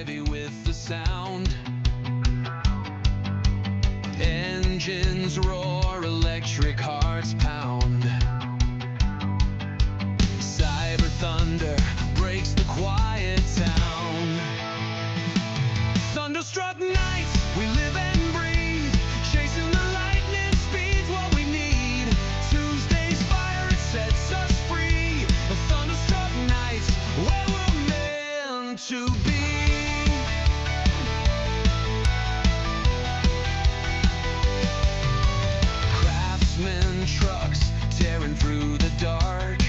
heavy with the sound. Engines roar, electric hearts pound. Cyber thunder breaks the quiet town. Thunderstruck nights, we live and breathe. Chasing the lightning speed's what we need. Tuesday's fire, it sets us free. The thunderstruck nights, where we're meant to be. Craftsman trucks tearing through the dark.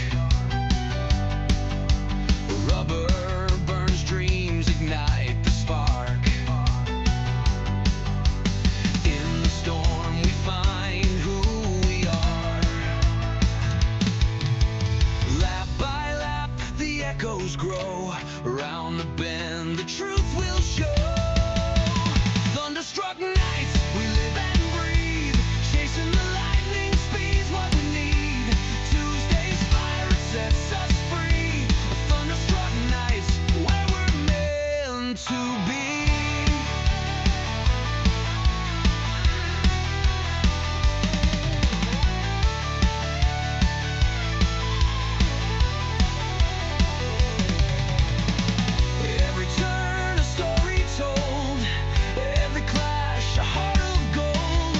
Rubber burns dreams, ignite the spark. In the storm we find who we are. Lap by lap the echoes grow. Around the bend the truth will show. Thunderstruck nights, we live and breathe. Chasing the lightning speed's what we need. Tuesday's fire, it sets us free. Thunderstruck nights, where we're meant to be. Every turn a story told, every clash a heart of gold.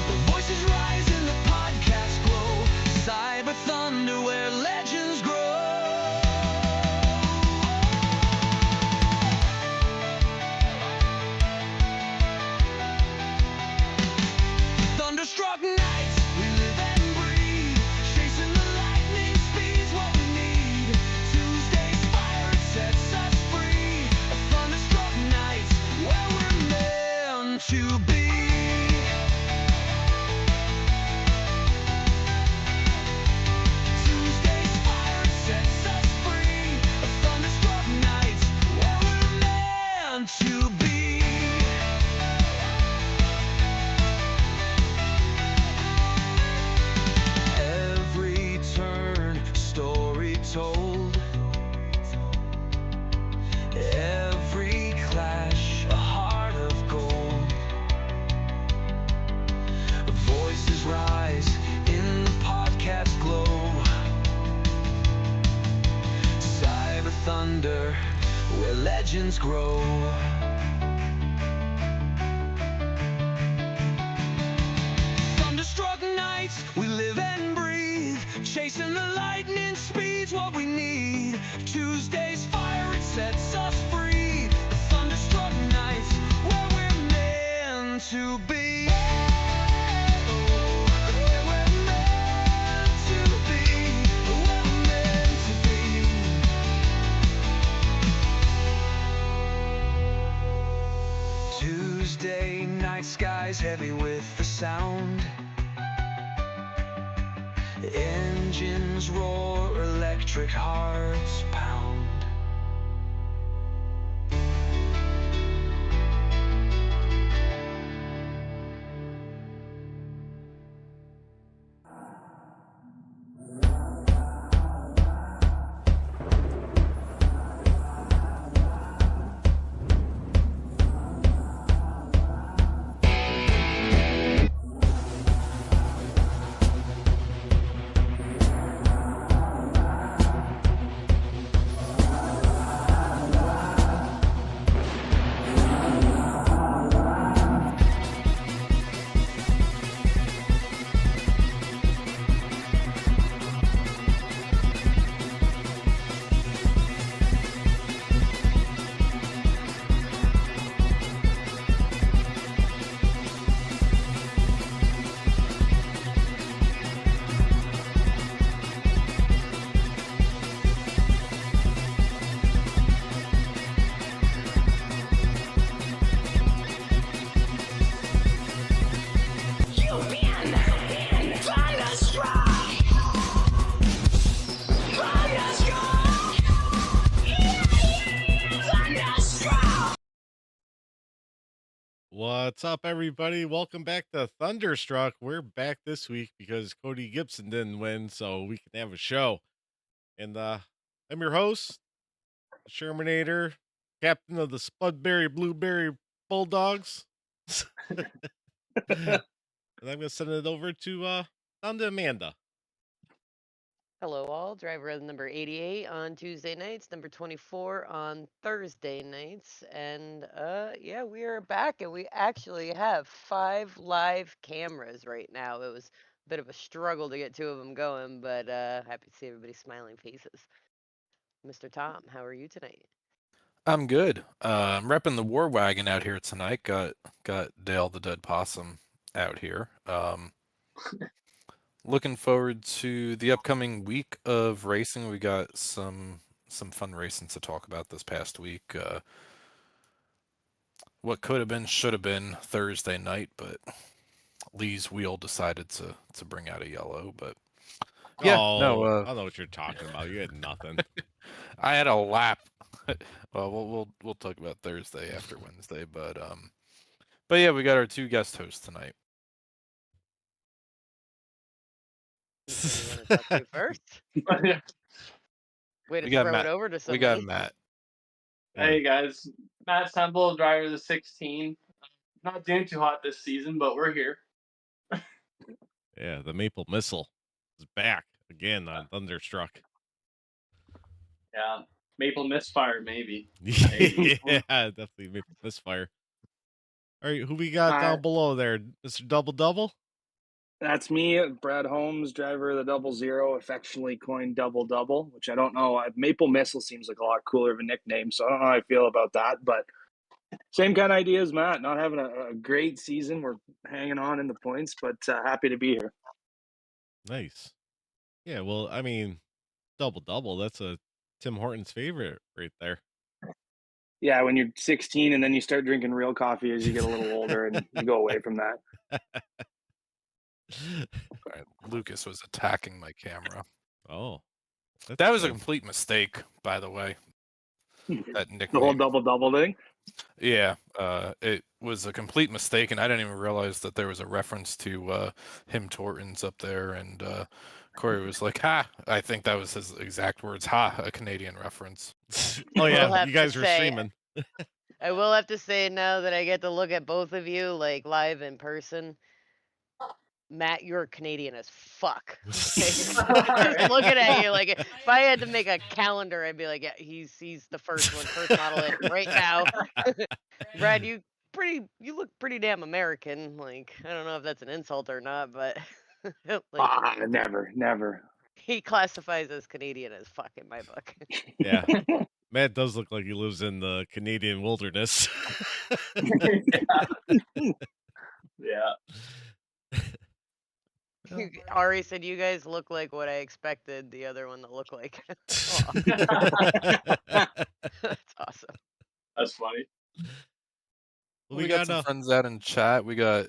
The voices rise in the podcast glow. Cyber thunder where legends grow. Thunderstruck nights, we live and breathe. Chasing the lightning speed's what we need. Tuesday's fire, it sets us free. Thunderstruck nights, where we're meant to be. Tuesday's fire, it sets us free. Thunderstruck nights, where we're meant to be. Every turn, story told. Every clash, a heart of gold. Voices rise in the podcast glow. Cyber thunder, where legends grow. Thunderstruck nights, we live and breathe. Chasing the lightning speed's what we need. Tuesday's fire, it sets us free. Thunderstruck nights, where we're meant to be. Where we're meant to be. Where we're meant to be. Tuesday night skies heavy with the sound. Engines roar, electric hearts pound. What's up, everybody? Welcome back to Thunderstruck. We're back this week because Cody Gibson didn't win, so we can have a show. And I'm your host, Shermanator, captain of the Spudberry Blueberry Bulldogs. And I'm gonna send it over to down to Amanda. Hello, all. Driver of number 88 on Tuesday nights, number 24 on Thursday nights. And yeah, we are back and we actually have 5 live cameras right now. It was a bit of a struggle to get 2 of them going, but happy to see everybody's smiling faces. Mr. Tom, how are you tonight? I'm good. I'm repping the War Wagon out here tonight. Got Dale the Dead Possum out here. Looking forward to the upcoming week of racing. We got some fun racing to talk about this past week. What could have been, should have been Thursday night, but Lee's wheel decided to bring out a yellow. But yeah, no, Oh, I know what you're talking about. You had nothing. I had a lap. Well, we'll talk about Thursday after Wednesday, but yeah, we got our 2 guest hosts tonight. Which one do you want to talk to first? Way to We got throw Matt. it over to We got somebody. Matt. Hey guys, Matt Temple, driver of the 16. Not doing too hot this season, but we're here. Yeah, the Maple Missile is back again on Thunderstruck. Yeah, Maple Misfire maybe. Yeah, definitely Maple Misfire. All right, who we got down below there, Mr. Double Double? That's me, Brad Holmes, driver of the 00, affectionately coined Double Double, which I don't know. Maple Missile seems like a lot cooler of a nickname, so I don't know how I feel about that. But same kind of idea as Matt. Not having a great season. We're hanging on in the points, but happy to be here. Nice. Yeah, well, I mean, Double Double, that's a Tim Hortons favorite right there. Yeah, when you're 16 and then you start drinking real coffee as you get a little older and you go away from that. Right, Lucas was attacking my camera. Oh, that was a complete mistake, by the way. That nickname. The whole Double Double thing? Yeah, it was a complete mistake, and I didn't even realize that there was a reference to him Tortons up there, and Kory was like, ha, I think that was his exact words, ha, a Canadian reference. Oh, yeah, you guys were streaming. I will have to say now that I get to look at both of you, like, live in person, Matt, you're Canadian as fuck. Just looking at you, like, if I had to make a calendar, I'd be like, yeah, he's the first model in right now. Brad, you look pretty damn American. Like, I don't know if that's an insult or not, but like, never. He classifies as Canadian as fuck in my book. Yeah. Matt does look like he lives in the Canadian wilderness. Yeah. Ari said you guys look like what I expected the other one to look like. That's awesome. That's funny. We got some friends out in chat. We got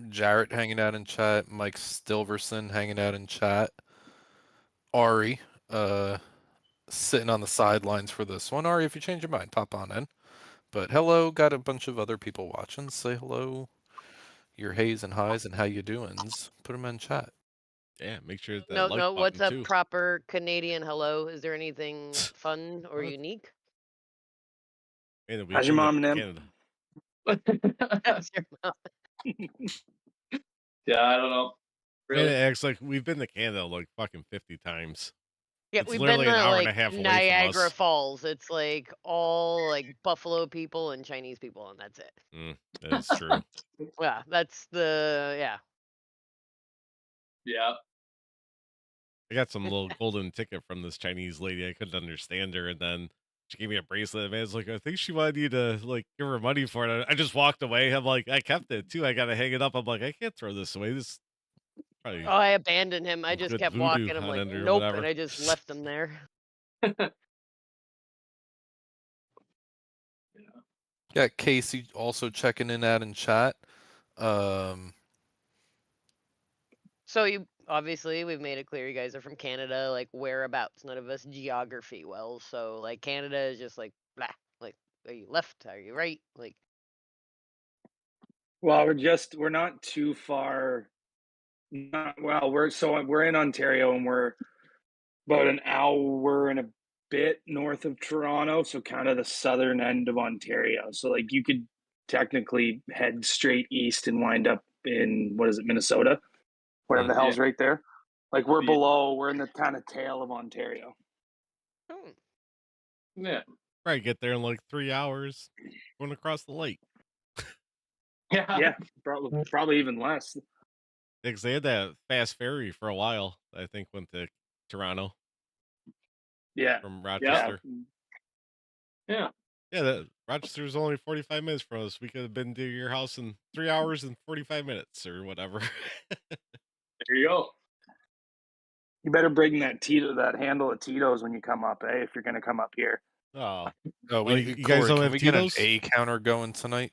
Jarrett hanging out in chat, Mike Stilverson hanging out in chat, Ari sitting on the sidelines for this one. Ari, if you change your mind, pop on in. But hello, got a bunch of other people watching. Say hello, your hays and highs and how you doings. Put them in chat. Yeah, make sure that no. What's a proper Canadian hello? Is there anything fun or unique? How's your mom, Nim? How's your mom? Yeah, I don't know. Really? It acts like we've been to Canada like fucking 50 times. Yeah, it's we've literally been to an hour like and a half away Niagara from us. Falls. It's like all like Buffalo people and Chinese people, and that's it. That's true. Yeah, that's the Yeah. I got some little golden ticket from this Chinese lady. I couldn't understand her, and then she gave me a bracelet. And man's like, I think she wanted you to like give her money for it. I just walked away. I'm like, I kept it too. I gotta hang it up. I'm like, I can't throw this away. This. Oh, I abandoned him. I just kept walking. I'm like, nope, and I just left him there. Got Casey also checking in out in chat. So you obviously we've made it clear you guys are from Canada. Like whereabouts? None of us geography well. So like Canada is just like blah. Like are you left? Are you right? Like. Well, we're not too far. We're in Ontario and we're about an hour and bit north of Toronto, so kind of the southern end of Ontario. So like you could technically head straight east and wind up in Minnesota, whatever the hell's right there. Like we're in the kind of tail of Ontario. Hmm. Yeah. Probably get there in like 3 hours going across the lake. Yeah, probably even less. Because they had that fast ferry for a while, I think, went to Toronto Yeah, from Rochester. Yeah. Yeah, Rochester's only 45 minutes from us. We could have been to your house in 3 hours and 45 minutes or whatever. There you go. You better bring that handle of Tito's when you come up, if you're gonna come up here. Oh, Oh, you guys Kory, don't can have we get an Tito's? A counter going tonight?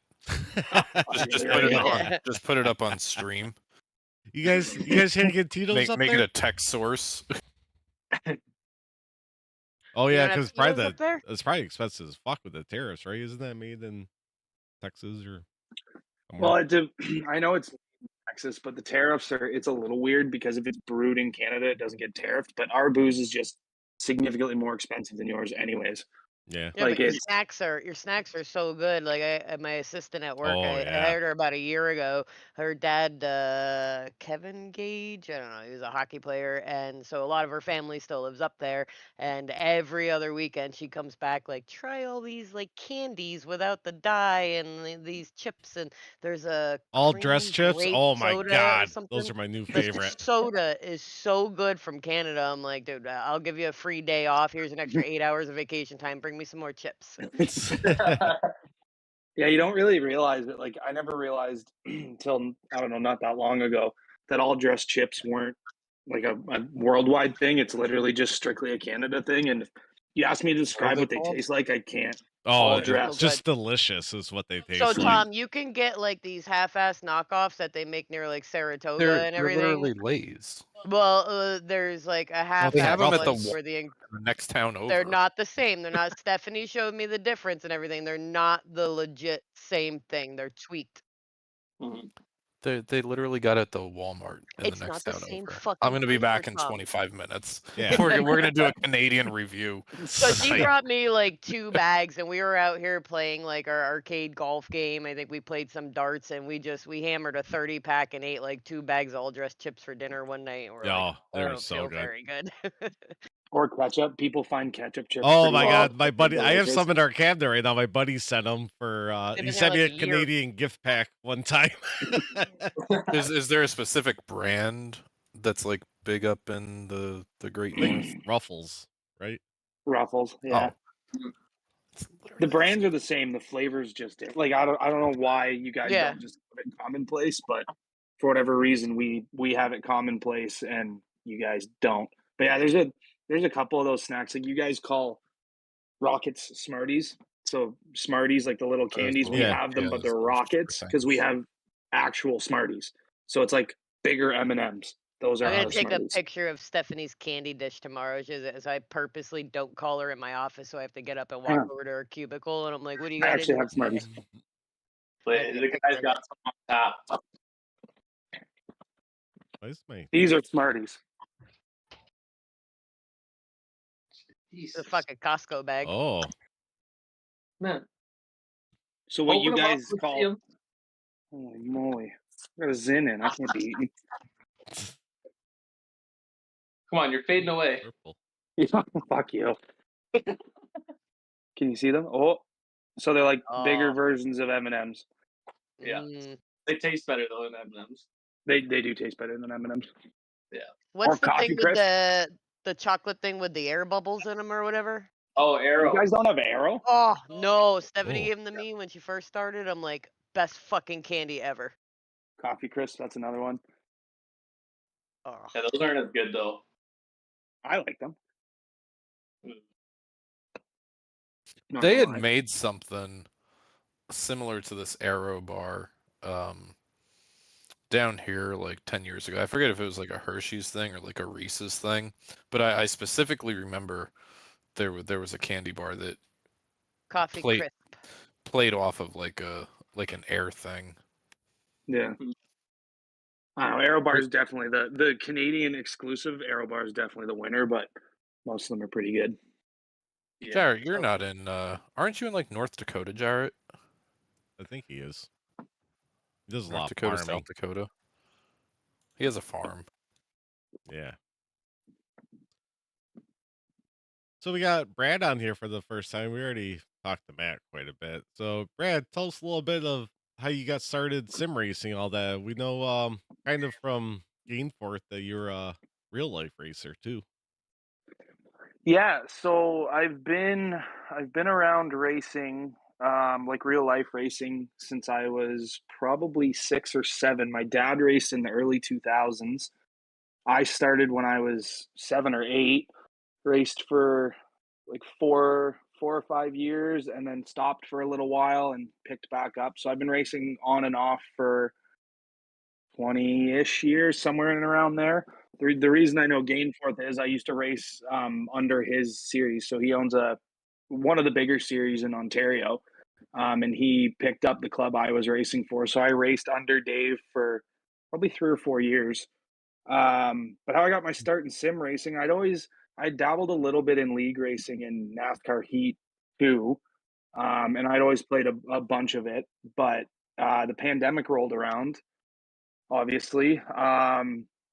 Just put it up on stream. You guys here to get Tito's up Make there? it a text source. Oh You yeah, don't have because Tito's up there? it's probably expensive as fuck with the tariffs, right? Isn't that made in Texas or somewhere? Well, I know it's Texas, but the tariffs it's a little weird because if it's brewed in Canada, it doesn't get tariffed. But our booze is just significantly more expensive than yours, anyways. Yeah. Yeah, Like but your it's snacks are so good. Like my assistant at work, Oh, I yeah. hired her about a year ago. Her dad, Kevin Gage, I don't know, he was a hockey player, and so a lot of her family still lives up there. And every other weekend, she comes back like, try all these like candies without the dye and these chips. And there's a All cream dress chips? grape Oh my soda or god. something. Those are my new The favorite. soda is so good from Canada. I'm like, dude, I'll give you a free day off. Here's an extra 8 hours of vacation time. Bring me some more chips. yeah, you don't really realize it. Like I never realized until I don't know, not that long ago, that all dressed chips weren't like a worldwide thing. It's literally just strictly a Canada thing. And if you ask me to describe they what they called? taste like, I can't. Oh, All it's dressed. just delicious is what they taste So like. Tom, you can get like these half-ass knockoffs that they make near like Saratoga They're and everything. literally Lay's. Well, there's like a half-ass They have them at the ones where the next town over. they're not the same. They're not. Stephanie showed me the difference and everything. They're not the legit same thing. They're tweaked. They literally got it at the Walmart in It's the next not the town same over. fucking I'm gonna be flavor, back in Tom. 25 minutes. Yeah. We're gonna do a Canadian review. So she tonight. brought me like 2 bags, and we were out here playing like our arcade golf game. I think we played some darts, and we hammered a 30-pack and ate like 2 bags of all dressed chips for dinner one night. And we're like, they I were don't so feel good. very good. Or ketchup. People find ketchup chips. Oh pretty my well. god, my buddy! I have Delicious. some in our cabinet right now. My buddy sent them for. They've He been sent here, me like, a a year. Canadian gift pack one time. Is there a specific brand that's like big up in the Great North? Ruffles, right? Ruffles. Yeah. Oh. The brands are the same. The flavors just different. Like I don't know why you guys Yeah. don't just have it commonplace, but for whatever reason we have it commonplace and you guys don't. But yeah, there's a couple of those snacks like you guys call Rockets Smarties. So Smarties like the little candies, we Yeah. have them, but those they're little Rockets things. because we have actual Smarties. So it's like bigger M&Ms. Those are I'm our gonna take Smarties. a picture of Stephanie's candy dish tomorrow. So I purposely don't call her in my office, so I have to get up and walk over to her cubicle, and I'm like, "What do you I got in actually here have Smarties. today?" But Take a the picture guy's of got it. some on tap. Where's my? These are Smarties. It's a fucking Costco bag. Oh, Man. So what Open you 'em up, guys let's see call 'em. holy moly. I got a Zin in. I can't be eating. Come on, you're fading away. purple. Fuck you. Can you see them? Oh, so they're like bigger Oh. versions of M&Ms. Yeah. Mm. They taste better though than M&Ms. They do taste better than M&Ms. What's the coffee thing with crisp. the chocolate thing with the air bubbles in them or whatever? Oh, You Arrow. guys don't have Arrow? Oh no, Stephanie Oh. gave them to me when she first started. I'm like, best fucking candy ever. Coffee crisp, that's another one. Oh. Yeah, those aren't as good though. I like them. Not They gonna had lie. made something similar to this Arrow bar down here like 10 years ago. I forget if it was like a Hershey's thing or like a Reese's thing, but I specifically remember there was a candy bar that Coffee Plate. crisp. played off of like an air thing. Yeah. I don't know, Arrow Bar is definitely the Canadian exclusive Arrow Bar is definitely the winner, but most of them are pretty good. Jarrett, you're not in. Aren't you in like North Dakota, Jarrett? I think he is. He does a North lot of Dakota, farming. South Dakota. He has a farm. Yeah. So we got Brad on here for the first time. We already talked to Matt quite a bit. So Brad, tell us a little bit of how you got started sim racing, all that. We know kind of from Gainforth that you're a real life racer too. Yeah, so I've been around racing, like real life racing, since I was probably 6 or 7. My dad raced in the early 2000s. I started when I was 7 or 8, raced for like four or 5 years, and then stopped for a little while and picked back up. So I've been racing on and off for 20-ish years, somewhere in and around there. The reason I know Gainforth is I used to race under his series. So he owns one of the bigger series in Ontario, and he picked up the club I was racing for. So I raced under Dave for probably 3 or 4 years. But how I got my start in sim racing, I dabbled a little bit in league racing and NASCAR Heat too, and I'd always played a bunch of it. But the pandemic rolled around, obviously,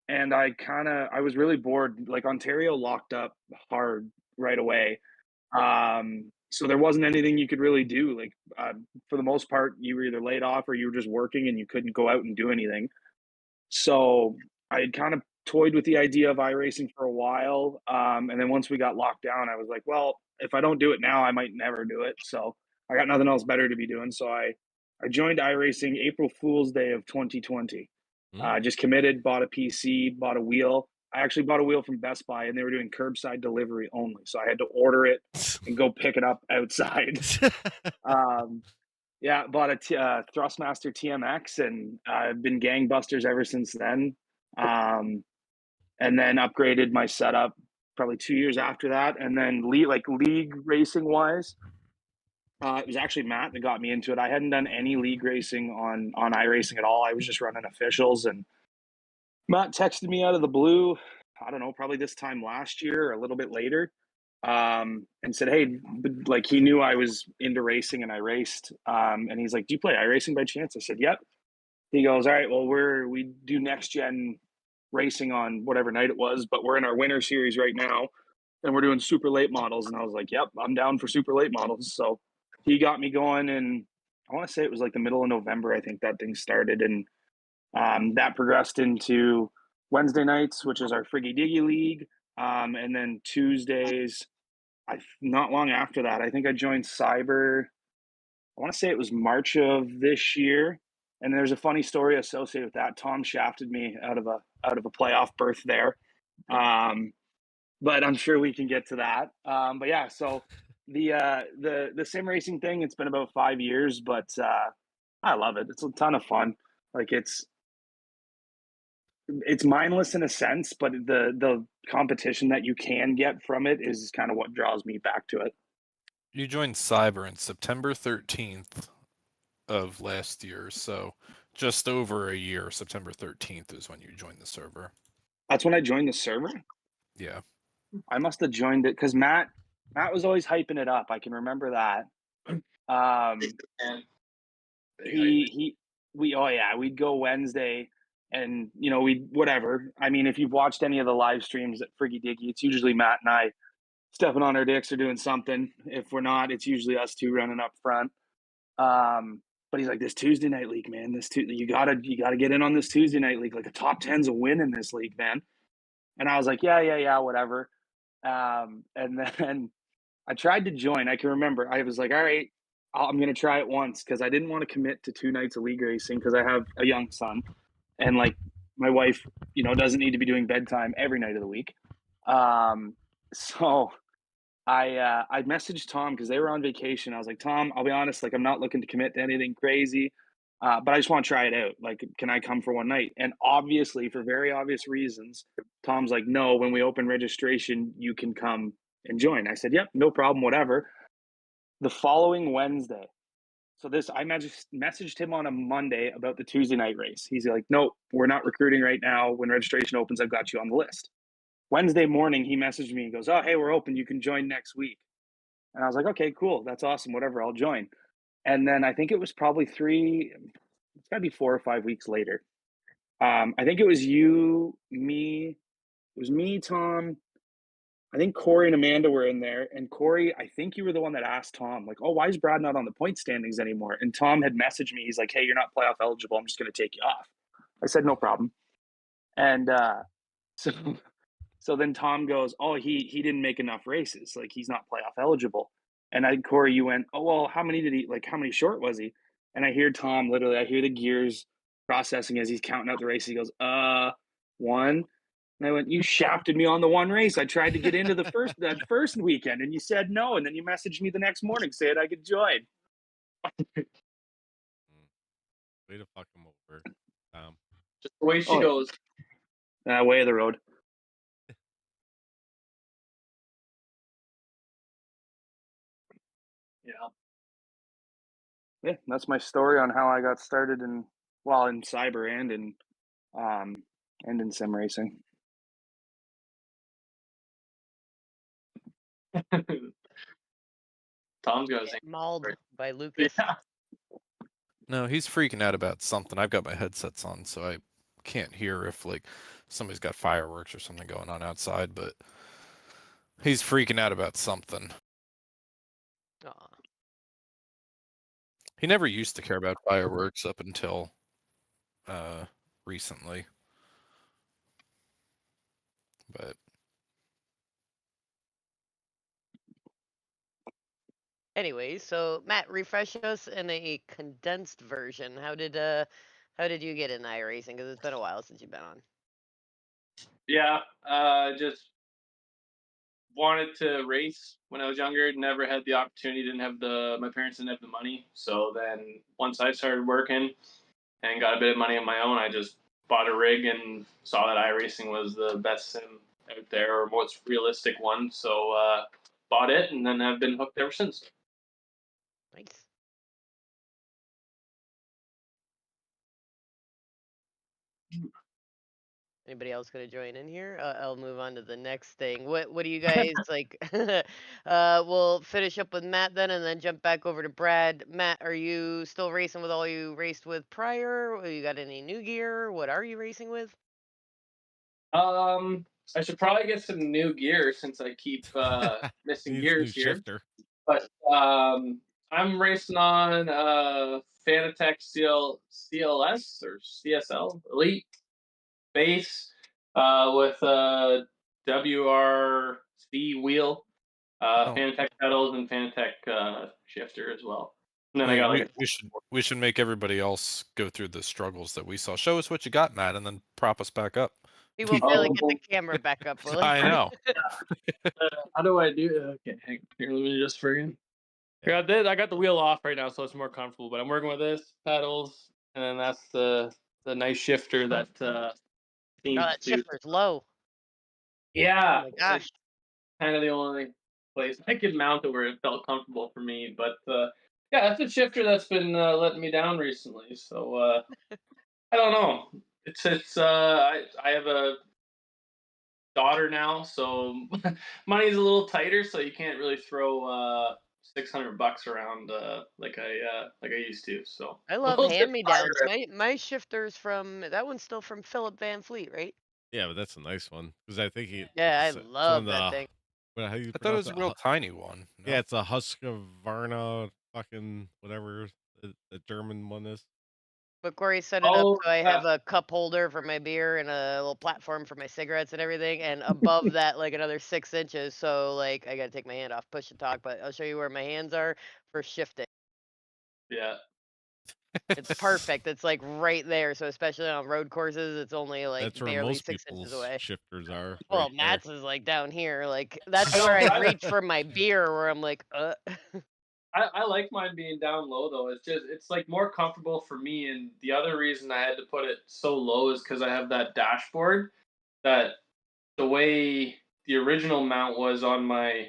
and I was really bored. Like Ontario locked up hard right away, so there wasn't anything you could really do. Like for the most part, you were either laid off or you were just working, and you couldn't go out and do anything. So I had kind of toyed with the idea of iRacing for a while. And then once we got locked down, I was like, well, if I don't do it now, I might never do it. So I got nothing else better to be doing. So I joined iRacing April Fool's Day of 2020. Just committed, bought a PC, bought a wheel. I actually bought a wheel from Best Buy, and they were doing curbside delivery only. So I had to order it and go pick it up outside. Yeah, bought a Thrustmaster TMX, and I've been gangbusters ever since then. And then upgraded my setup probably 2 years after that. And then league racing wise, it was actually Matt that got me into it. I hadn't done any league racing on iRacing at all. I was just running officials, and Matt texted me out of the blue. I don't know, probably this time last year or a little bit later, and said, "Hey," like he knew I was into racing and I raced, and he's like, "Do you play iRacing by chance?" I said, "Yep." He goes, "All right, well, we do next gen racing on whatever night it was, but we're in our winter series right now, and we're doing super late models." And I was like, "Yep, I'm down for super late models." So he got me going, and I want to say it was like the middle of November. I think that thing started, and that progressed into Wednesday nights, which is our Friggy Diggy League, and then Tuesdays. Not long after that, I think I joined Cyber. I want to say it was March of this year, and there's a funny story associated with that. Tom shafted me out of a playoff berth there, but I'm sure we can get to that. But yeah, so the sim racing thing, it's been about 5 years, but I love it. It's a ton of fun. Like it's mindless in a sense, but the competition that you can get from it is kind of what draws me back to it. You joined Cyber on September 13th of last year, so just over a year. September 13th is when you joined the server. That's when I joined the server? Yeah. I must have joined it because Matt was always hyping it up. I can remember that. We'd go Wednesday, and we'd whatever. I mean, if you've watched any of the live streams at Friggy Diggy, it's usually Matt and I stepping on our dicks or doing something. If we're not, it's usually us two running up front. But he's like, "This Tuesday night league, man. You gotta get in on this Tuesday night league. Like a top 10's a win in this league, man." And I was like, yeah, whatever. And then I tried to join. I can remember I was like, all right, I'm going to try it once because I didn't want to commit to 2 nights of league racing because I have a young son, and like my wife, doesn't need to be doing bedtime every night of the week. So I messaged Tom because they were on vacation. I was like, "Tom, I'll be honest, like I'm not looking to commit to anything crazy, but I just want to try it out. Like, can I come for one night?" And obviously, for very obvious reasons, Tom's like, "No, when we open registration, you can come and join." I said, "Yep, no problem, whatever." The following Wednesday, so I messaged him on a Monday about the Tuesday night race. He's like, "Nope, we're not recruiting right now. When registration opens, I've got you on the list." Wednesday morning, he messaged me and goes, "Oh, hey, we're open. You can join next week." And I was like, okay, cool. That's awesome. Whatever, I'll join. And then I think it was probably it's gotta be 4 or 5 weeks later. I think it was me, Tom. I think Kory and Amanda were in there. And Kory, I think you were the one that asked Tom, like, oh, why is Brad not on the point standings anymore? And Tom had messaged me. He's like, hey, you're not playoff eligible. I'm just going to take you off. I said, no problem. And so so then Tom goes, oh, he didn't make enough races. Like, he's not playoff eligible. And Kory, you went, oh, well, how many short was he? And I hear Tom, literally, I hear the gears processing as he's counting out the races. He goes, one. And I went, you shafted me on the one race. I tried to get into that first weekend, and you said no. And then you messaged me the next morning saying I could join. Way to fuck him over, Tom. Just the way she goes. Way of the road. Yeah, that's my story on how I got started in cyber and in sim racing. Tom's got his Mauled by Lucas. Yeah. No, he's freaking out about something. I've got my headsets on, so I can't hear if like somebody's got fireworks or something going on outside, but he's freaking out about something. Aw. He never used to care about fireworks up until recently. But Anyways, so Matt, refresh us in a condensed version. How did you get in iRacing? Because it's been a while since you've been on. Yeah, just wanted to race when I was younger. Never had the opportunity. My parents didn't have the money. So then once I started working and got a bit of money on my own, I just bought a rig and saw that iRacing was the best sim out there, or most realistic one. So bought it, and then I've been hooked ever since. Nice. Anybody else gonna join in here? I'll move on to the next thing. What do you guys like? We'll finish up with Matt then, and then jump back over to Brad. Matt, are you still racing with all you raced with prior? Or you got any new gear? What are you racing with? I should probably get some new gear since I keep missing Needs a new gears here. shifter. But I'm racing on Fanatec CLS or CSL Elite base with a WRC wheel, Fanatec pedals, and Fanatec shifter as well. And then I got we should make everybody else go through the struggles that we saw. Show us what you got, Matt, and then prop us back up. He won't really get the camera back up, will he? I know. How do I do it? Okay, hang on. Here, let me just friggin'. I got the wheel off right now, so it's more comfortable. But I'm working with this pedals, and then that's the nice shifter that seems that shifter's low. Yeah. Oh my gosh. Kind of the only place I could mount it where it felt comfortable for me. But yeah, that's a shifter that's been letting me down recently. So I don't know. I have a daughter now, so money's a little tighter, so you can't really throw $600 around like I used to. So I love hand-me-downs. My shifter's from that one's still from Philip Van Fleet, right? Yeah, but that's a nice one because I think he. Yeah, I love that thing. How you I thought it was a real tiny one. No? Yeah, it's a Husqvarna fucking whatever the German one is. But Kory set it up so I have a cup holder for my beer and a little platform for my cigarettes and everything, and above that, like another 6 inches. So like I gotta take my hand off, push and talk, but I'll show you where my hands are for shifting. Yeah. It's perfect. It's like right there. So especially on road courses, it's only like that's where barely most 6 inches away. Shifters are. Well, right Matt's is like down here. Like that's where I reach for my beer, where I'm like, I like mine being down low though. It's like more comfortable for me. And the other reason I had to put it so low is because I have that dashboard that the way the original mount was on my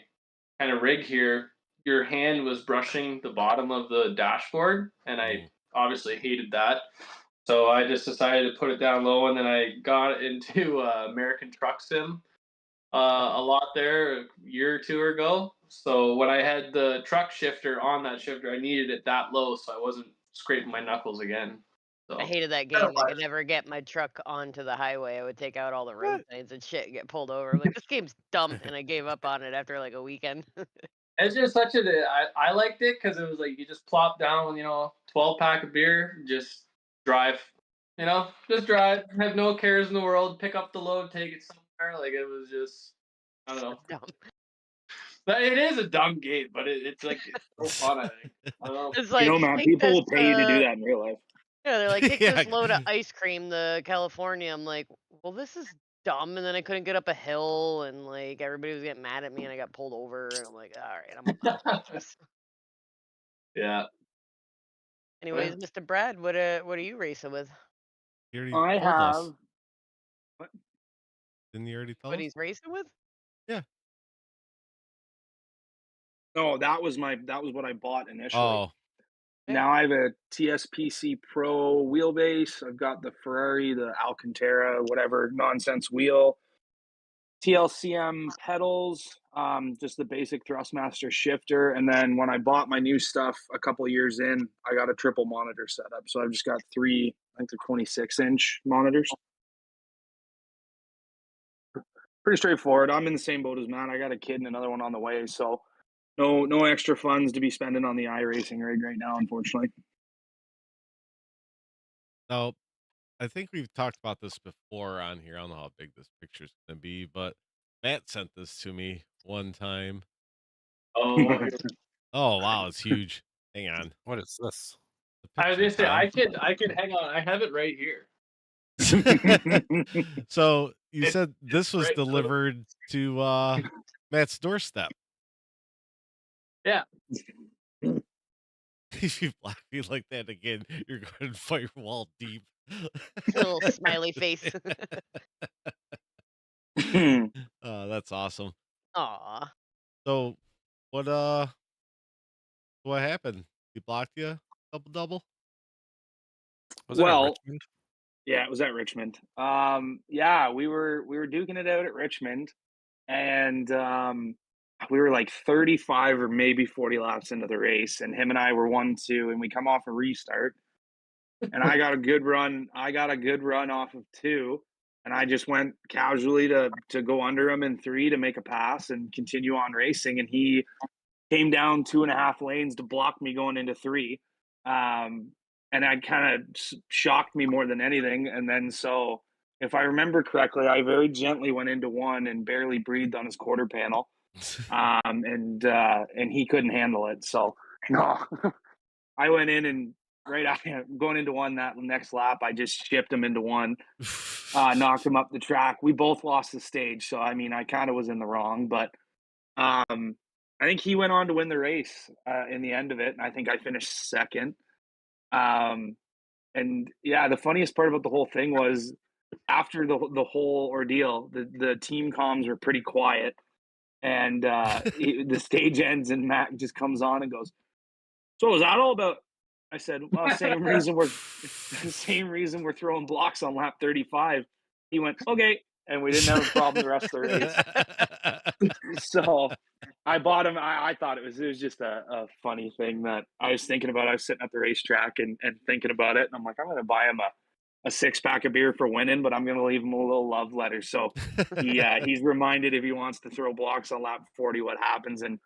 kind of rig here, your hand was brushing the bottom of the dashboard, and I obviously hated that. So I just decided to put it down low, and then I got into American Truck Sim a lot there a year or two ago. So when I had the truck shifter on that shifter, I needed it that low so I wasn't scraping my knuckles again. So I hated that game. I could never get my truck onto the highway. I would take out all the road What? signs and shit and get pulled over. I'm like, this game's dumb, and I gave up on it after like a weekend. it's just such a. I liked it because it was like you just plop down, 12-pack of beer, just drive. Just drive, have no cares in the world, pick up the load, take it somewhere. Like it was just, I don't know. Dumb. But it is a dumb game, but it's like it's so fun. I think. I don't know. It's like, man, take people this, will pay you to do that in real life. Yeah, they're like, take Yeah. this load of ice cream to California. I'm like, well, this is dumb. And then I couldn't get up a hill, and like everybody was getting mad at me, and I got pulled over. And I'm like, all right, I'm done with this. Yeah. Anyways, Mr. Brad, what are you racing with? You already I told us. have. Didn't you already tell What us? he's racing with? No, that was what I bought initially. Oh, Now I have a TSPC Pro wheelbase. I've got the Ferrari, the Alcantara, whatever nonsense wheel, TLCM pedals, just the basic Thrustmaster shifter. And then when I bought my new stuff a couple years in, I got a triple monitor setup. So I've just got three, I think they're 26-inch monitors. Pretty straightforward. I'm in the same boat as Matt. I got a kid and another one on the way. So no extra funds to be spending on the iRacing rig right now, unfortunately. no. I think we've talked about this before on here. I don't know how big this picture's gonna be, but Matt sent this to me one time. Oh, Oh wow, it's huge. Hang on. What is this? The I was picture, gonna say Tom. I could hang on. I have it right here. So you It's- said this was right, so- delivered to Matt's doorstep. Yeah. If you block me like that again, you're going firewall deep. Little smiley face. That's awesome. Aw. So what happened? He blocked you? Double? Was it in Well, Richmond? yeah, it was at Richmond. Yeah, we were duking it out at Richmond, and we were like 35 or maybe 40 laps into the race, and him and I were 1-2, and we come off a restart, and I got a good run. I got a good run off of 2, and I just went casually to go under him in 3 to make a pass and continue on racing, and he came down 2.5 lanes to block me going into 3. And I kind of shocked me more than anything. And then, so if I remember correctly, I very gently went into 1 and barely breathed on his quarter panel. And he couldn't handle it. So no, I went in and going into 1 that next lap, I just shipped him into 1, knocked him up the track. We both lost the stage. So, I mean, I kind of was in the wrong, but I think he went on to win the race in the end of it. And I think I finished second. And yeah, the funniest part about the whole thing was after the whole ordeal, the team comms were pretty quiet, and the stage ends and Matt just comes on and goes, "So was that all about?" I said, "Well, same reason we're throwing blocks on lap 35." He went, "Okay," and we didn't have a problem the rest of the race. So I bought him. I thought it was just a funny thing that I was thinking about. I was sitting at the racetrack and thinking about it, and I'm like, I'm going to buy him a 6-pack of beer for winning, but I'm going to leave him a little love letter. So he's reminded if he wants to throw blocks on lap 40, what happens. And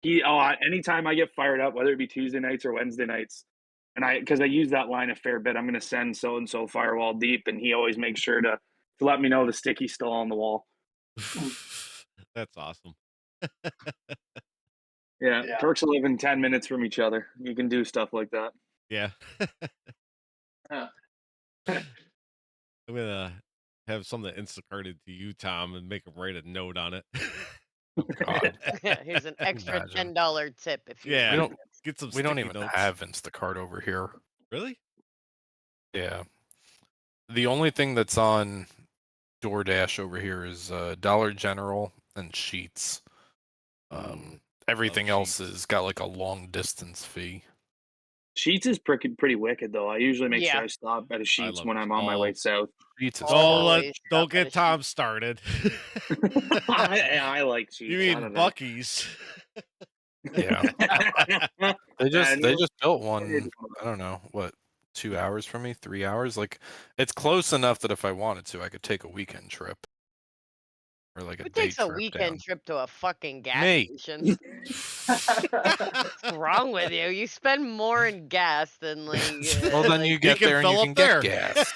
anytime I get fired up, whether it be Tuesday nights or Wednesday nights, and because I use that line a fair bit, I'm going to send so and so firewall deep, and he always makes sure to let me know the sticky's still on the wall. That's awesome. Yeah, Yeah. perks of living 10 minutes from each other. You can do stuff like that. Yeah. Yeah. I'm gonna have something Instacarted to you, Tom, and make him write a note on it. Oh, God. Yeah, here's an extra Imagine. $10 tip if you Yeah. want. Get some We don't sticky even notes. have Instacart over here. Really? Yeah. The only thing that's on DoorDash over here is Dollar General and Sheets. Everything else Sheetz. has got like a long distance fee. Sheets is pretty wicked though. I usually make sure Yeah. I stop at a Sheets love when I'm on my way south. Sheets is Oh, horrible. Don't stop at get a Tom started. I like Sheets. You I mean don't know. Bucky's? Yeah. They And just built did one. I don't know what, 2 hours from me, 3 hours. Like, it's close enough that if I wanted to, I could take a weekend trip or like a Who day takes a trip down. weekend trip to a fucking gas Me. station? What's wrong with you? You spend more in gas than like. Well, then you You get can there and you fill can up get there. gas.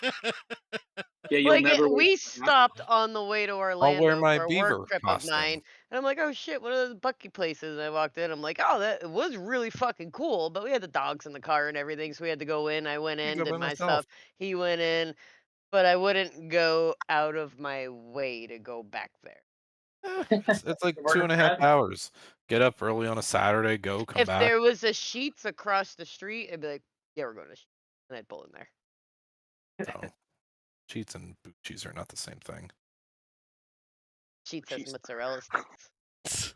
yeah, you'll Like never. we stopped on the way to I'll wear Orlando my for a work beaver trip of costume. mine, and I'm like, oh shit, what are those Bucky places? And I walked in, I'm like, oh, that it was really fucking cool, but we had the dogs in the car and everything, so we had to go in. I went I in, go did by my myself. stuff. He went in, but I wouldn't go out of my way to go back there. It's like Work 2.5 bad? hours. Get up early on a Saturday, come If back. there was a Sheets across the street, I'd be like, yeah, we're going to Sheets, and I'd pull in there. So, cheats and boot cheese are not the same thing. Sheets has Jeez. mozzarella sticks.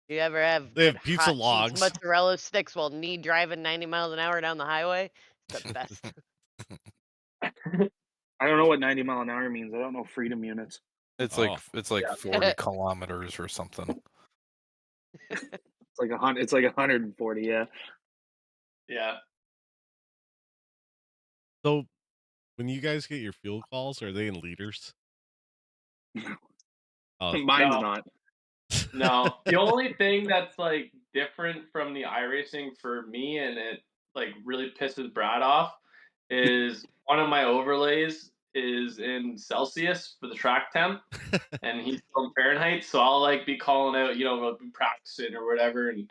You ever have They have good pizza hot Sheets logs. mozzarella sticks while driving 90 miles an hour down the highway? It's the best. I don't know what 90 mile an hour means. I don't know freedom units. It's Oh. like Yeah. 40 kilometers or something. It's like 100. It's like 140. Yeah. Yeah. So, when you guys get your fuel calls, are they in liters? Oh, Mine's No. not. No. The only thing that's like different from the iRacing for me, and it like really pisses Brad off, is one of my overlays is in Celsius for the track temp, and he's from Fahrenheit. So I'll like be calling out, we'll be practicing or whatever. And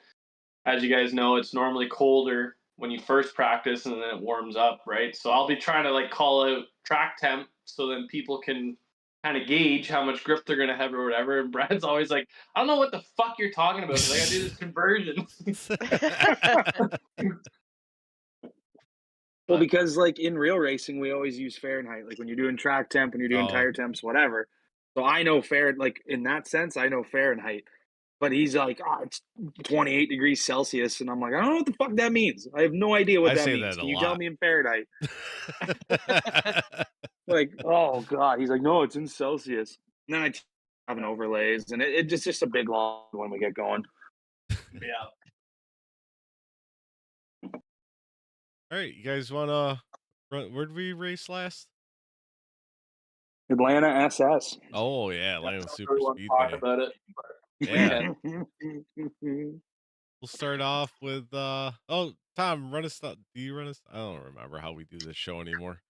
as you guys know, it's normally colder when you first practice, and then it warms up, right? So I'll be trying to like call out track temp so then people can kind of gauge how much grip they're gonna have or whatever. And Brad's always like, I don't know what the fuck you're talking about. 'Cause I gotta do this conversion. Well, But- because like in real racing, we always use Fahrenheit. Like when you're doing track temp and you're doing Oh. tire temps, whatever. So I know like in that sense, I know Fahrenheit. But he's like, it's 28 degrees Celsius, and I'm like, I don't know what the fuck that means. I have no idea what I that say means. that a Can you tell lot. me in Fahrenheit? Like, oh god. He's like, no, it's in Celsius. And then I have an overlays, and it's just a big long when we get going. yeah. All right, you guys want to run? Where did we race last? Atlanta SS. Oh yeah, I Atlanta don't Super really want to talk Speedway. about it. Yeah, Okay. we'll start off with. Oh, Tom, run us. Do you run us? I don't remember how we do this show anymore.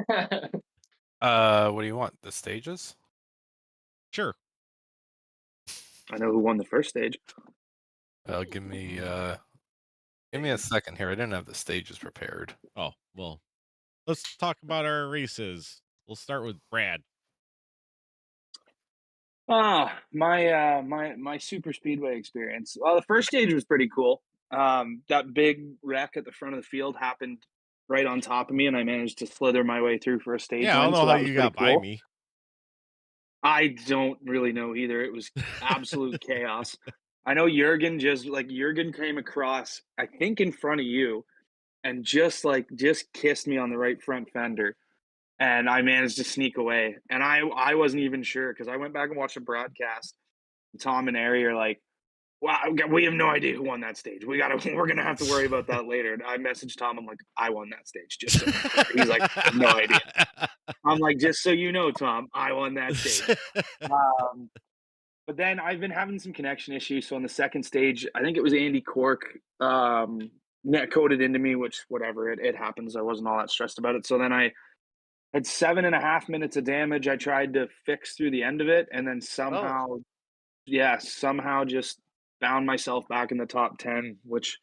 What do you want? The stages? Sure. I know who won the first stage. Give me a second here. I didn't have the stages prepared. Oh well, let's talk about our races. We'll start with Brad. My super speedway experience. Well, the first stage was pretty cool. That big wreck at the front of the field happened right on top of me, and I managed to slither my way through for a stage Yeah, I win. don't So know how that was you pretty got by cool. me. I don't really know either. It was absolute chaos. I know Jurgen came across, I think in front of you, and just kissed me on the right front fender. And I managed to sneak away. And I wasn't even sure because I went back and watched the broadcast. Tom and Ari are like, wow, we have no idea who won that stage. We're gonna have to worry about that later. And I messaged Tom. I'm like, I won that stage. Just so he's like, no idea. I'm like, just so you know, Tom, I won that stage. But then I've been having some connection issues. So on the second stage, I think it was Andy Cork net coded into me, which whatever, it happens. I wasn't all that stressed about it. So then I had 7.5 minutes of damage. I tried to fix through the end of it, and then somehow just found myself back in the top 10, which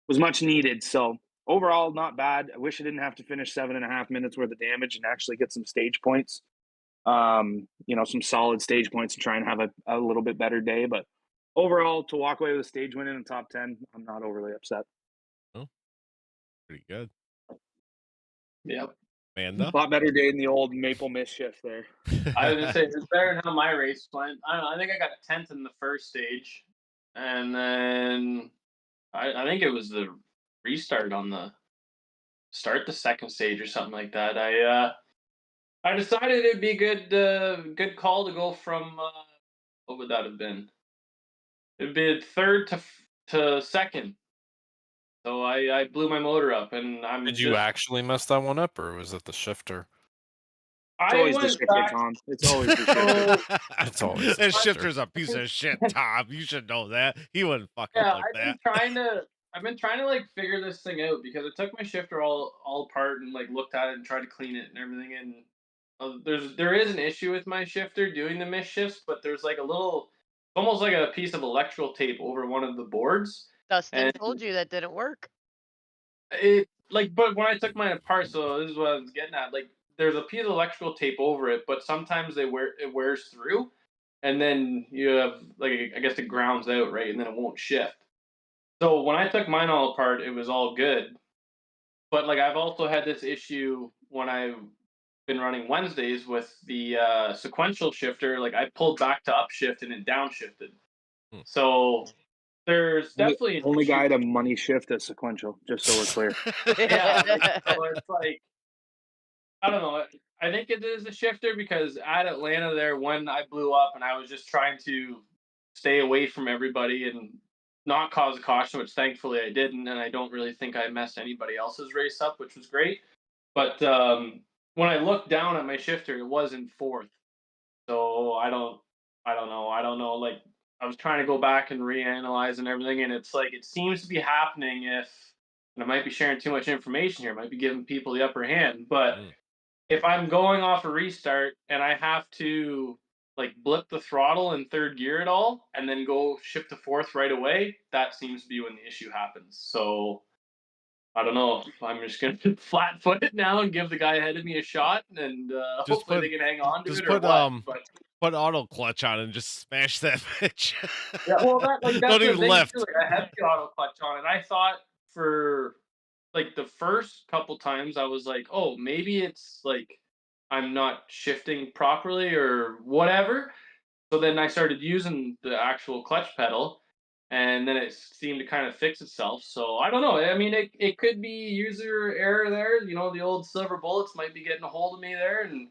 was much needed. So overall, not bad. I wish I didn't have to finish 7.5 minutes worth of damage and actually get some stage points. Some solid stage points to try and have a little bit better day. But overall, to walk away with a stage win in the top 10, I'm not overly upset. Oh, pretty good. Yep. Amanda? A lot better day than the old Maple Mischief there. I was gonna say it's better than how my race went. I don't know. I think I got 10th in the first stage, and then I think it was the restart on the second stage or something like that. I decided it'd be good call to go from what would that have been? It'd be third to second. So I blew my motor up, and I'm Did you just actually mess that one up, or was it the shifter? It's I always the went shifter, back. Tom. It's always the shifter. So It's always the That shifter. shifter's a piece of shit, Tom. You should know that. He wouldn't fuck up yeah, like that. I've been trying to like figure this thing out because I took my shifter all apart and like looked at it and tried to clean it and everything. And there is an issue with my shifter doing the miss shifts, but there's like a little, almost like a piece of electrical tape over one of the boards, Dustin and told you that didn't work. it like. But when I took mine apart, so this is what I was getting at. Like, there's a piece of electrical tape over it, but sometimes it wears through, and then you have like, I guess it grounds out, right, and then it won't shift. So when I took mine all apart, it was all good. But like, I've also had this issue when I've been running Wednesdays with the sequential shifter. Like, I pulled back to upshift and it downshifted. Hmm. So there's definitely an Only issue. guy to money shift a sequential, just so we're clear. Yeah, so it's like, I don't know. I think it is a shifter because at Atlanta there, when I blew up and I was just trying to stay away from everybody and not cause a caution, which thankfully I didn't, and I don't really think I messed anybody else's race up, which was great. But when I looked down at my shifter, it was in fourth. So I don't know. Like, I was trying to go back and reanalyze and everything, and it's like it seems to be happening if, and I might be sharing too much information here, might be giving people the upper hand, but Mm. if I'm going off a restart and I have to like blip the throttle in third gear at all and then go shift to fourth right away, that seems to be when the issue happens. So I don't know. I'm just gonna flat foot it now and give the guy ahead of me a shot, and Just hopefully put they can hang on to just it or put what. But put auto clutch on and just smash that bitch. yeah, well, that's Don't the even thing lift. too. Like, I had the auto clutch on, and I thought for like the first couple times I was like, oh, maybe it's like I'm not shifting properly or whatever. So then I started using the actual clutch pedal, and then it seemed to kind of fix itself. So I don't know. I mean, it could be user error there. You know, the old silver bullets might be getting a hold of me there, and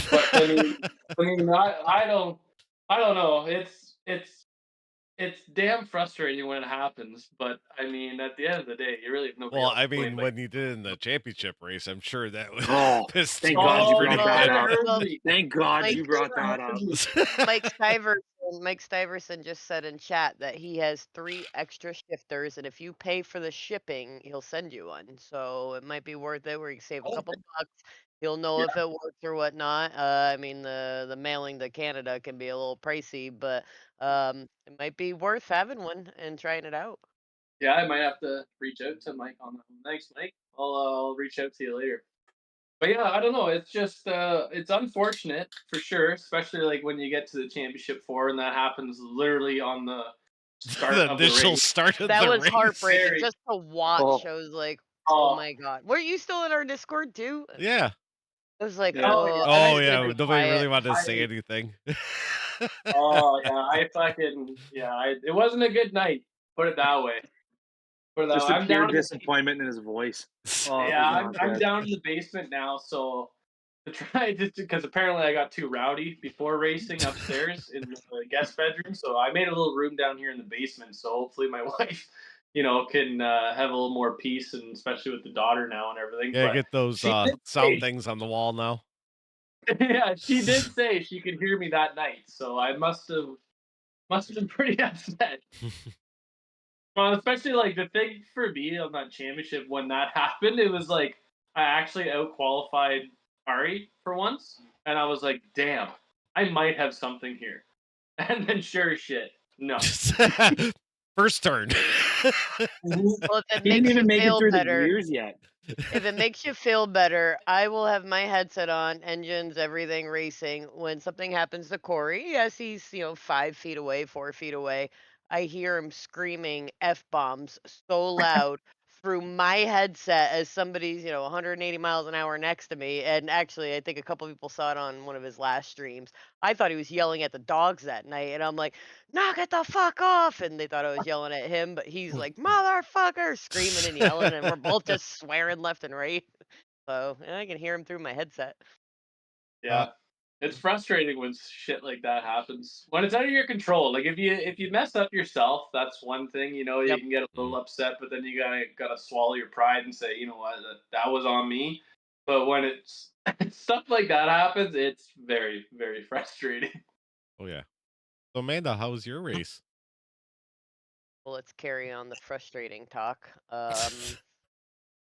but I don't know. It's damn frustrating when it happens. But I mean, at the end of the day, you really have nobody Well, else I to blame. mean, when you did it in the championship race, I'm sure that was Oh, pissed thank you God you off brought pretty that good. up. Well, Thank God Mike- you brought that up. Mike Stiverson just said in chat that he has 3 extra shifters, and if you pay for the shipping, he'll send you one. So it might be worth it, where you can save a couple bucks. He'll know if it works or whatnot. I mean, the mailing to Canada can be a little pricey, but it might be worth having one and trying it out. Yeah, I might have to reach out to Mike on that one. Thanks, Mike. I'll reach out to you later. But yeah, I don't know. It's just it's unfortunate for sure, especially like when you get to the championship 4 and that happens literally on the start The of the initial race. start of That the was race. heartbreaking. Very- Just to watch, Oh. I was like, Oh. oh my god. Were you still in our Discord too? Yeah. I was like, Yeah. oh, Oh I yeah. was Nobody really quiet. wanted to say anything. Oh yeah, it wasn't a good night. Put it that way. Just the I'm pure down in the disappointment in his voice. Oh, yeah, it was not I'm good. down in the basement now, so to try to because apparently I got too rowdy before racing upstairs in the guest bedroom, so I made a little room down here in the basement. So hopefully my wife, can have a little more peace, and especially with the daughter now and everything. Yeah, But get those she did sound say- things on the wall now. yeah, she did say she could hear me that night, so I must have been pretty upset. Well, especially like the thing for me on that championship when that happened, it was like I actually outqualified Ari for once, and I was like, "Damn, I might have something here." And then, sure as shit, no. First turn. Well, if it He makes didn't you even make it feel through better, the gears yet. if it makes you feel better, I will have my headset on, engines, everything racing. When something happens to Kory, yes, he's 5 feet away, 4 feet away. I hear him screaming f bombs so loud through my headset as somebody's 180 miles an hour next to me. And actually, I think a couple people saw it on one of his last streams. I thought he was yelling at the dogs that night, and I'm like, knock it the fuck off. And they thought I was yelling at him, but he's like, motherfucker, screaming and yelling, and we're both just swearing left and right. So I can hear him through my headset. Yeah, It's frustrating when shit like that happens. When it's out of your control. Like if you mess up yourself, that's one thing. You know, you Yep. can get a little upset, but then you gotta swallow your pride and say, you know what, that was on me. But when it's stuff like that happens, it's very very frustrating. Oh yeah. So Amanda, how was your race? Well, let's carry on the frustrating talk.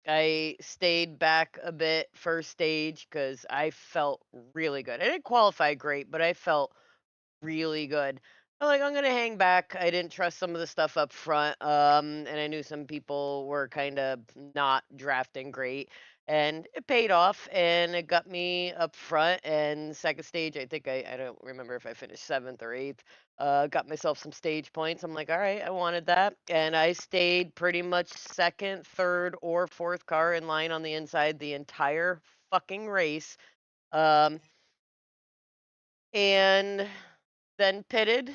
I stayed back a bit first stage because I felt really good. I didn't qualify great, but I felt really good. I'm like, I'm gonna hang back. I didn't trust some of the stuff up front, and I knew some people were kind of not drafting great, and it paid off, and it got me up front. And second stage, I think I don't remember if I finished seventh or eighth. Got myself some stage points. I'm like, all right, I wanted that, and I stayed pretty much second, third, or fourth car in line on the inside the entire fucking race. Um, and then pitted.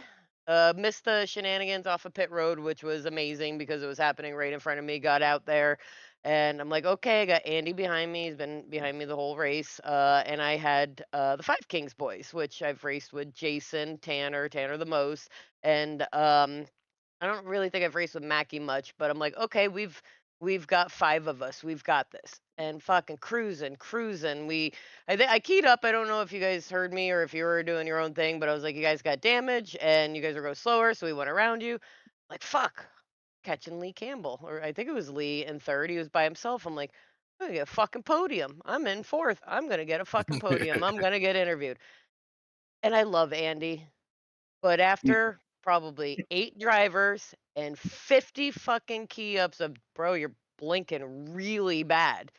Missed the shenanigans off of pit road, which was amazing because it was happening right in front of me. Got out there, and I'm like, okay, I got Andy behind me. He's been behind me the whole race. And I had the Five Kings boys, which I've raced with Jason, Tanner the most, and I don't really think I've raced with Mackie much, but I'm like, okay, we've got five of us. We've got this. And fucking cruising. I keyed up. I don't know if you guys heard me or if you were doing your own thing, but I was like, you guys got damage and you guys are going slower, so we went around you. Like fuck, catching Lee Campbell, or I think it was Lee in third. He was by himself. I'm like, I'm gonna get a fucking podium. I'm in fourth. I'm gonna get a fucking podium. I'm gonna get interviewed. And I love Andy. But after probably 8 drivers and 50 fucking key ups of, "Bro, you're blinking really bad."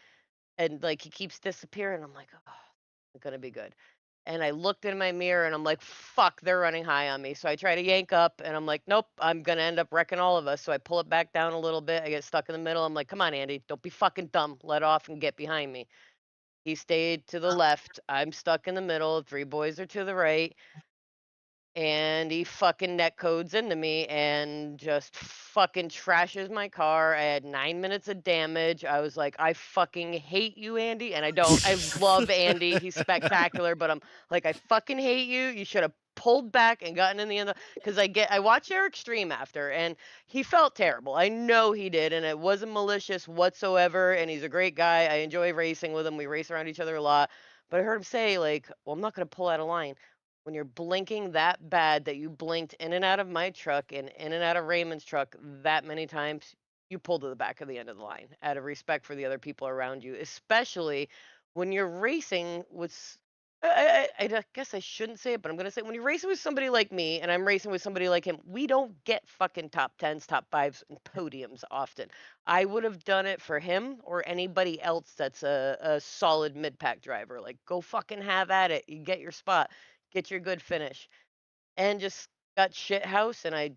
And, like, he keeps disappearing. I'm like, "Oh, it's gonna be good." And I looked in my mirror and I'm like, "Fuck, they're running high on me." So I try to yank up and I'm like, "Nope, I'm gonna end up wrecking all of us." So I pull it back down a little bit. I get stuck in the middle. I'm like, "Come on, Andy, don't be fucking dumb. Let off and get behind me." He stayed to the left. I'm stuck in the middle. 3 boys are to the right, and he fucking net codes into me and just fucking trashes my car. I had 9 minutes of damage. I was like, I fucking hate you, Andy. And I don't. I love Andy. He's spectacular, but I'm like, I fucking hate you. You should have pulled back and gotten in the end because I watched Eric stream after and he felt terrible. I know he did, and it wasn't malicious whatsoever. And he's a great guy. I enjoy racing with him. We race around each other a lot. But I heard him say, like, well, I'm not gonna pull out of line when you're blinking that bad that you blinked in and out of my truck and in and out of Raymond's truck that many times, you pull to the back of the end of the line out of respect for the other people around you, especially when you're racing with. I guess I shouldn't say it, but I'm gonna say when you're racing with somebody like me and I'm racing with somebody like him, we don't get fucking top tens, top fives, and podiums often. I would have done it for him or anybody else that's a solid mid pack driver. Like, go fucking have at it. You get your spot, get your good finish, and just got shit house. And I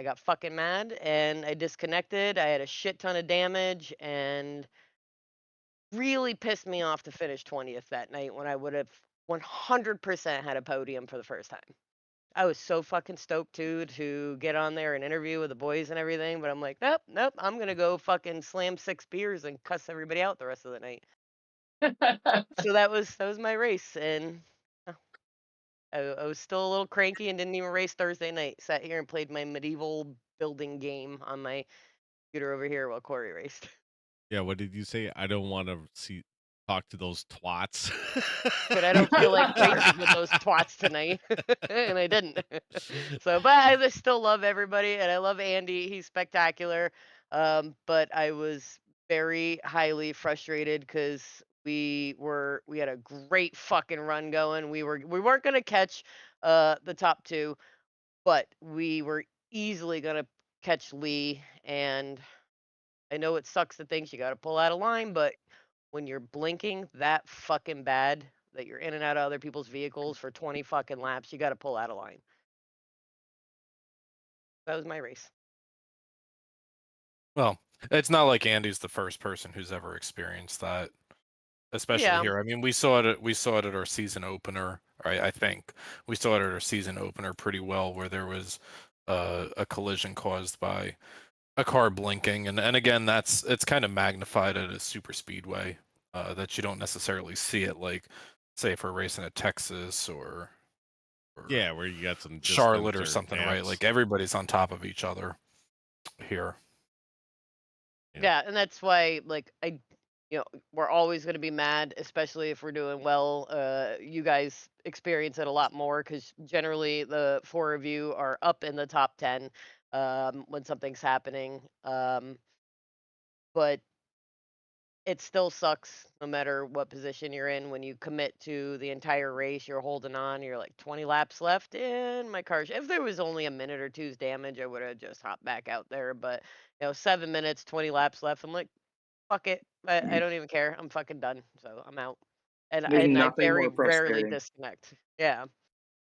got fucking mad and I disconnected. I had a shit ton of damage and really pissed me off to finish 20th that night when I would have 100% had a podium for the first time. I was so fucking stoked to get on there and interview with the boys and everything, but I'm like, nope, I'm gonna go fucking slam 6 beers and cuss everybody out the rest of the night. So that was my race, and I was still a little cranky and didn't even race Thursday night. Sat here and played my medieval building game on my computer over here while Kory raced. Yeah, what did you say? I don't want to talk to those twats. But I don't feel like racing with those twats tonight, and I didn't. So, but I just still love everybody, and I love Andy. He's spectacular. But I was very highly frustrated because we had a great fucking run going. We weren't gonna catch the top 2, but we were easily gonna catch Lee. And I know it sucks that things you got to pull out of line, but when you're blinking that fucking bad that you're in and out of other people's vehicles for 20 fucking laps, you got to pull out of line. That was my race. Well, it's not like Andy's the first person who's ever experienced that, especially Yeah. here. I mean, we saw it at our season opener. I think we saw it at our season opener pretty well, where there was a collision caused by a car blinking, and again, it's kind of magnified at a super speedway that you don't necessarily see it like say if we're racing at Texas or Yeah, where you got some Charlotte distance or something, right? gaps. Like everybody's on top of each other here. Yeah, and that's why, like, we're always going to be mad, especially if we're doing well. You guys experience it a lot more because generally the four of you are up in the top 10 when something's happening. But it still sucks no matter what position you're in. When you commit to the entire race, you're holding on, you're like 20 laps left in my car. If there was only a minute or two's damage, I would have just hopped back out there. But, 7 minutes, 20 laps left. I'm like, fuck it. I don't even care. I'm fucking done. So I'm out. And There's I nothing very more rarely frustrating. disconnect. Yeah.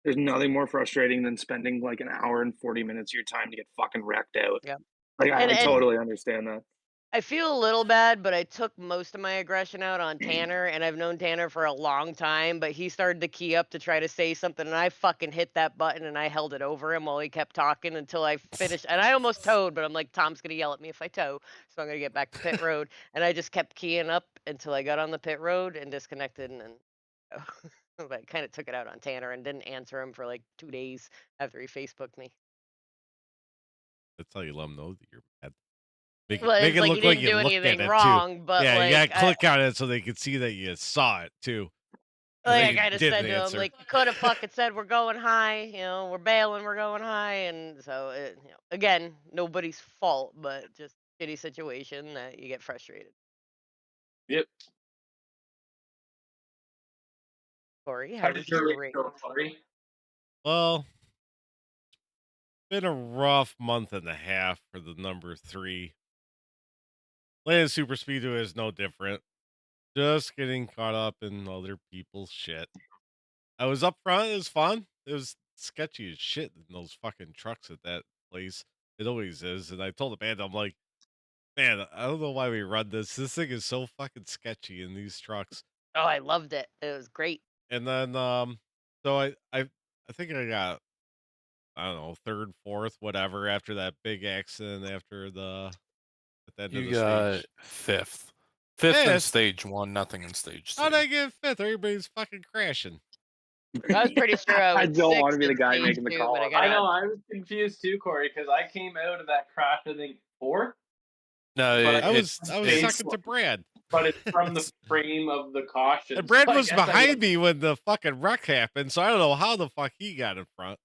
There's nothing more frustrating than spending like an hour and 40 minutes of your time to get fucking wrecked out. Yeah. Like I And totally understand that. I feel a little bad, but I took most of my aggression out on Tanner, and I've known Tanner for a long time, but he started to key up to try to say something, and I fucking hit that button, and I held it over him while he kept talking until I finished. And I almost towed, but I'm like, Tom's gonna yell at me if I tow, so I'm gonna get back to pit road. And I just kept keying up until I got on the pit road and disconnected, and then I kind of took it out on Tanner and didn't answer him for like 2 days after he Facebooked me. That's how you let them know that you're mad. Make Well, make it's it like he look like didn't you do looked at anything it too. wrong, but Yeah, you like gotta click on it so they can see that you saw it too. like I You kind of didn't said to him, answer. like, you could have fucking said we're going high, we're bailing, we're going high, and so again, nobody's fault, but just shitty situation that you get frustrated. Yep. Kory, How how did was your your race race? go, Furry? Well, been a rough month and a half for the number 3. Playing super speedway is no different. Just getting caught up in other people's shit. I was up front. It was fun. It was sketchy as shit in those fucking trucks at that place. It always is. And I told the band, I'm like, man, I don't know why we run this. This thing is so fucking sketchy in these trucks. Oh, I loved it. It was great. And then, so I think I got, I don't know, third, fourth, whatever, after that big accident after at the end of You the got stage. fifth. Fifth in Yes. stage 1, nothing in stage 2. How'd I get fifth? Everybody's fucking crashing. I was pretty sure I I was don't want to sixth be the in guy stage making the 2, call but I on got I know, out. I was confused too, Kory, because I came out of that crash, I think, fourth, No, But I it's was it's- second to Brad. but it's from the frame of the caution. And Brad so I was guess I behind me when the fucking wreck happened, so I don't know how the fuck he got in front.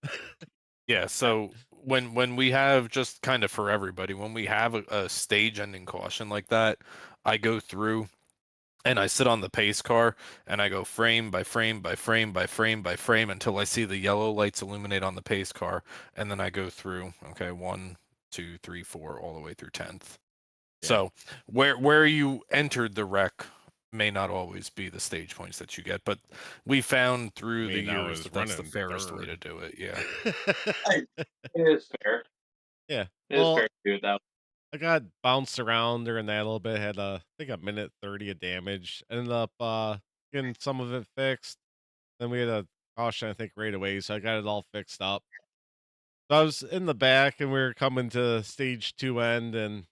yeah. So when we have, just kind of for everybody, when we have a stage ending caution like that, I go through and I sit on the pace car and I go frame by frame by frame by frame by frame until I see the yellow lights illuminate on the pace car, and then I go through, okay, 1, 2, 3, 4, all the way through 10th. Yeah. So where you entered the wreck may not always be the stage points that you get, but we found through the I years was that that's the running fairest way to third. do it. Yeah. It is fair. Yeah. It is Well, fair to do it that way. I got bounced around during that a little bit. Had I think a minute 30 of damage. Ended up getting some of it fixed. Then we had a caution, I think, right away, so I got it all fixed up. So I was in the back, and we were coming to stage 2 end, and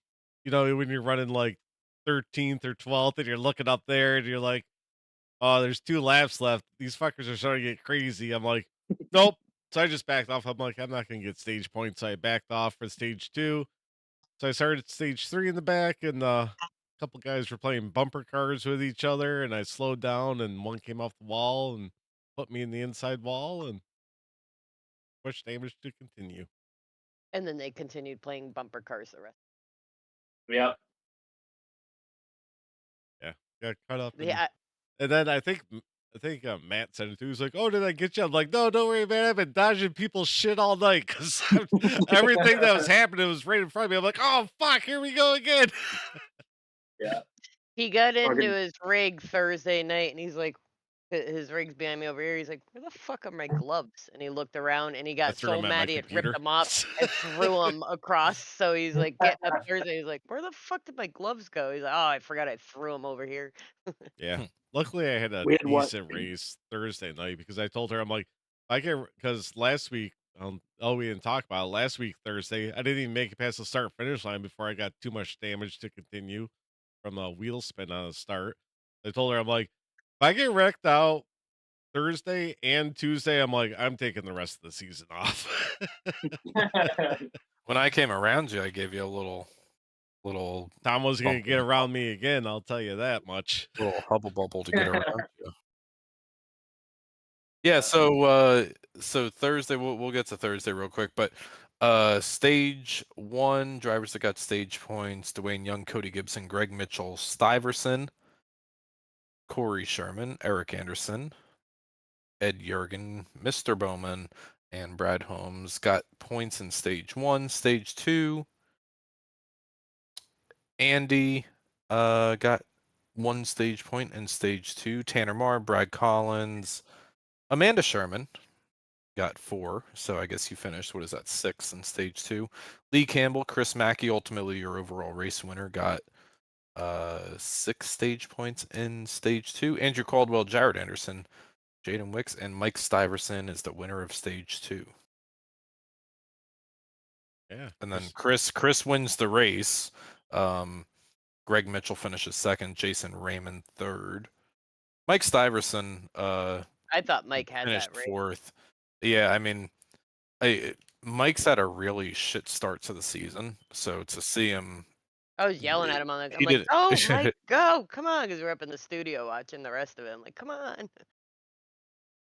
when you're running like 13th or 12th, and you're looking up there, and you're like, "Oh, there's 2 laps left. These fuckers are starting to get crazy." I'm like, "Nope." So I just backed off. I'm like, "I'm not gonna get stage points." So I backed off for stage 2. So I started stage 3 in the back, and a couple guys were playing bumper cars with each other, and I slowed down, and one came off the wall and put me in the inside wall, and push damage to continue. And then they continued playing bumper cars the rest. Yep. Yeah, got caught up. Yeah. And then I think Matt said it too. He's like, "Oh, did I get you?" I'm like, "No, don't worry, man. I've been dodging people's shit all night because everything that was happening was right in front of me." I'm like, "Oh fuck, here we go again." Yeah. He got into Fucking- his rig Thursday night, and he's like, his rig's behind me over here. He's like, "Where the fuck are my gloves?" And he looked around, and he got threw so 'em at my mad he had ripped computer. them off and threw them across. So he's like getting up Thursday. He's like, "Where the fuck did my gloves go?" He's like, "Oh, I forgot I threw them over here." Yeah. Luckily, I had a We had one- decent race Thursday night because I told her, I'm like, because last week, we didn't talk about it. Last week, Thursday, I didn't even make it past the start finish line before I got too much damage to continue from a wheel spin on the start. I told her, I'm like, if I get wrecked out Thursday and Tuesday, I'm like, I'm taking the rest of the season off. When I came around you, I gave you a little Tom was going to bump get in the around me again, I'll tell you that much. little hubble bubble to get around you. Yeah, so Thursday we'll get to Thursday real quick, but stage 1 drivers that got stage points: Dwayne Young, Cody Gibson, Greg Mitchell, Stiverson, Corey Sherman, Eric Anderson, Ed Jurgen, Mr. Bowman, and Brad Holmes got points in stage 1. Stage 2, Andy got 1 stage point in stage 2. Tanner Marr, Brad Collins, Amanda Sherman got 4, so I guess you finished, what is that, 6 in stage 2. Lee Campbell, Chris Mackey, ultimately your overall race winner, got 6 stage points in stage 2. Andrew Caldwell, Jared Anderson, Jaden Wicks, and Mike Stiverson is the winner of stage 2. Yeah. And then Chris wins the race. Greg Mitchell finishes 2nd, Jason Raymond 3rd. Mike Stiverson I thought Mike had finished that right. 4th. Yeah, I mean, Mike's had a really shit start to the season, so to see him, I was yelling at him on the. I'm he like, did "Oh, Mike, go! Come on!" Because we're up in the studio watching the rest of it. I'm like, "Come on!"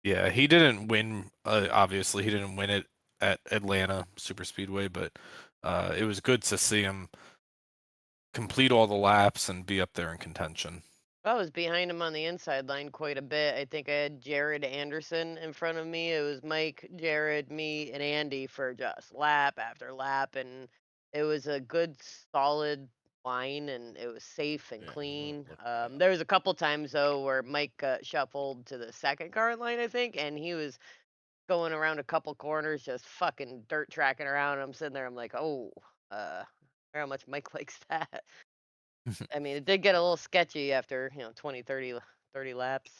yeah, he didn't win. Obviously, he didn't win it at Atlanta Super Speedway, but it was good to see him complete all the laps and be up there in contention. I was behind him on the inside line quite a bit. I think I had Jared Anderson in front of me. It was Mike, Jared, me, and Andy for just lap after lap, and it was a good, solid line, and it was safe and Yeah, clean. look that There was a couple times though where Mike got shuffled to the second car line, I think, and he was going around a couple corners, just fucking dirt tracking around. I'm sitting there, I'm like, oh, how much Mike likes that. I mean, it did get a little sketchy after, 20, 30 laps.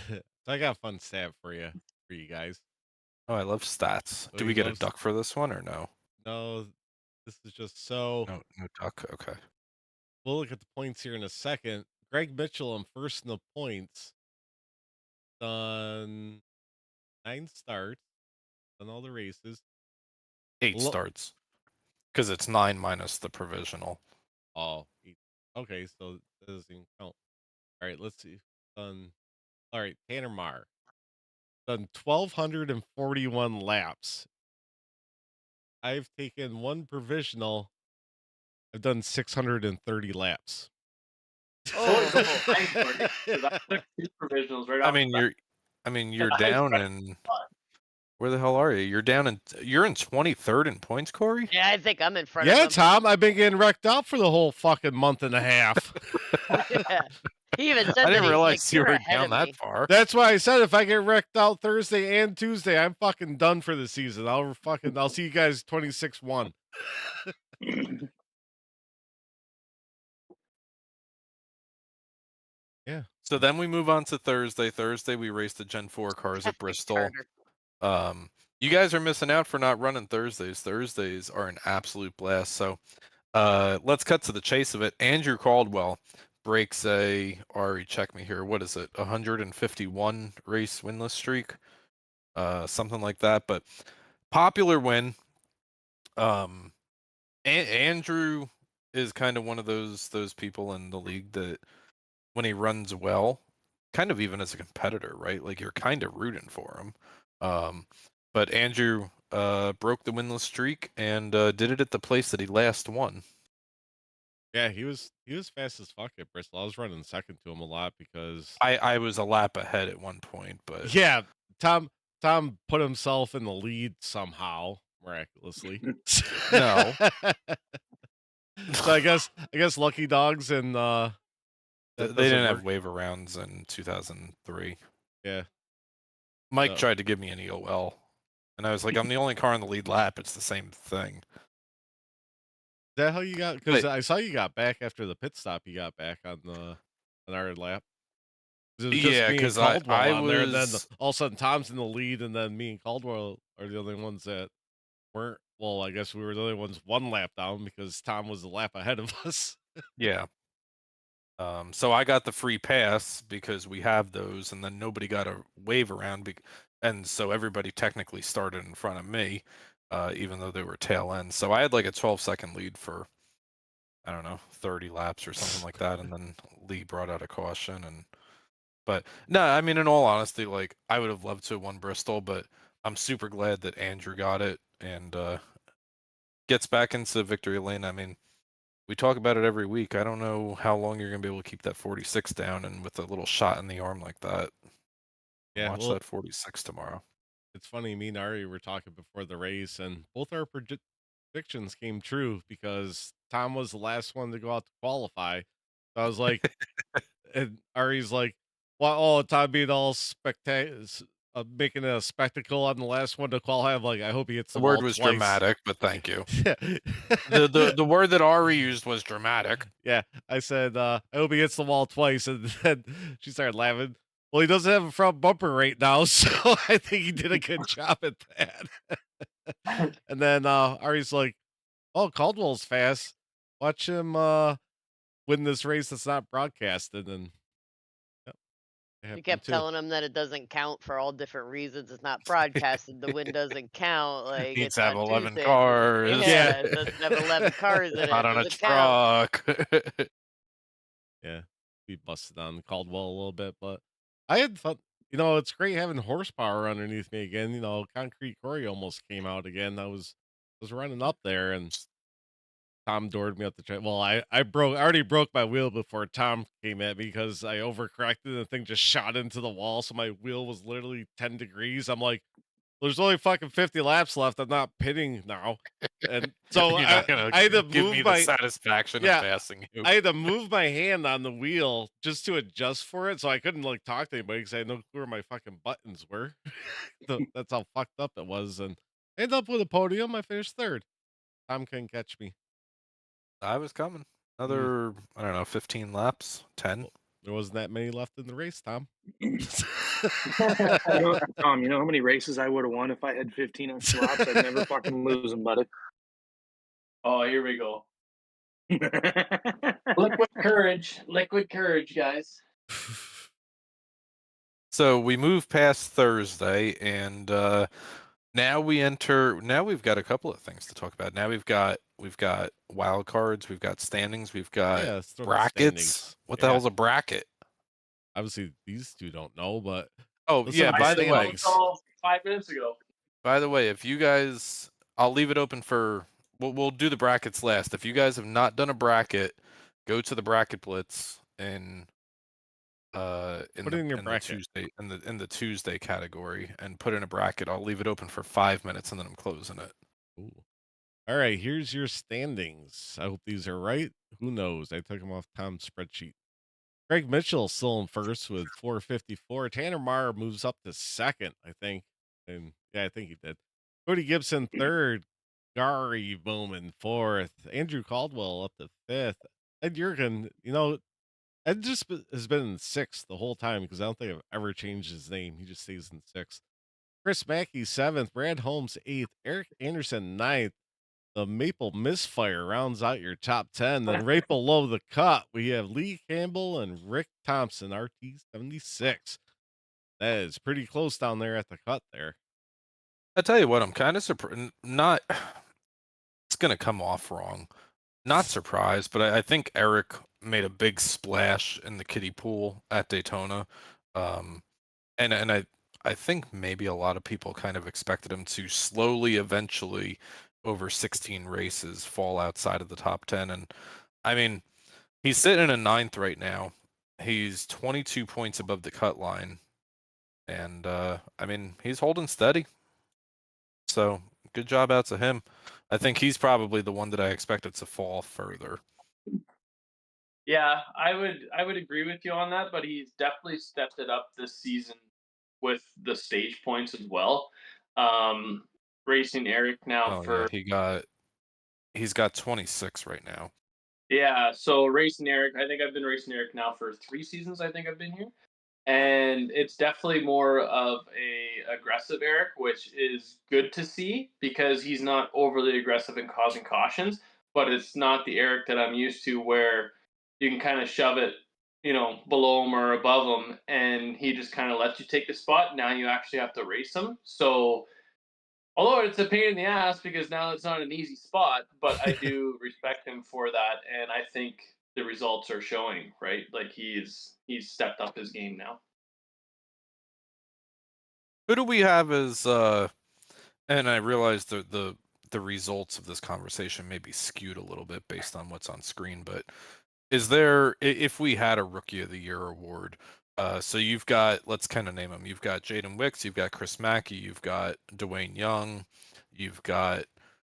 So I got a fun stat for you guys. Oh, I love stats. Oh, Do he we get a loves- duck for this one or no? No, this is just so. No duck. Okay. We'll look at the points here in a second. Greg Mitchell, I'm first in the points. Done 9 starts. Done all the races. 8 starts, because it's 9 minus the provisional. Oh, okay, so that doesn't even count. All right, let's see. Done. All right, Tanner Marr. Done 1,241 laps. I've taken 1 provisional. I've done 630 laps. Oh, I took 2 provisionals right off. I mean, you're down in. Where the hell are you? You're in 23rd in points, Kory? yeah, I think I'm in front of Yeah, him. Tom, I've been getting wrecked out for the whole fucking month and a half. Yeah. He even said I that didn't he's realize like, you "You're were ahead down of that me." far. That's why I said if I get wrecked out Thursday and Tuesday, I'm fucking done for the season. I'll see you guys 26-1. Yeah. So then we move on to Thursday. Thursday we race the Gen 4 cars at Bristol. Carter. You guys are missing out for not running Thursdays. Thursdays are an absolute blast. So let's cut to the chase of it. Andrew Caldwell breaks Ari, check me here. What is it? 151 race winless streak, something like that. But popular win. Andrew is kind of one of those people in the league that when he runs well, kind of even as a competitor, right? Like you're kind of rooting for him. But Andrew broke the winless streak and did it at the place that he last won. Yeah, he was fast as fuck at Bristol. I was running second to him a lot because I was a lap ahead at one point, but yeah, Tom put himself in the lead somehow, miraculously. No. So I guess lucky dogs and that they doesn't didn't work. have waiver rounds in 2003. Yeah. Mike So- tried to give me an EOL, and I was like, I'm the only car in the lead lap. It's the same thing. Is that how you got? Because But- I saw you got back after the pit stop. You got back on our lap. It was just Yeah, me and 'cause I Caldwell on there, and then was- all of a sudden Tom's in the lead, and then me and Caldwell are the only ones that weren't. Well, I guess we were the only ones 1 lap down because Tom was a lap ahead of us. Yeah. So I got the free pass because we have those, and then nobody got a wave around, and so everybody technically started in front of me, even though they were tail ends. So I had like a 12-second lead for, I don't know, 30 laps or something like that, and then Lee brought out a caution. But no, I mean, in all honesty, like I would have loved to have won Bristol, but I'm super glad that Andrew got it and gets back into victory lane. I mean, we talk about it every week. I don't know how long you're going to be able to keep that 46 down, and with a little shot in the arm like that. Yeah, Watch well, that 46 tomorrow. it's funny. Me and Ari were talking before the race, and both our predictions came true because Tom was the last one to go out to qualify. So I was like, and Ari's like, "Well, oh, Tom being all making a spectacle on the last one to qualify." I'm like, I hope he hits The the word wall was twice. dramatic, but thank you. Yeah. The word that Ari used was dramatic. Yeah, I said, I hope he hits the wall twice, and then she started laughing. Well, he doesn't have a front bumper right now, so I think he did a good job at that. And then Ari's like, "Oh, Caldwell's fast. Watch him win this race that's not broadcasted." And yep, it You happened kept too. telling him that it doesn't count for all different reasons. It's not broadcasted. The win doesn't count. Like Needs it's to have on 11 Tuesday. cars. Yeah, it doesn't have 11 cars in it. Not It on a doesn't count. truck. Yeah, we busted on Caldwell a little bit, but I had fun. It's great having horsepower underneath me again. Concrete Kory almost came out again. I was running up there, and Tom doored me up the track. Well, I already broke my wheel before Tom came at me because I overcorrected and the thing just shot into the wall. So my wheel was literally 10 degrees. I'm like, there's only fucking 50 laps left. I'm not pitting now. And so You're not gonna I had to give me move the my, satisfaction of yeah, passing you. I had to move my hand on the wheel just to adjust for it. So I couldn't like talk to anybody because I had no clue where my fucking buttons were. That's how fucked up it was. And I ended up with a podium. I finished third. Tom couldn't catch me. I was coming. Mm. Another, I don't know, 15 laps, 10. Well, there wasn't that many left in the race, Tom. Tom, you know how many races I would have won if I had 15 extra laps? I'd never fucking lose them, buddy. Oh, here we go. Liquid courage, guys. So we move past Thursday, and now we've got a couple of things to talk about. Now we've got wild cards, we've got standings, we've got Yeah, let's throw the brackets. standings. What the Yeah. hell's a bracket? Obviously, these two don't know, but Oh let's yeah, look at by the the way, standings. 5 minutes ago. if you guys, I'll leave it open for. We'll do the brackets last. If you guys have not done a bracket, go to the bracket blitz and Put it in your the bracket. Tuesday in the Tuesday category and put in a bracket. I'll leave it open for 5 minutes and then I'm closing it. Ooh. All right, here's your standings. I hope these are right. Who knows? I took them off Tom's spreadsheet. Greg Mitchell still in first with 454. Tanner Marr moves up to second, I think. And yeah, I think he did. Cody Gibson third. Gary Bowman fourth. Andrew Caldwell up to fifth. Ed Jurgen, Ed has been in sixth the whole time because I don't think I've ever changed his name. He just stays in sixth. Chris Mackey seventh. Brad Holmes eighth. Eric Anderson ninth. The Maple Misfire rounds out your top 10. Then right below the cut, we have Lee Campbell and Rick Thompson, RT76. That is pretty close down there at the cut there. I tell you what, I'm kind of surprised. Not, it's gonna come off wrong. Not surprised, but I think Eric made a big splash in the kiddie pool at Daytona, and I think maybe a lot of people kind of expected him to slowly, eventually, over 16 races, fall outside of the top 10. And I mean, he's sitting in ninth right now. He's 22 points above the cut line, and I mean, he's holding steady. So good job out to him. I think he's probably the one that I expected to fall further. Yeah, I would agree with you on that, but he's definitely stepped it up this season with the stage points as well. Racing Eric now yeah, he's got 26 right now. Yeah, so racing Eric, I think I've been racing Eric now for 3 seasons. I think I've been here, and it's definitely more of a aggressive Eric, which is good to see because he's not overly aggressive and causing cautions. But it's not the Eric that I'm used to, where you can kind of shove it below him or above him, and he just kind of lets you take the spot. Now you actually have to race him. So, although it's a pain in the ass because now it's not an easy spot, but I do respect him for that, and I think the results are showing, right? Like he's stepped up his game now. Who do we have as and I realize the results of this conversation may be skewed a little bit based on what's on screen, but is there, if we had a Rookie of the Year award, so you've got, let's kind of name them. You've got Jaden Wicks, you've got Chris Mackey, you've got Dwayne Young, you've got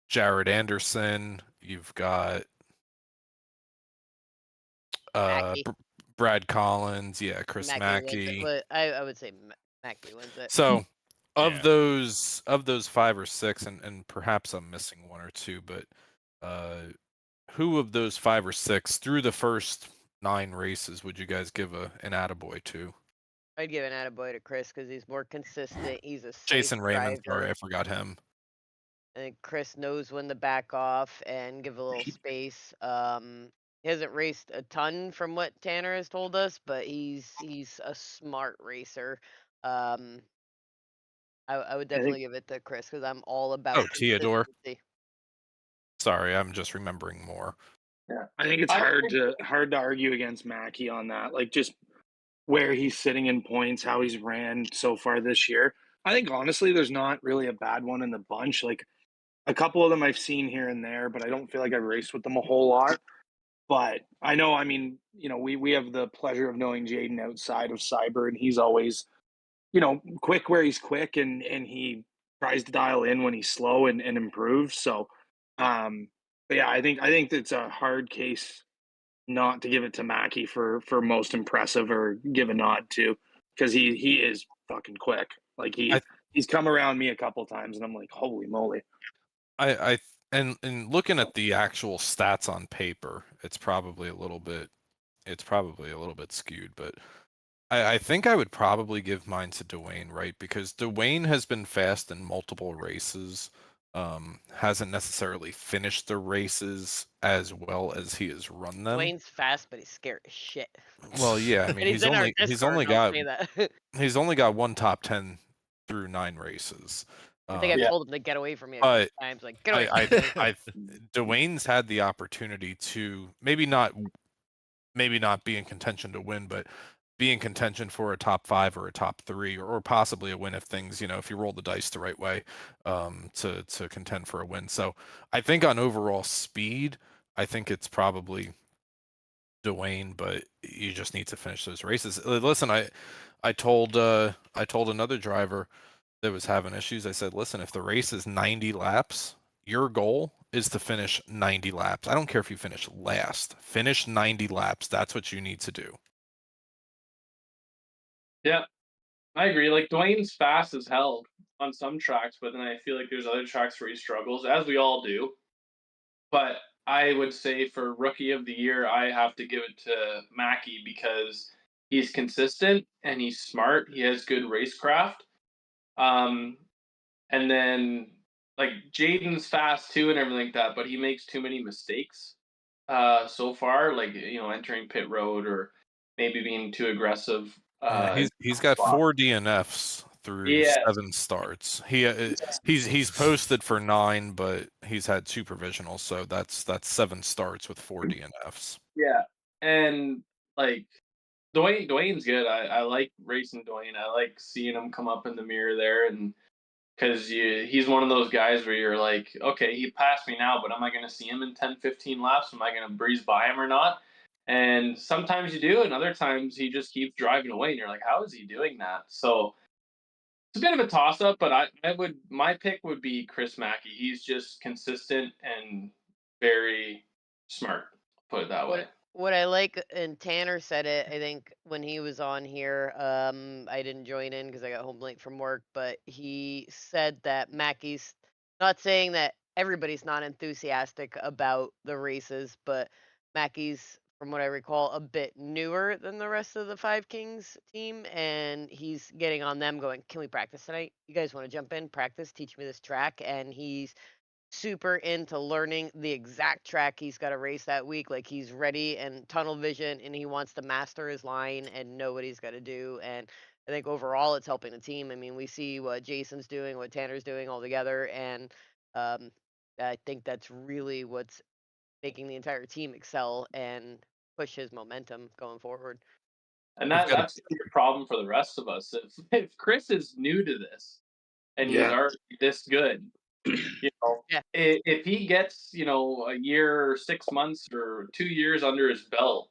Jared Anderson, you've got Mackey. Brad Collins, yeah, Chris Mackey wins it. Mackey. But I would say Mackey wins it. So of Yeah. those 5 or 6, and perhaps I'm missing 1 or 2, but who of those 5 or 6 through the first 9 races would you guys give an attaboy to? I'd give an attaboy to Chris because he's more consistent. He's a safe Jason Raymond, driver. sorry, I forgot him. I think Chris knows when to back off and give a little space. He hasn't raced a ton from what Tanner has told us, but he's a smart racer. I would definitely give it to Chris because I'm all about Theodore. consistency. Sorry, I'm just remembering more. Yeah, I think it's hard to argue against Mackey on that. Like just where he's sitting in points, how he's ran so far this year. I think honestly, there's not really a bad one in the bunch. Like a couple of them I've seen here and there, but I don't feel like I've raced with them a whole lot. But I know, I mean, we have the pleasure of knowing Jaden outside of Cyber, and he's always, quick where he's quick, and he tries to dial in when he's slow and improve. So, but yeah, I think it's a hard case not to give it to Mackey for most impressive or give a nod to, because he is fucking quick. Like he's come around me a couple times, and I'm like, holy moly. And looking at the actual stats on paper, it's probably a little bit skewed, but I think I would probably give mine to Dwayne, right? Because Dwayne has been fast in multiple races, hasn't necessarily finished the races as well as he has run them. Dwayne's fast, but he's scared as shit. Well, yeah, I mean, he's only got he's only got 1 top 10 through 9 races. I think I've told him to get away from me a few times. Like, get away. Dwayne's had the opportunity to maybe not be in contention to win, but be in contention for a top 5 or a top 3, or possibly a win if things, if you roll the dice the right way, to contend for a win. So I think on overall speed, I think it's probably Dwayne, but you just need to finish those races. Listen, I told another driver that was having issues. I said, listen, if the race is 90 laps, your goal is to finish 90 laps. I don't care if you finish last. Finish 90 laps. That's what you need to do. Yeah, I agree. Like Dwayne's fast as hell on some tracks, but then I feel like there's other tracks where he struggles, as we all do. But I would say for Rookie of the Year, I have to give it to Mackey because he's consistent and he's smart. He has good racecraft. And then like Jaden's fast too and everything like that, but he makes too many mistakes so far, like entering pit road or maybe being too aggressive. He's got 4 DNFs through 7 starts. He's posted for 9, but he's had 2 provisionals, so that's 7 starts with 4 DNFs. Yeah, and like Dwayne's good. I like racing Dwayne. I like seeing him come up in the mirror there, and because he's one of those guys where you're like, okay, he passed me now, but am I going to see him in 10, 15 laps? Am I going to breeze by him or not? And sometimes you do, and other times he just keeps driving away, and you're like, how is he doing that? So it's a bit of a toss up, but my pick would be Chris Mackey. He's just consistent and very smart. Put it that way. What I like, and Tanner said it, I think when he was on here, I didn't join in because I got home late from work, but he said that Mackey's, not saying that everybody's not enthusiastic about the races, but Mackey's, from what I recall, a bit newer than the rest of the Five Kings team, and he's getting on them going, can we practice tonight? You guys want to jump in, practice, teach me this track? And he's super into learning the exact track he's got to race that week. Like he's ready and tunnel vision, and he wants to master his line and know what he's got to do. And I think overall, it's helping the team. I mean, we see what Jason's doing, what Tanner's doing all together, and um, I think that's really what's making the entire team excel and push his momentum going forward. And We've got a that's gonna be a problem for the rest of us. If Chris is new to this and he's Yeah. already this good, you know, Yeah. if he gets, you know, a year, 6 months, or 2 years under his belt,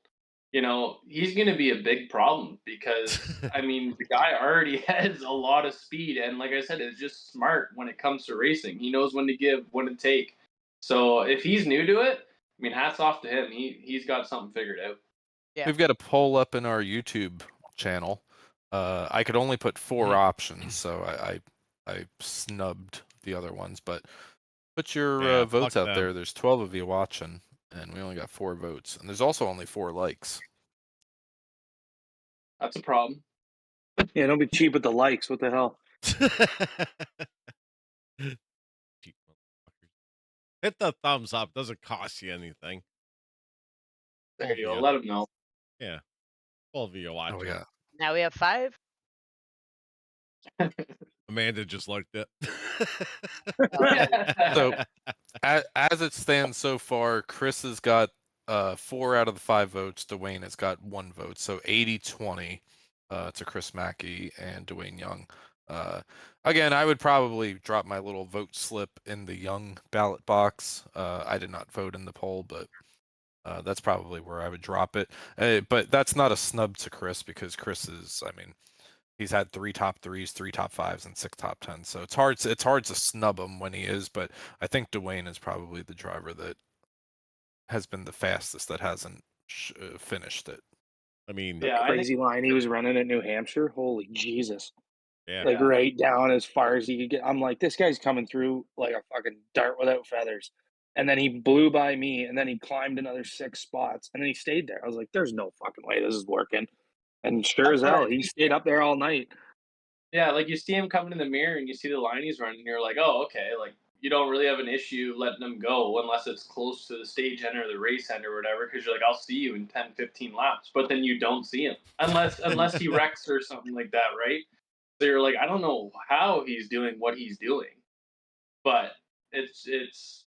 you know, he's going to be a big problem because, I mean, the guy already has a lot of speed. And like I said, it's just smart when it comes to racing. He knows when to give, when to take. So if he's new to it, I mean, hats off to him. He's got something figured out. Yeah. We've got a poll up in our YouTube channel. I could only put 4 options, so I snubbed the other ones. But put your Yeah, votes fuck out there. them. There's 12 of you watching, and we only got 4 votes. And there's also only 4 likes. That's a problem. Yeah, don't be cheap with the likes. What the hell? Cheap motherfuckers. Hit the thumbs up. Doesn't cost you anything. There All you go. of you. Let him know. Yeah. 12 of you Oh watching. yeah. Now we have 5. Amanda just liked it. So as it stands so far, Chris has got 4 out of the 5 votes. Dwayne has got 1 vote. So 80-20 to Chris Mackey and Dwayne Young. Again, I would probably drop my little vote slip in the Young ballot box. I did not vote in the poll, but that's probably where I would drop it. But that's not a snub to Chris because Chris is, I mean, he's had 3 top 3s, 3 top 5s, and 6 top 10s. So it's hard to snub him when he is. But I think Dwayne is probably the driver that has been the fastest that hasn't finished it. I mean, The Yeah, I think crazy line he was running at New Hampshire. Holy Jesus. yeah. Like Yeah. right down as far as he could get. I'm like, this guy's coming through like a fucking dart without feathers. And then he blew by me, and then he climbed another 6 spots, and then he stayed there. I was like, there's no fucking way this is working. And sure That's as what I hell, he stayed up there all night. Yeah, like you see him coming in the mirror and you see the line he's running, and you're like, oh, okay, like you don't really have an issue letting him go unless it's close to the stage end or the race end or whatever, because you're like, I'll see you in 10, 15 laps, but then you don't see him unless he wrecks or something like that, right? So you're like, I don't know how he's doing what he's doing, but it's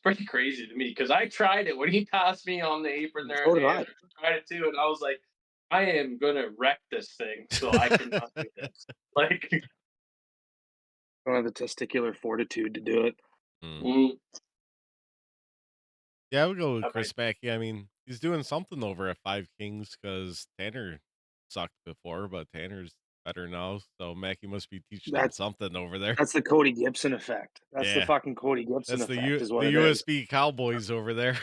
pretty crazy to me because I tried it when he passed me on the apron there. So did And I. I tried it too, and I was like, I am gonna wreck this thing, so I cannot do this. Like, I don't have the testicular fortitude to do it. mm, Yeah, I would go with I might- Chris Mackey. I mean, he's doing something over at Five Kings because Tanner sucked before, but Tanner's better now. So Mackey must be teaching him That's something over there. that's the Cody Gibson effect. That's the Yeah. fucking Cody Gibson That's the effect, is what the it is. USB Cowboys over there.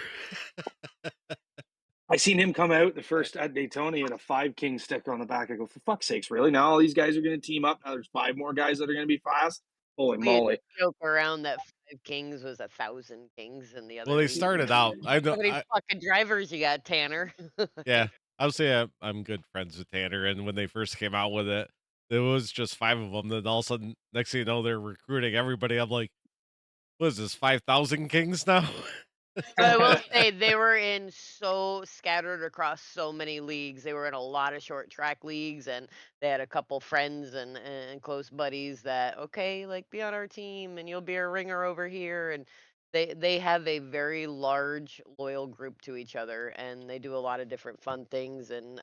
I seen him come out the first at Daytona. He had a 5 King sticker on the back. I go, for fuck's sakes, really? Now all these guys are going to team up. Now there's 5 more guys that are going to be fast. Holy We had moly! joke around that 5 Kings was 1,000 Kings in the other Well, they league. started out. I How know. many fucking drivers you got, Tanner? Yeah, I would say I'm good friends with Tanner. And when they first came out with it, there was just 5 of them. Then all of a sudden, next thing you know, they're recruiting everybody. I'm like, what is this, 5,000 Kings now? But I will say they were in so scattered across so many leagues. They were in a lot of short track leagues, and they had a couple friends and close buddies that okay, like be on our team, and you'll be a ringer over here. And they have a very large loyal group to each other, and they do a lot of different fun things and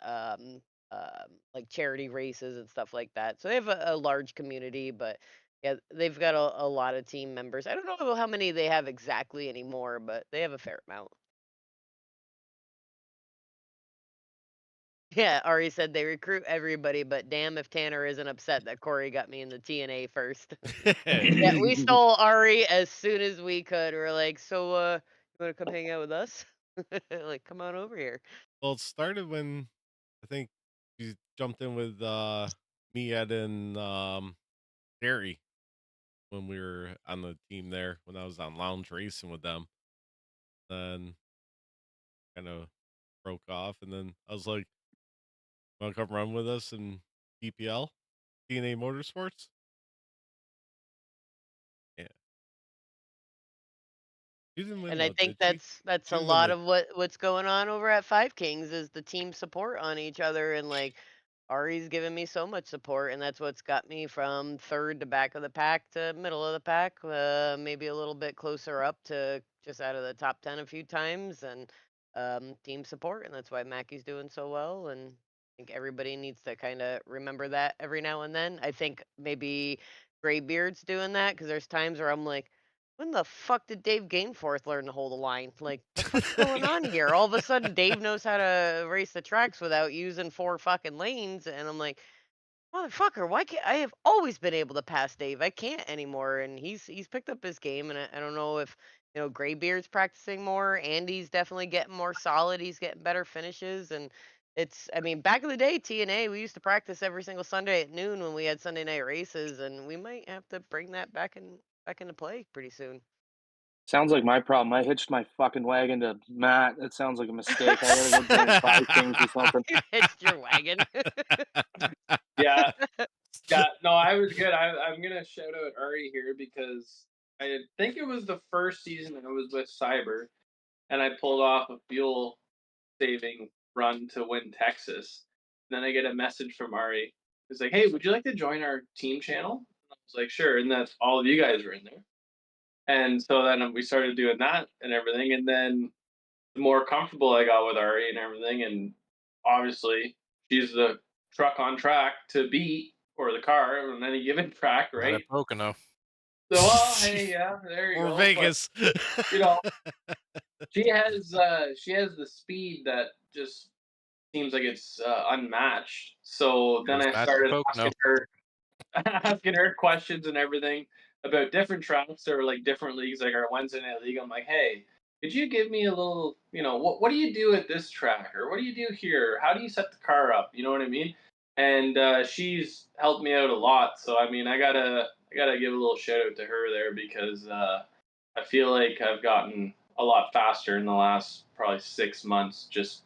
like charity races and stuff like that. So they have a large community, but yeah, they've got a lot of team members. I don't know how many they have exactly anymore, but they have a fair amount. Yeah, Ari said they recruit everybody, but damn if Tanner isn't upset that Kory got me in the TNA first. Yeah, we stole Ari as soon as we could. We're like, so you wanna come hang out with us? Like, come on over here. Well, it started when I think you jumped in with me, Ed, and Gary when we were on the team there when I was on lounge racing with them. Then kind of broke off, and then I was like, "Want to come run with us in PPL, TNA Motorsports?" Yeah, She didn't win And I though, think did she? that's She a didn't win lot the. of what's going on over at Five Kings is the team support on each other, and like Ari's given me so much support, and that's what's got me from third to back of the pack to middle of the pack, maybe a little bit closer up to just out of the top 10 a few times, and team support, and that's why Mackey's doing so well, and I think everybody needs to kind of remember that every now and then. I think maybe Graybeard's doing that because there's times where I'm like, when the fuck did Dave Gainforth learn to hold a line? Like, the fuck's going on here? All of a sudden, Dave knows how to race the tracks without using 4 fucking lanes, and I'm like, motherfucker, why can't I have always been able to pass Dave? I can't anymore, and he's picked up his game, and I don't know if Graybeard's practicing more. Andy's definitely getting more solid. He's getting better finishes, and I mean, back in the day, TNA, we used to practice every single Sunday at noon when we had Sunday night races, and we might have to bring that back into play pretty soon. Sounds like my problem. I hitched my fucking wagon to Matt. That sounds like a mistake. I gotta go join Five Kings or something. You hitched your wagon. Yeah, yeah. No, I was good. I'm gonna shout out Ari here because I think it was the first season I was with Cyber, and I pulled off a fuel saving run to win Texas. Then I get a message from Ari. It's like, "Hey, would you like to join our team channel?" I was like, "Sure." And that's all of you guys were in there. And so then we started doing that and everything. And then the more comfortable I got with Ari and everything, and obviously she's the truck on track to beat or the car on any given track, Not right? at Pocono. So, well, hey, yeah, there you Or go. Vegas. But, you know, she has the speed that just seems like it's unmatched. So then There's I Matt at started Pocono. asking her asking her questions and everything about different tracks or like different leagues, like our Wednesday night league. I'm like, hey, could you give me a little, what do you do at this track, or what do you do here? How do you set the car up? You know what I mean? And she's helped me out a lot. So I mean, I gotta give a little shout out to her there because I feel like I've gotten a lot faster in the last probably 6 months just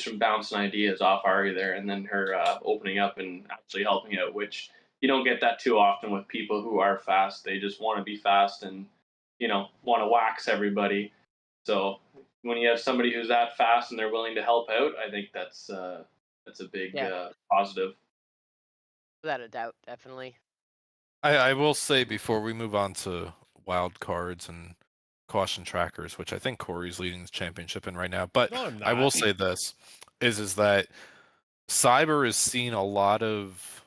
from bouncing ideas off Ari there, and then her opening up and actually helping out, which you don't get that too often with people who are fast. They just want to be fast and want to wax everybody. So when you have somebody who's that fast and they're willing to help out, I think that's a big Yeah, positive. without a doubt, definitely. I will say before we move on to wild cards and caution trackers, which I think Kory's leading the championship in right now, but No, I'm I will not. say this is that Cyber has seen a lot of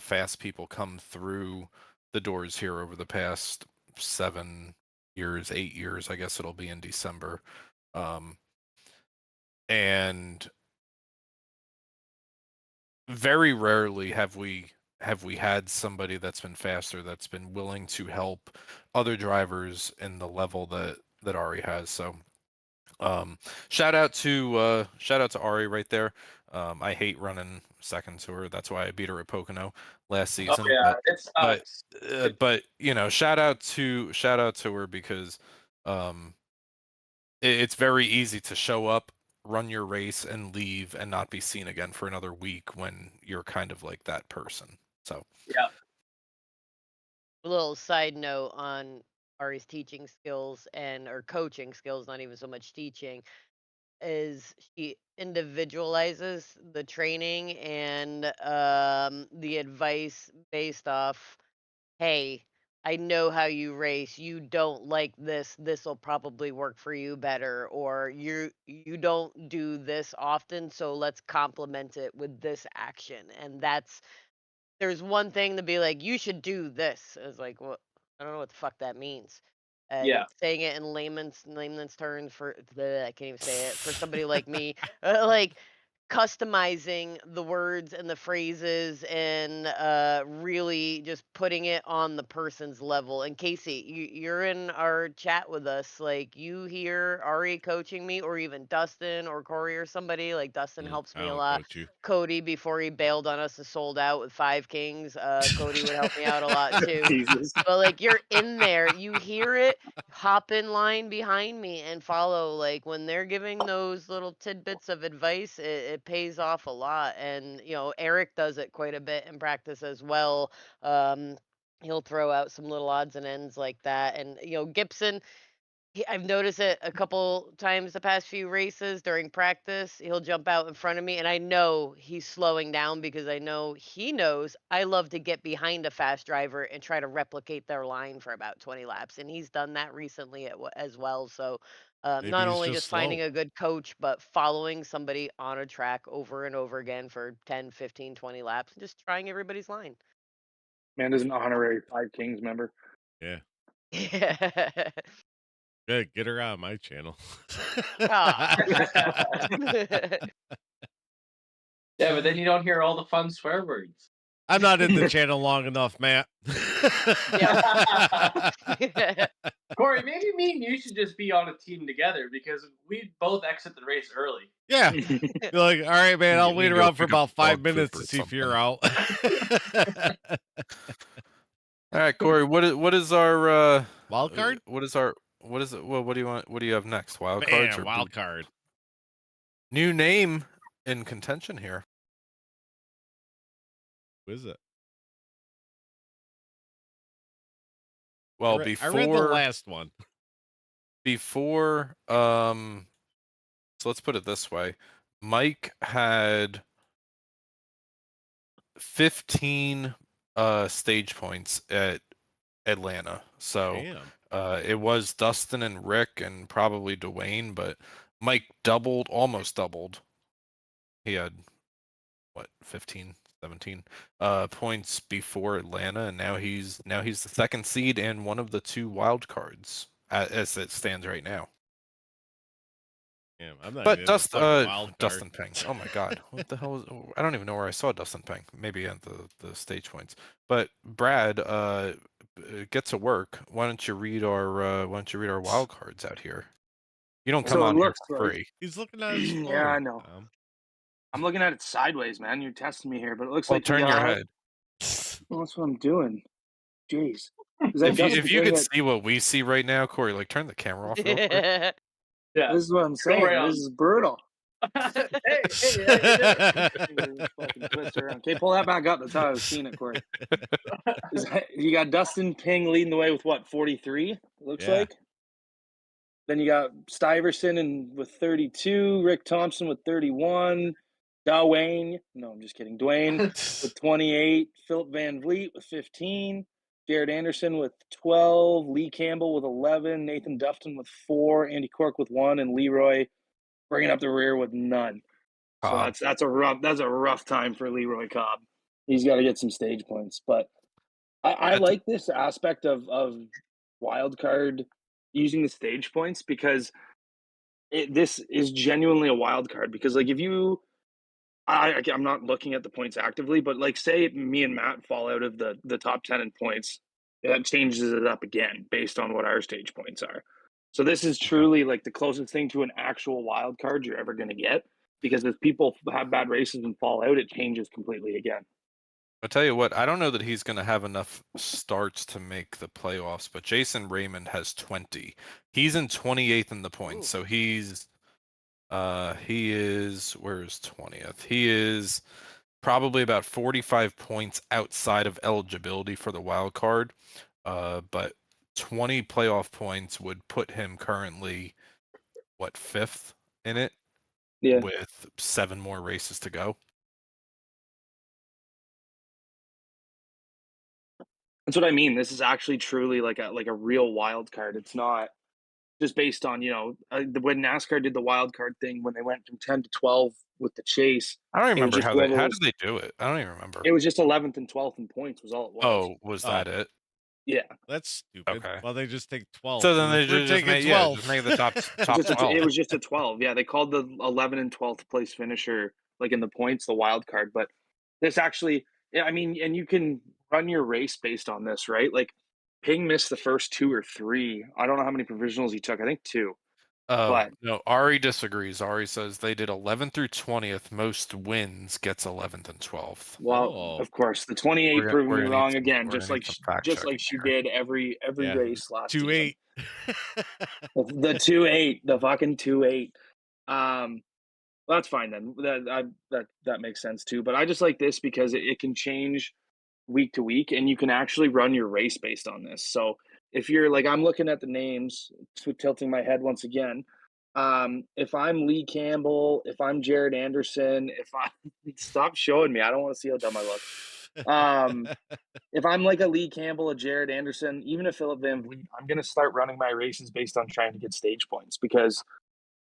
fast people come through the doors here over the past 7 years, 8 years. I guess it'll be in December, and very rarely have we had somebody that's been faster that's been willing to help other drivers in the level that Ari has. So shout out to Ari right there. I hate running second to her. That's why I beat her at Pocono last Oh season. yeah, it But sucks. but shout out to her because it's very easy to show up, run your race, and leave and not be seen again for another week when you're kind of like that person. So Yeah, A little side note on Ari's teaching skills or coaching skills, not even so much teaching, is she individualizes the training and the advice based off, hey, I know how you race. You don't like this. This will probably work for you better. Or you don't do this often, so let's complement it with this action. And there's one thing to be like, you should do this. It's like, well, I don't know what the fuck that means. yeah, And saying it in layman's terms I can't even say it for somebody like me, like customizing the words and the phrases and really just putting it on the person's level. And Casey, you're in our chat with us. Like you hear Ari coaching me, or even Dustin or Kory or somebody. Like Dustin helps I me a don't lot. coach you. Cody, before he bailed on us and sold out with Five Kings, Cody would help me out a lot too. Jesus. But like you're in there, you hear it, hop in line behind me and follow. Like when they're giving those little tidbits of advice, it pays off a lot. And Eric does it quite a bit in practice as well. he'll throw out some little odds and ends like that. And Gibson, I've noticed it a couple times the past few races during practice. He'll jump out in front of me, and I know he's slowing down because I know he knows I love to get behind a fast driver and try to replicate their line for about 20 laps. And he's done that recently as well. So Maybe not he's only just just finding slow. a good coach, but following somebody on a track over and over again for 10, 15, 20 laps and just trying everybody's line. Amanda's an honorary Five Kings member. Yeah. Yeah. Good. Get her on my channel. Aw. Yeah, but then you don't hear all the fun swear words. I'm not in the channel long enough, Matt. Kory, maybe me and you should just be on a team together because we both exit the race early. Yeah. You're like, all right, man, I'll You wait can go around for pick up about 5 dog poop minutes or to see if something. you're out. All right, Kory. What is our Wild card? What is it? What do you want? What do you have next? Wild cards Man, or wild card. new name in contention here? Who is it? Well, I read the last one. before so let's put it this way. Mike had 15 stage points at Atlanta. So Damn. it was Dustin and Rick and probably Dwayne, but Mike almost doubled. He had what, 15, 17 points before Atlanta, and now he's the second seed and one of the 2 wild cards as it stands right now. Damn, I'm not But even in the fucking wild card. Dustin Peng. Oh my god. What the hell is, I don't even know where I saw Dustin Peng. Maybe at the stage points. But Brad, get to work. Why don't you read our wild cards out here? You don't come So it on here looks for like- free. He's looking at his phone. Yeah, I know. I'm looking at it sideways, man. You're testing me here, but it looks Well, like turn we your got- head. Well, that's what I'm doing. Jeez. If you could see what we see right now, Kory, like turn the camera off real quick. Yeah. This is what I'm saying. right on. This is brutal. hey, Fucking twist around. Okay, pull that back up. That's how I was seeing it, Kory. You got Dustin Ping leading the way with what, 43? It looks Yeah. like. Then you got Stuyvesant with 32, Rick Thompson with 31, Dwayne. No, I'm just kidding. Dwayne with 28, Philip Van Vliet with 15, Jared Anderson with 12, Lee Campbell with 11, Nathan Dufton with 4, Andy Cork with 1, and Leroy bringing up the rear with none. So that's a rough time for Leroy Cobb. He's got to get some stage points, but I like this aspect of wild card using the stage points because this is genuinely a wild card. Because like if you, I'm not looking at the points actively, but like say me and Matt fall out of the top 10 in points, that changes it up again based on what our stage points are. So this is truly like the closest thing to an actual wild card you're ever going to get, because if people have bad races and fall out, it changes completely again. I'll tell you what, I don't know that he's going to have enough starts to make the playoffs, but Jason Raymond has 20. He's in 28th in the points, so he is, where is 20th? He is probably about 45 points outside of eligibility for the wild card, but 20 playoff points would put him currently, what, 5th in it? Yeah. With 7 more races to go. That's what I mean. This is actually truly like a real wild card. It's not just based on, when NASCAR did the wild card thing, when they went from 10 to 12 with the chase. I don't remember how did was, they do it? I don't even remember. It was just 11th and 12th in points was all it was. Oh, was that it? Yeah. That's stupid. Okay. Well, they just take 12. So then they We're just taking make, 12. just make the top 12. It was just a 12. Yeah, they called the 11 and 12th place finisher, like in the points, the wild card. But this actually, I mean, and you can run your race based on this, right? Like Ping missed the first 2 or 3. I don't know how many provisionals he took. I think 2. But no, Ari disagrees. Ari says they did 11th through 20th. Most wins gets 11th and 12th. Well, of course, the 28 proved me wrong again, just like she did every race last 2-8. The 2-8, the fucking 2-8. That's fine then. That makes sense too. But I just like this because it can change week to week, and you can actually run your race based on this. So if you're like, I'm looking at the names, tilting my head once again. If I'm Lee Campbell, if I'm Jared Anderson, if I stop showing me, I don't want to see how dumb I look. If I'm like a Lee Campbell, a Jared Anderson, even a Philip Van Vliet, I'm going to start running my races based on trying to get stage points because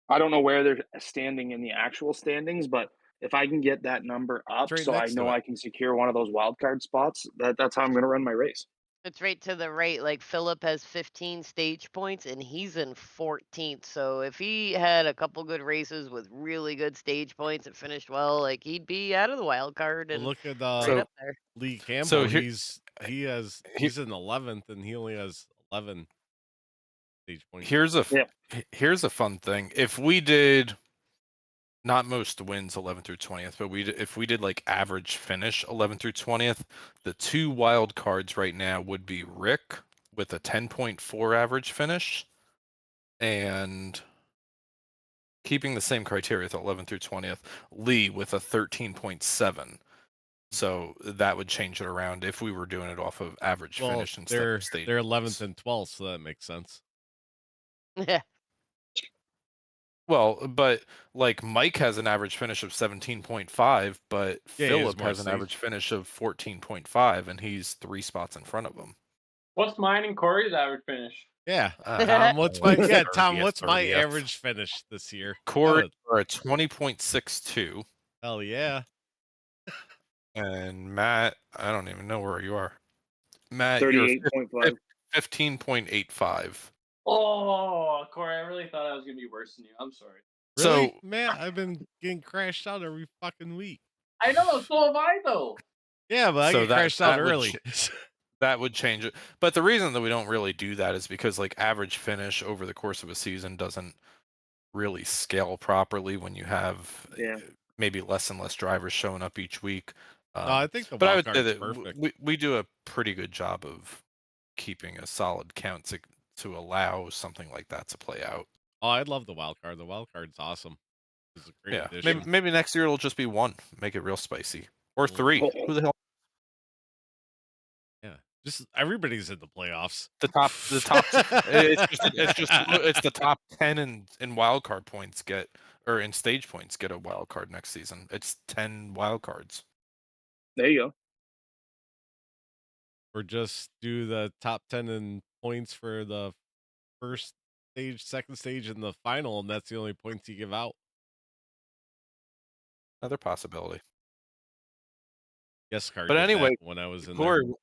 I don't know where they're standing in the actual standings, but if I can get that number up, right so I next to know it. I can secure one of those wild card spots, that's how I'm going to run my race. It's right to the right. Like Philip has 15 stage points and he's in 14th. So if he had a couple good races with really good stage points and finished well, like he'd be out of the wild card Well, and look at right So up there. Lee so Campbell. here, He's in 11th and he only has 11 stage points. Yeah. here's a fun thing. If we did not most wins 11th through 20th, but if we did like average finish 11th through 20th, the 2 wild cards right now would be Rick with a 10.4 average finish, and keeping the same criteria with 11th through 20th, Lee with a 13.7. So that would change it around if we were doing it off of average Well, finish instead of stage they're points. 11th and 12th, so that makes sense. Yeah. Well, but like Mike has an average finish of 17.5, but Yeah, he has Philip more has an stage. average finish of 14.5, and he's 3 spots in front of him. What's mine and Kory's average finish? Yeah, Uh, Tom. What's my like Tom? 30th, What's my 30th. average finish this year? Kory Good. are at 20.62, Hell yeah. and Matt, I don't even know where you are. Matt, you're 38.5. 15.85. Oh, Kory, I really thought I was gonna be worse than you. I'm sorry. Really, So Matt? I've been getting crashed out every fucking week. I know, so have I though. Yeah, but I So get crashed out that would early. that would change it. But the reason that we don't really do that is because like average finish over the course of a season doesn't really scale properly when you have Yeah. maybe less and less drivers showing up each week. No, I think the But I wild would say card's that perfect. we do a pretty good job of keeping a solid count to allow something like that to play out. Oh, I love the wild card. The wild card's awesome. It's a great Yeah, addition. maybe next year it'll just be 1, make it real spicy, or 3. Oh. Who the hell? Yeah, just everybody's in the playoffs. The top. It's the top 10 in wild card points get, or in stage points get a wild card next season. It's 10 wild cards. There you go. Or just do the top 10 in points for the first stage, second stage, and the final, and that's the only points you give out. Another possibility. Yes, card. But did anyway, that when I was in Kory, there.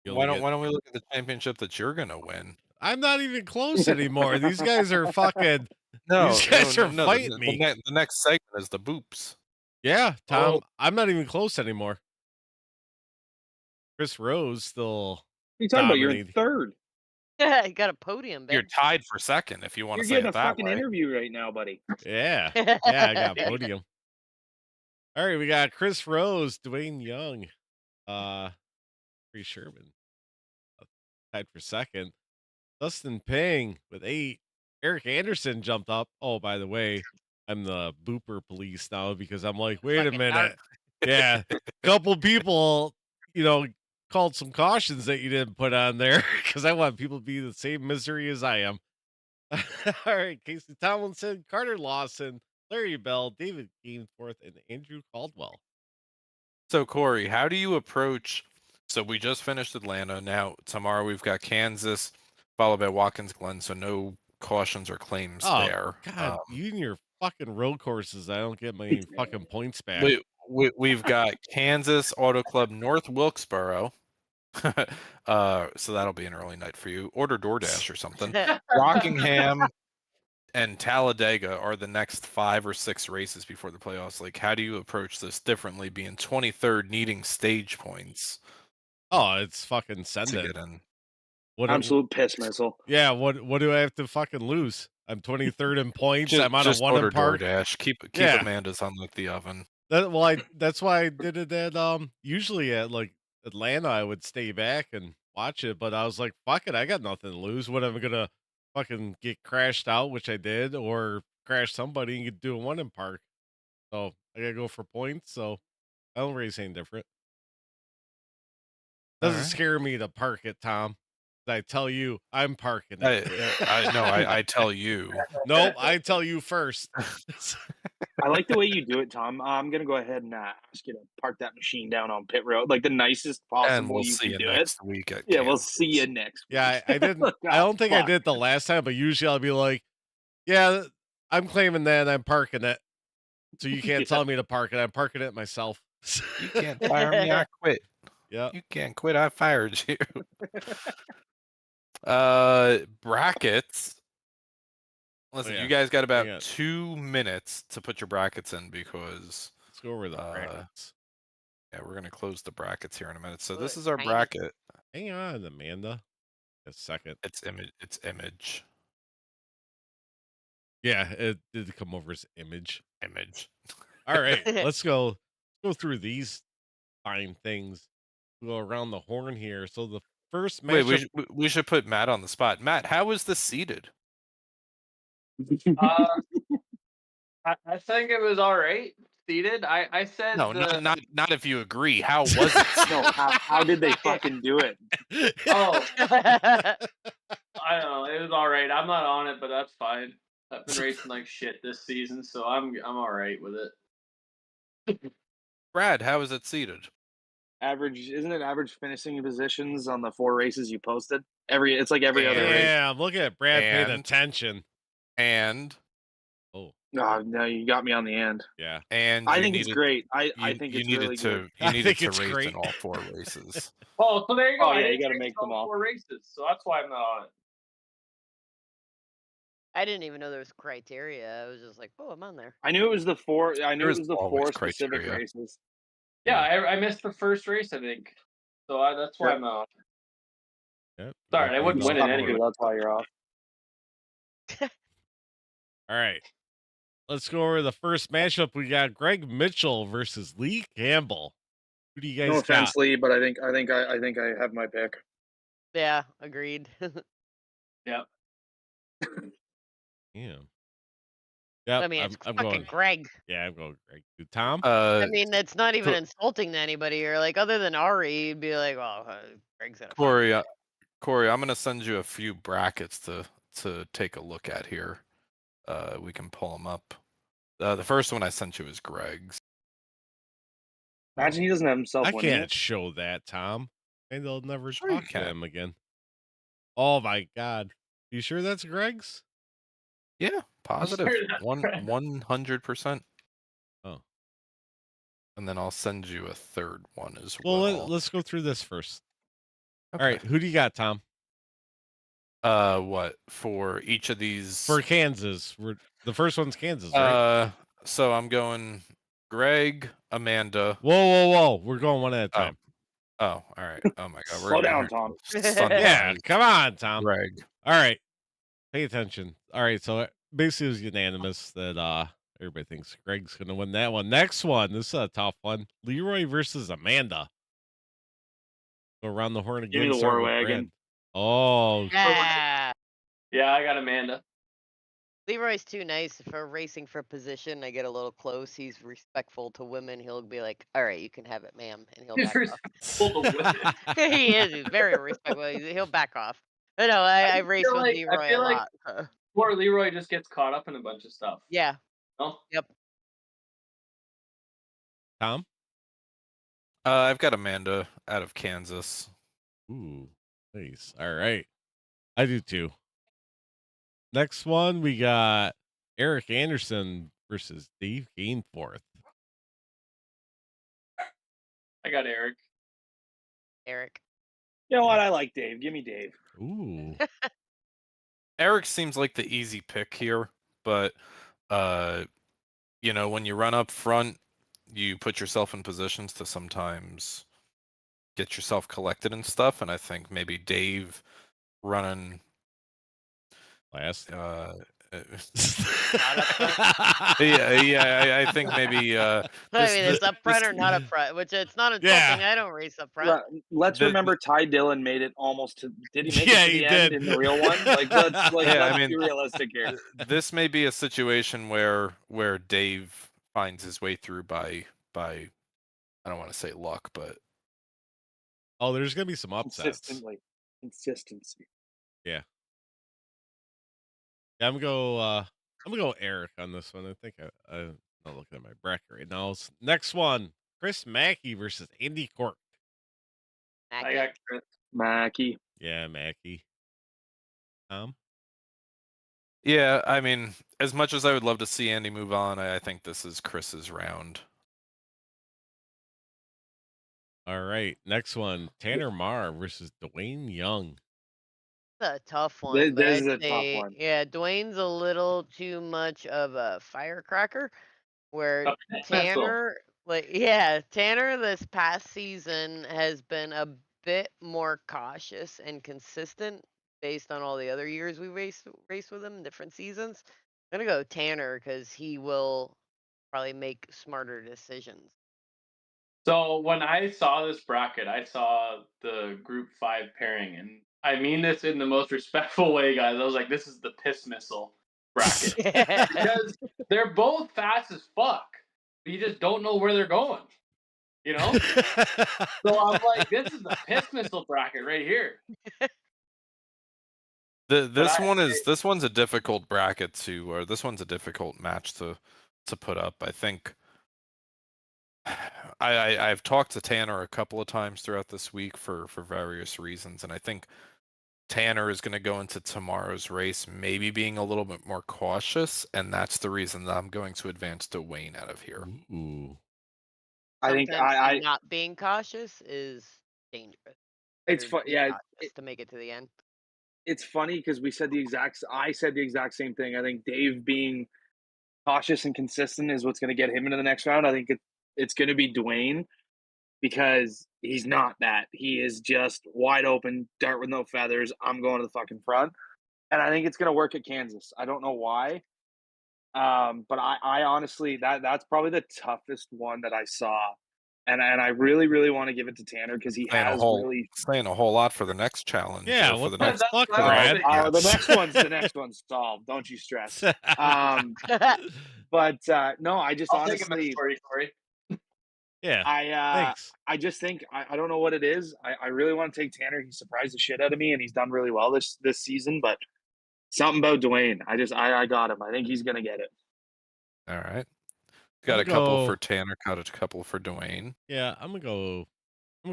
You why only don't we look at the championship that you're gonna win? I'm not even close anymore. These guys are fucking. No, These guys are no, fighting me. the next segment is the boops. Yeah, Tom. Oh. I'm not even close anymore. Chris Rose still. What are you talking about? You're in dominating. third. Yeah, you got a podium, You're Ben. tied for second if you want You're to say getting it a that fucking way. interview right now, buddy. Yeah, yeah, I got a podium. All right, we got Chris Rose, Dwayne Young, Bree Sherman, tied for second. Dustin Ping with 8. Eric Anderson jumped up. Oh, by the way, I'm the booper police now because I'm like, wait a Fucking minute. Yeah, couple people, called some cautions that you didn't put on there because I want people to be the same misery as I am. All right, Casey Tomlinson, Carter Lawson, Larry Bell, David Gainforth, and Andrew Caldwell. So Kory, how do you approach? So we just finished Atlanta. Now tomorrow we've got Kansas, followed by Watkins Glen. So no cautions or claims Oh, there. God, you and your fucking road courses, I don't get my fucking points back. We've got Kansas Auto Club, North Wilkesboro. So that'll be an early night for you. Order DoorDash or something. Rockingham and Talladega are the next 5 or 6 races before the playoffs. Like, how do you approach this differently, being 23rd, needing stage points Oh, it's fucking send to it. get in? Absolute piss missile. Yeah, what do I have to fucking lose? I'm 23rd in points. I'm on a Just one order in park. DoorDash. Keep Yeah. Amanda's on like the oven. That's why I did it at usually at like Atlanta I would stay back and watch it, but I was like, fuck it, I got nothing to lose. What am I gonna fucking get crashed out, which I did, or crash somebody and do a one in park? So I gotta go for points, so I don't raise anything different. Doesn't Alright. scare me to park it, Tom. I tell you, I'm parking it. I tell you. Nope, I tell you first. I like the way you do it, Tom. I'm gonna go ahead and ask you to park that machine down on pit road, like the nicest possible And we'll you see can you do next week at it. Yeah, we'll Kansas. see you next week. Yeah, I didn't. I don't think I did the last time, but usually I'll be like, "Yeah, I'm claiming that I'm parking it, so you can't tell me to park it. I'm parking it myself." You can't fire me, I quit. Yeah. You can't quit, I fired you. Brackets. Listen, yeah. you guys got Hang about on. 2 minutes to put your brackets in because Let's go over the brackets. yeah, we're gonna close the brackets here in a minute. So Ooh, this it's is our tiny. bracket. Hang on, Amanda. A second. It's image. Yeah, it did come over as image. All All right, let's go through these fine things. We'll go around the horn here. So the first Wait, matchup. we should put Matt on the spot. Matt, how is this seated? I think it was all right. Seated. I said No, the not if you agree. How was it? No, how did they fucking do it? oh I don't know. It was all right. I'm not on it, but that's fine. I've been racing like shit this season, so I'm all right with it. Brad, how is it seated? Average, isn't it average finishing positions on the 4 races you posted? It's like every other race. Yeah, look at Brad paying And- attention. And Oh, Oh, no, you got me on the end. yeah. and I you think it's needed- great. I You, think you it's needed really to good. you I needed think to it's race great. in all 4 races. Oh, so there you go. Oh, I yeah, you didn't gotta race make them all. 4 races, so that's why I'm not on it. I didn't even know there was criteria. I was just like, oh, I'm on there. I knew it was the 4. I knew There it is was the always 4 specific criteria. races. Yeah, I missed the first race, I think. So that's why Yep. I'm not on it. Yep. Sorry, I wouldn't win it Something anyway. good, that's why you're off. All right. Let's go over the first matchup. We got Greg Mitchell versus Lee Campbell. Who do you guys No got? offense, Lee, but I think I have my pick. Yeah, agreed. Yeah. Yeah. Yep, I mean, it's I'm fucking going. Greg. Yeah, I'm going Greg. Tom? I mean, that's not even Co- insulting to anybody. Or like, other than Ari, you'd be like, oh, Greg's gonna. Kory, Kory, I'm gonna send you a few brackets to take a look at here. We can pull them up. The first one I sent you is Greg's. Imagine he doesn't have himself I winning can't it. show that, Tom. And they'll never Sure you talk to can. him again. Oh my god. You sure that's Greg's? Yeah, positive. Sure, that's right. 100%. Oh. And then I'll send you a third one as Well, well. let's go through this first. Okay. All right, who do you got, Tom? What for each of these? For Kansas. The first one's Kansas, right? So I'm going Greg, Amanda. Whoa. We're going one at a time. Oh, all right. Oh my god. We're Slow gonna down, hear Tom. Sunday Yeah, night. come on, Tom. Greg. All right. Pay attention. All right, so basically it was unanimous that everybody thinks Greg's gonna win that one. Next one, this is a tough one. Leroy versus Amanda. Go around the horn Give me again. the start war with wagon. Brad. Oh, Yeah. Yeah, I got Amanda. Leroy's too nice for racing for position. I get a little close. He's respectful to women. He'll be like, "All right, you can have it, ma'am," and he'll back off. Pull the women. He is. He's very respectful. He'll back off. But no, I race feel with like- I Leroy feel a like- lot. so- Poor Leroy just gets caught up in a bunch of stuff. Yeah. No? Tom? I've got Amanda out of Kansas. Ooh, nice. All right. I do too. Next one, we got Eric Anderson versus Dave Gainforth. I got Eric. Eric. You know what? I like Dave. Give me Dave. Ooh. Eric seems like the easy pick here, but when you run up front, you put yourself in positions to sometimes get yourself collected and stuff, and I think maybe Dave running Last. I think maybe I mean, it's up front or not up front, which it's not insulting. Yeah. I don't race up front. Let's The- remember Ty Dillon made it almost to. Did he make Yeah, it to he the end did. in the real one? Let's I mean, be realistic here. this may be a situation where Dave finds his way through by I don't want to say luck, but Oh, there's gonna be some upsets. Consistency. Yeah. Yeah, I'm gonna go Eric on this one. I think I'm not looking at my bracket right now. Next one, Chris Mackey versus Andy Cork. I got Chris. Mackie. Yeah, Mackey. Yeah, I mean, as much as I would love to see Andy move on, I think this is Chris's round. All right, next one, Tanner Marr versus Dwayne Young. A tough one, but This is I'd a tough say, one. yeah, Dwayne's a little too much of a firecracker. Where A pit missile. Tanner, Tanner this past season has been a bit more cautious and consistent based on all the other years we raced with him in different seasons. I'm gonna go Tanner because he will probably make smarter decisions. So when I saw this bracket, I saw the group 5 pairing, and I mean this in the most respectful way, guys. I was like, this is the piss missile bracket. Because they're both fast as fuck. You just don't know where they're going. You know? So I'm like, this is the piss missile bracket right here. This one's a difficult bracket or this one's a difficult match to put up. I think I've talked to Tanner a couple of times throughout this week for various reasons, and I think Tanner is going to go into tomorrow's race maybe being a little bit more cautious, and that's the reason that I'm going to advance Dwayne out of here. Ooh. I think Sometimes not being cautious is dangerous. It's fun. Yeah, to make it to the end. it's funny because I said the exact same thing. I think Dave being cautious and consistent is what's going to get him into the next round. I think it's going to be Dwayne because he's not that. He is just wide open, dart with no feathers. I'm going to the fucking front. And I think it's going to work at Kansas. I don't know why. But I honestly, that's probably the toughest one that I saw. And I really, really want to give it to Tanner because he Saying has really saying a whole lot for the next challenge. Yeah, for what the the next fuck, Brad? the next one's solved. Don't you stress. But no, I just I'll take a honestly, minute for you, Kory. Yeah. I Thanks. just think I don't know what it is. I really want to take Tanner. He surprised the shit out of me, and he's done really well this season. But something about Dwayne, I got him. I think he's gonna get it. All right. Got a couple for Tanner, got a couple for Dwayne. Yeah, I'm gonna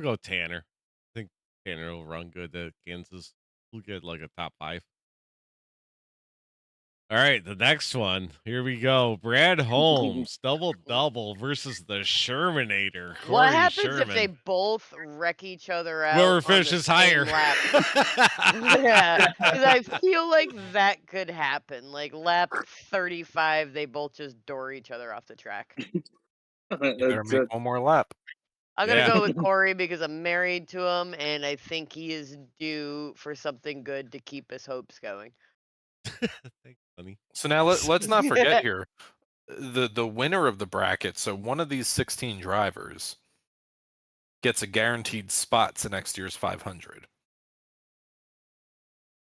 go Tanner. I think Tanner will run good at Kansas. We'll get like a top 5. All right, the next one. Here we go. Brad Holmes, double versus the Shermanator. What Kory happens Sherman. if they both wreck each other out? Whoever on the finishes higher. same lap? Yeah, because I feel like that could happen. Like lap 35, they both just door each other off the track. You better make one more lap. I'm gonna go with Kory because I'm married to him, and I think he is due for something good to keep his hopes going. Thanks, honey. So now let's not forget here, the winner of the bracket. So one of these 16 drivers gets a guaranteed spot to next year's 500.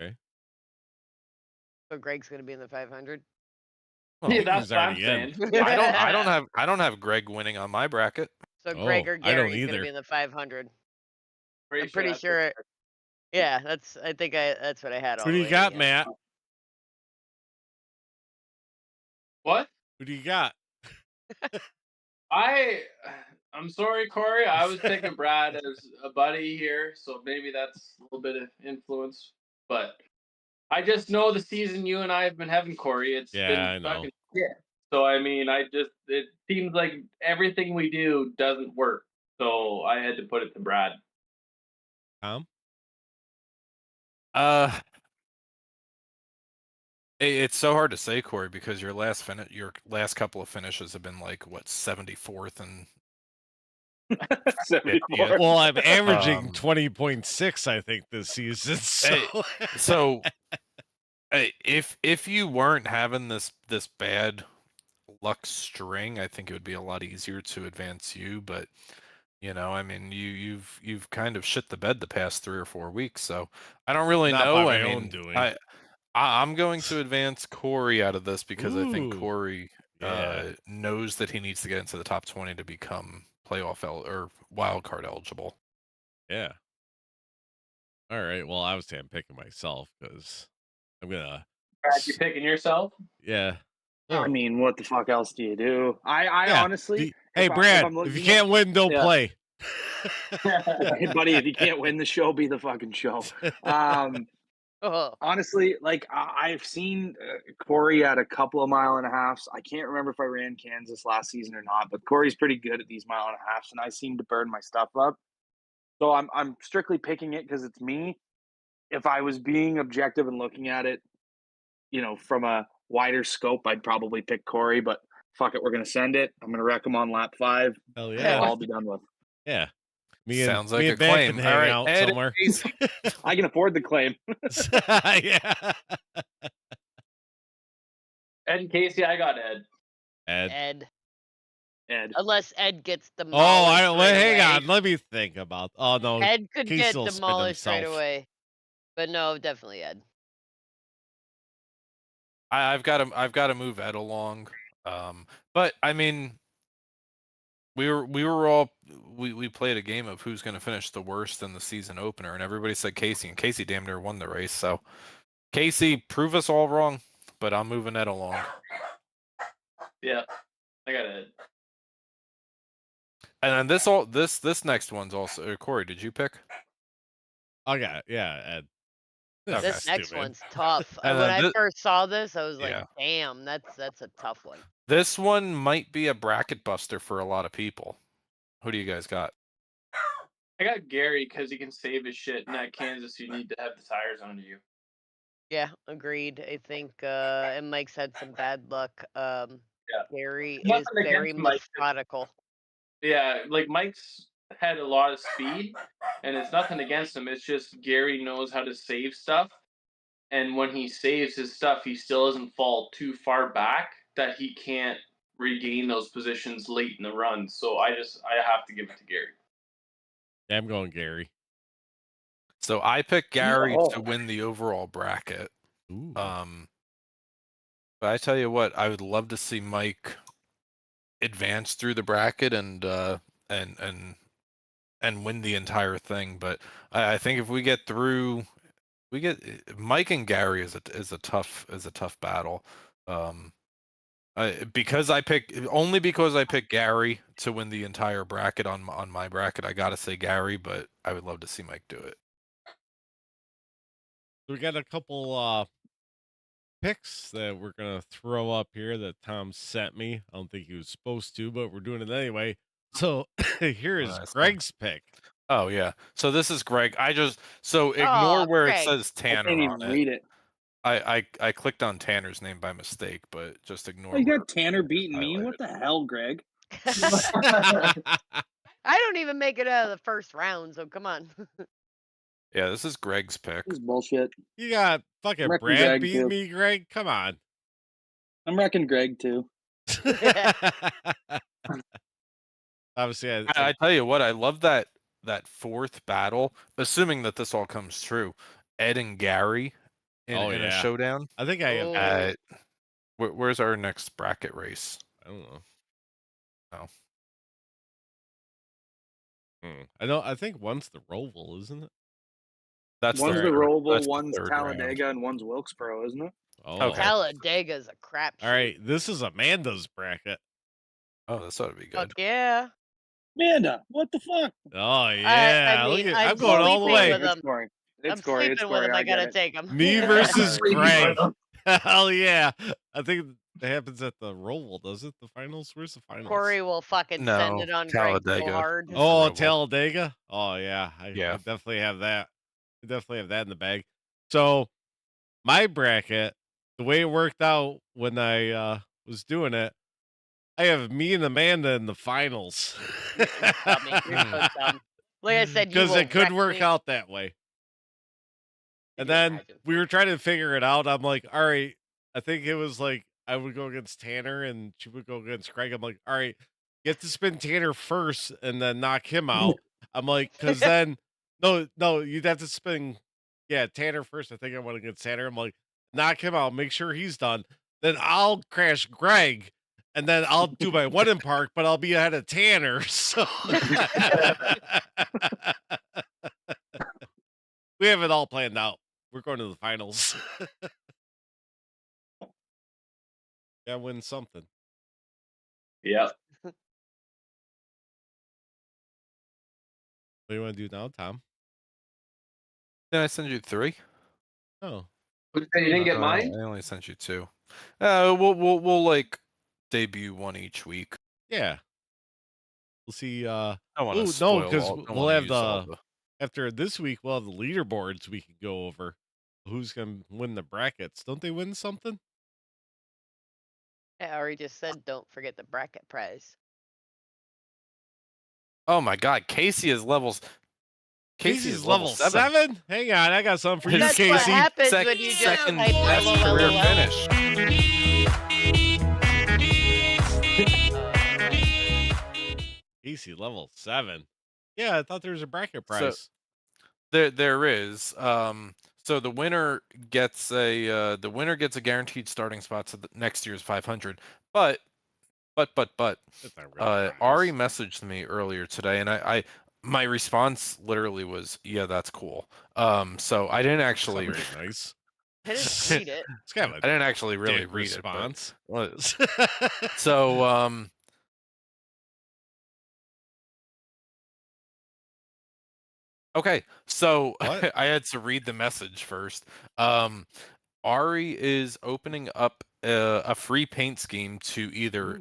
Okay. So Greg's gonna be in the 500. Well, Yeah, that's he's what I'm already saying. in. I don't have Greg winning on my bracket. So Greg or I don't Gary's gonna either. be in the 500. Pretty I'm pretty that's sure. what- Yeah, that's what I had. Who do you got, Matt? What? Who do you got? I'm sorry, Kory. I was picking Brad as a buddy here, so maybe that's a little bit of influence. But I just know the season you and I have been having, Kory. It's Yeah, been I know. fucking shit. So I mean, it seems like everything we do doesn't work. So I had to put it to Brad. Tom? It's so hard to say, Kory, because your last couple of finishes have been like what 74th and 74. Well, I'm averaging 20.6, I think, this season. So, if you weren't having this bad luck string, I think it would be a lot easier to advance you. But you know, I mean, you've kind of shit the bed the past 3 or 4 weeks, so I don't really Not know. by I my mean, own doing. I'm going to advance Kory out of this because I think Ooh. Kory knows that he needs to get into the top 20 to become playoff or wild card eligible. Yeah. All right. Well, obviously, I'm picking myself because I'm gonna. Brad, you picking yourself? Yeah. I mean, what the fuck else do you do? I Yeah. honestly, Hey, if Brad, I'm if you looking can't win, don't yeah. play. Hey, buddy, if you can't win the show, be the fucking show. Oh, Honestly, like I've seen Kory at a couple of 1.5 miles. I can't remember if I ran Kansas last season or not, but Kory's pretty good at these 1.5 miles, and I seem to burn my stuff up. So I'm strictly picking it because it's me. If I was being objective and looking at it, from a wider scope, I'd probably pick Kory. But fuck it, we're gonna send it. I'm gonna wreck him on lap 5. Hell And yeah. I'll all be done with. Yeah. Sounds like me a and Matt claim. can All hang right, out Ed and somewhere. Casey. I can afford the claim. Yeah. Ed and Casey, I got Ed. Ed. Ed. unless Ed gets Oh, demolished. hang right on. away. Let me think about. Oh no, Ed could Casey get will spin demolished right himself. away. But no, definitely Ed. I've got to move Ed along. But I mean, we played a game of who's going to finish the worst in the season opener, and everybody said Casey, and Casey damn near won the race. So Casey, prove us all wrong. But I'm moving Ed along. Yeah, I got Ed. And then this next one's also Kory. Did you pick? I got it. Yeah, Ed. Okay. This next Stupid. one's tough. And When then I first saw this, I was like, Yeah. damn, that's a tough one. This one might be a bracket buster for a lot of people. Who do you guys got? I got Gary because he can save his shit. And at Kansas, you need to have the tires under you. Yeah, agreed. I think and Mike's had some bad luck. Gary is Nothing very against Mike. methodical. Yeah, like Mike's had a lot of speed, and it's nothing against him. It's just Gary knows how to save stuff, and when he saves his stuff, he still doesn't fall too far back that he can't regain those positions late in the run. So I have to give it to Gary. Yeah, I'm going Gary. So I picked Gary Oh. to win the overall bracket. Ooh. But I tell you what, I would love to see Mike advance through the bracket and win the entire thing. But I think if we get through, Mike and Gary is a tough battle. Because I picked Gary to win the entire bracket on my bracket. I gotta say Gary, but I would love to see Mike do it. We got a couple picks that we're gonna throw up here that Tom sent me. I don't think he was supposed to, but we're doing it anyway. So here is Nice. Greg's pick. Oh yeah. So this is Greg. Ignore where Greg. it says I Tanner can't even on it. read it. I clicked on Tanner's name by mistake, but just ignore. Oh, you where got Tanner beating me? highlighted. What the hell, Greg? I don't even make it out of the first round, so come on. Yeah, this is Greg's pick. This is bullshit. You got fucking Wrecking Brad Greg, beating too. me, Greg? Come on. I'm wrecking Greg too. Obviously, I tell you what, I love that fourth battle, assuming that this all comes true. Ed and Gary in a showdown. I think I have. Where's our next bracket race? I don't know. Oh. I know. I think one's the Roval, isn't it? That's One's the third- Roval, that's the one's third round. Talladega, and one's Wilkesboro, isn't it? Oh, Okay. Talladega's a crap. All right. This is Amanda's bracket. Oh, this ought to be good. Fuck yeah. Amanda, what the fuck? Oh yeah. mean, Look at, I'm I'm going all the sleeping way. with It's him. Corey. I'm sleeping with him. I gotta take him. Me versus Sleeping Greg. with him. Hell yeah. I think it happens at the Roval, does it? The finals? Where's the finals? Corey will fucking send No, it on Greg so Talladega. hard. Oh, Roval. Talladega? Oh yeah. I definitely have that. I definitely have that in the bag. So my bracket, the way it worked out when I was doing it, I have me and Amanda in the finals. Dummy, you're so dumb. Like I said, you Because will it could wreck work me. out that way. And Can you then imagine? we were trying to figure it out. I'm like, all right, I think it was like I would go against Tanner and she would go against Craig. I'm like, all right, you have to spin Tanner first and then knock him out. I'm like, because then, no, you'd have to spin, Tanner first. I think I went against Tanner. I'm like, knock him out, make sure he's done. Then I'll crash Greg. And then I'll do my one in park, but I'll be ahead of Tanner. So, We have it all planned out. We're going to the finals. Gotta win something. Yeah. What do you want to do now, Tom? Did I send you 3? Oh, You didn't get mine? I only sent you 2. We'll like debut one each week. yeah. We'll see. I don't want Oh to no, spoil because all. Don't we'll wanna have use all the the. after this week we'll have the leaderboards we can go over. Who's gonna win the brackets? Don't they win something? I already just said don't forget the bracket prize. Oh my God, Casey is levels. Casey Casey's is level 7. Hang on, I got something for you, That's what Casey. happens Sec- when you just second type best career LOL. finish. Casey level 7. Yeah, I thought there was a bracket So- prize. There is. So the winner gets a guaranteed starting spot to the next year's 500. But That's not a real prize. Ari messaged me earlier today, and my response literally was, "Yeah, that's cool." So I didn't That's not actually. very nice. I didn't read it. It's kind of I a didn't actually really dick read response. it. But, so okay, so What? I had to read the message first. Ari is opening up a free paint scheme to either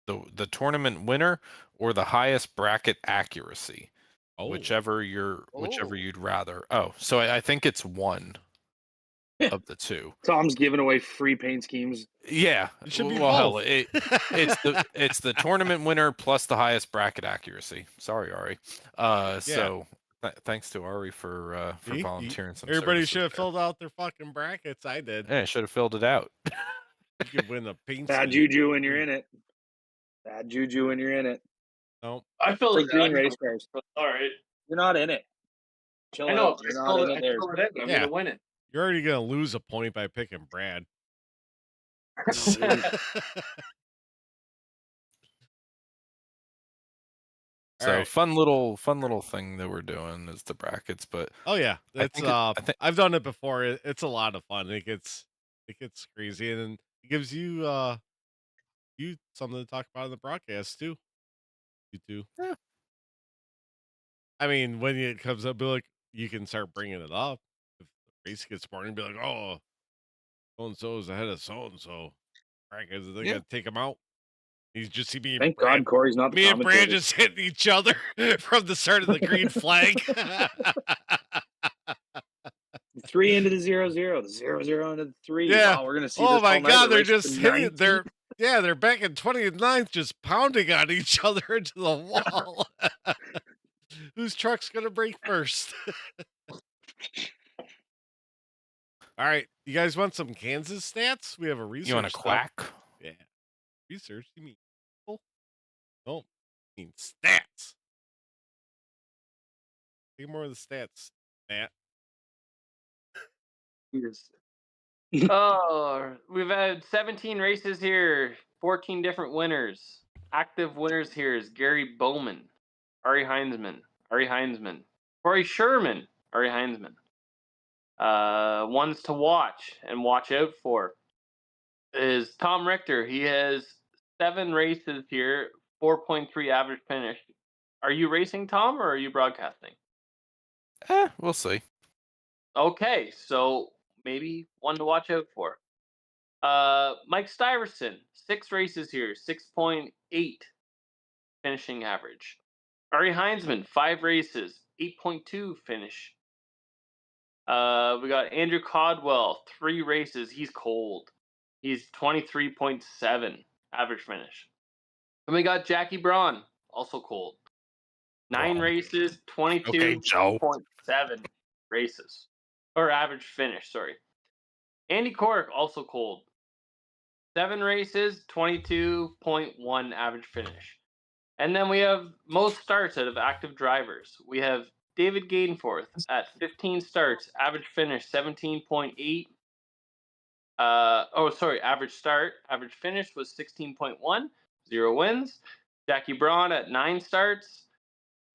the tournament winner or the highest bracket accuracy, Oh, whichever you'd rather. Oh, so I think it's one of the two. Tom's giving away free paint schemes. Yeah, it should be well, hell, both. it's the tournament winner plus the highest bracket accuracy. Sorry, Ari. So thanks to Ari for See? volunteering some. Everybody services should have there. filled out their fucking brackets. I did. Yeah, should have filled it out. You could win a paint Bad scheme. juju when you're in it. Bad juju when you're in it. No, I filled It's like it out. green race cars. All right. You're not in it. Chill I know. out. You're I not filled in it. it. I There's filled it in. I'm Yeah. gonna win it. you're already gonna lose a point by picking Brad. So Alright. fun little thing that we're doing is the brackets, but Oh yeah, I it's think I think I've done it before. It's a lot of fun. It gets crazy, and it gives you something to talk about in the broadcast too. You too. Yeah. I mean, when it comes up, be like, you can start bringing it up. If the race gets boring, be like, oh, so and so is ahead of so and so. Brackets, they Yeah. gotta take him out. You just see me. and Thank Brad- God Corey's not the Me and Brad commentator. just hitting each other from the start of the green flag. 3 into the 0-0, the 0-0 into the 3. Yeah. Wow, we're gonna see. Oh this my all night. God, The they're race just to hitting. 19. They're back in 29th, just pounding on each other into the wall. Whose truck's gonna break first? All right, you guys want some Kansas stats? We have a research. you want to stop. quack? Yeah, research. You mean people? No, I mean stats. Take more of the stats, Matt. Oh, we've had 17 races here, 14 different winners. Active winners here is Gary Bowman, Ari Heinzman, Corey Sherman, Ari Heinzman. Ones to watch and watch out for is Tom Richter. He has 7 races here, 4.3 average finish. Are you racing, Tom, or are you broadcasting? We'll see. Okay, so maybe one to watch out for. Mike Stuyvesant, 6 races here, 6.8 finishing average. Ari Heinzman, 5 races, 8.2 finish. We got Andrew Codwell, 3 races. He's cold. He's 23.7 average finish. And we got Jackie Braun, also cold. 9 Braun. races, Okay, Joe. 22.7 races. Or average finish, sorry. Andy Cork, also cold. 7 races, 22.1 average finish. And then we have most starts out of active drivers. We have David Gadenforth at 15 starts, average finish 17.8. Average start, average finish was 16.1, 0 wins. Jackie Braun at 9 starts,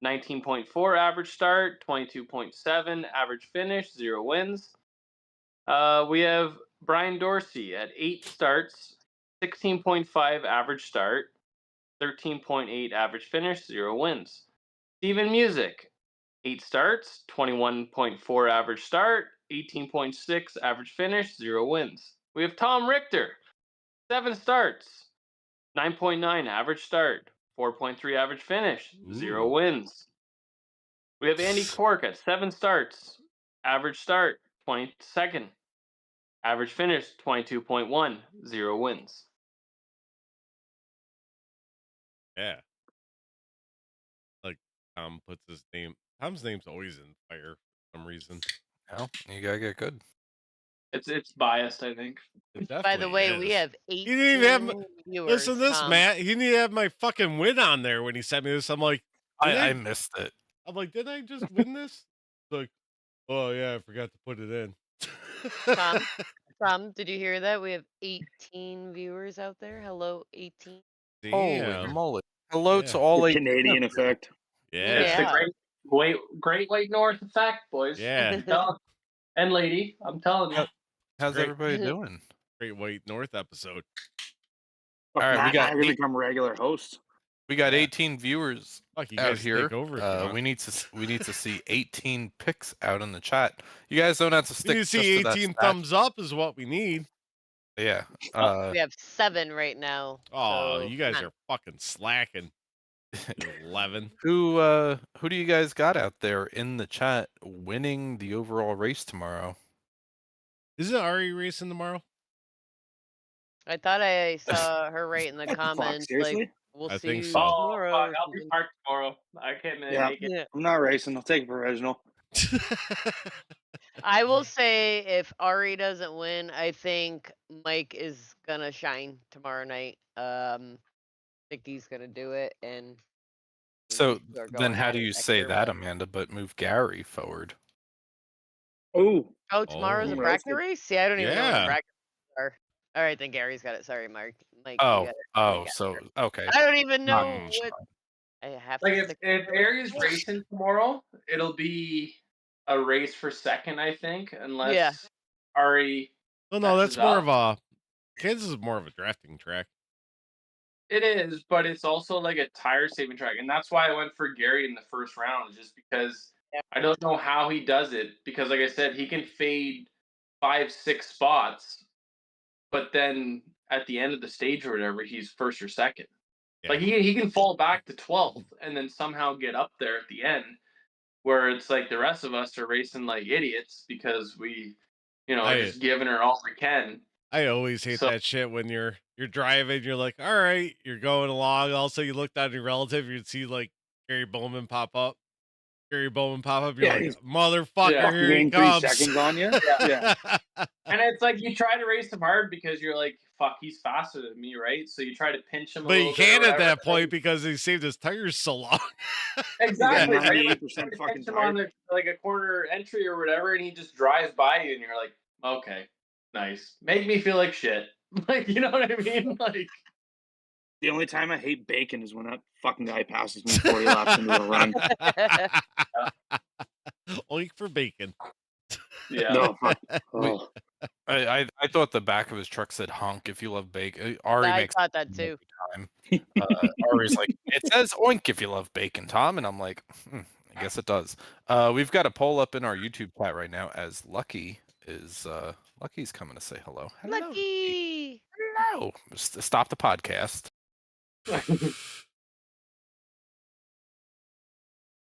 19.4 average start, 22.7 average finish, 0 wins. We have Brian Dorsey at 8 starts, 16.5 average start, 13.8 average finish, 0 wins. Steven Music, 8 starts, 21.4 average start, 18.6 average finish, 0 wins. We have Tom Richter, 7 starts, 9.9 average start, 4.3 average finish, 0 Ooh. wins. We have Andy Cork at 7 starts, average start, 22nd. Average finish, 22.1, 0 wins. Yeah. Like Tom puts his name. Tom's name's always in fire for some reason. Well, you gotta get good. It's biased, I think. It By the definitely way, we is. have He didn't even have 18 viewers. listen to this, Tom. Matt. He didn't even have my fucking win on there when he sent me this. I'm like, I missed it. I'm like, did I just win this? It's like, oh yeah, I forgot to put it in. Tom, did you hear that? We have 18 viewers out there. Hello, 18. Holy Damn. moly! Hello Yeah. to all The 18 Canadian of you. effect. Yeah. It's the Yeah. Great White North effect, boys. Yeah. And lady, I'm telling you. How's Great. everybody doing? Great White North episode. Fuck, All right, we Matt, got I'm gonna eight- become regular host. We got Yeah. 18 viewers Fuck, you out guys here. take over if you want. We need to see 18 picks out in the chat. You guys don't have to We stick need to just see to that 18 stat. thumbs up is what we need. Yeah. We have 7 right now. Oh, so you guys come on. are fucking slacking. 11. Who do you guys got out there in the chat winning the overall race tomorrow? Isn't Ari racing tomorrow? I thought I saw her right in the What the fuck, comments. seriously? Like, we'll I see think you so. tomorrow. Oh, or fuck, I'll be something. parked tomorrow. I can't Yeah. make it. Yeah. I'm not racing. I'll take a provisional. I will say if Ari doesn't win, I think Mike is gonna shine tomorrow night. I think he's gonna do it, and So you two are then going how at do it you next say year, that, but- Amanda, but move Gary forward? Oh, Oh, tomorrow's a Oh. bracket race? See, I don't even know what the Yeah. brackets are. All right, then Gary's got it. Sorry, Mike. Mike, you Oh, got it. oh, You got so it. okay. I don't even Not know much what. time. I have Like to if stick Aries racing tomorrow, it'll be a race for second, I think, unless Yeah. Ari. Oh no, that's catches more up. of a Kansas is more of a drafting track. It is, but it's also like a tire saving track, and that's why I went for Gary in the first round, just because Yeah. I don't know how he does it. Because, like I said, he can fade 5-6 spots, but then at the end of the stage or whatever, he's first or second. Yeah. Like he can fall back to 12th and then somehow get up there at the end, where it's like the rest of us are racing like idiots because we, are just giving her all we can. I always hate that shit when you're driving, you're like, all right, you're going along. Also, you look down at your relative, you'd see like Gary Bowman pop up. You're Yeah, like, he's motherfucker, Yeah. here he gained 3 comes. seconds on you. Yeah. And it's like you try to race him hard because you're like, fuck, he's faster than me, right? So you try to pinch him a But little you bit. can't or at whatever, that point because he saved his tires so long. Exactly, Yeah, right? Like, 98% try to fucking pinch him on like a corner entry or whatever, and he just drives by you, and you're like, okay, nice. Make me feel like shit. Like, you know what I mean? Like, The only time I hate bacon is when that fucking guy passes me 40 laps into a run. Oink for bacon. yeah. No, fuck. Oh. I thought the back of his truck said "honk" if you love bacon. Ari I makes thought that too. every time. Ari's like, it says "oink" if you love bacon, Tom, and I'm like, I guess it does. We've got a poll up in our YouTube chat right now as Lucky's coming to say hello. Hello, Lucky. hello. Stop the podcast.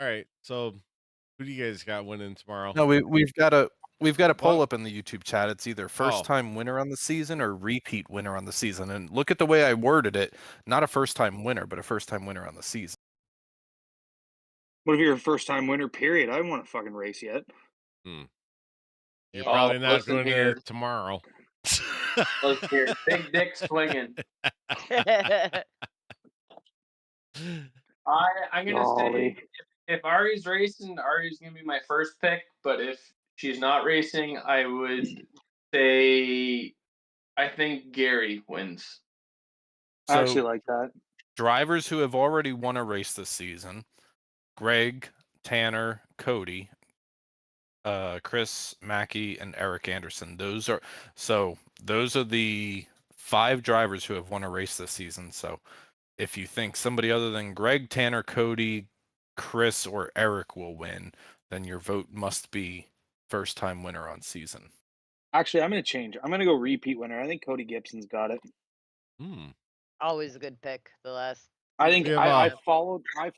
All right, so who do you guys got winning tomorrow? No, we've got a poll What? up in the YouTube chat. It's either first time winner on the season or repeat winner on the season. And look at the way I worded it. Not a first time winner, but a first time winner on the season. What if you're a first time winner, period? I don't want to fucking race yet. You're Yeah. probably not listen going here. to tomorrow. Listen here, big dick swinging. I'm gonna Golly. say if Ari's racing, Ari's gonna be my first pick. But if she's not racing, I would say I think Gary wins. I So actually like that. drivers who have already won a race this season: Greg, Tanner, Cody, Chris, Mackey, and Eric Anderson. Those are the 5 drivers who have won a race this season. So if you think somebody other than Greg, Tanner, Cody, Chris, or Eric will win, then your vote must be first time winner on season. Actually, I'm going to change. I'm going to go repeat winner. I think Cody Gibson's got it. Always a good pick. The last. I think season. I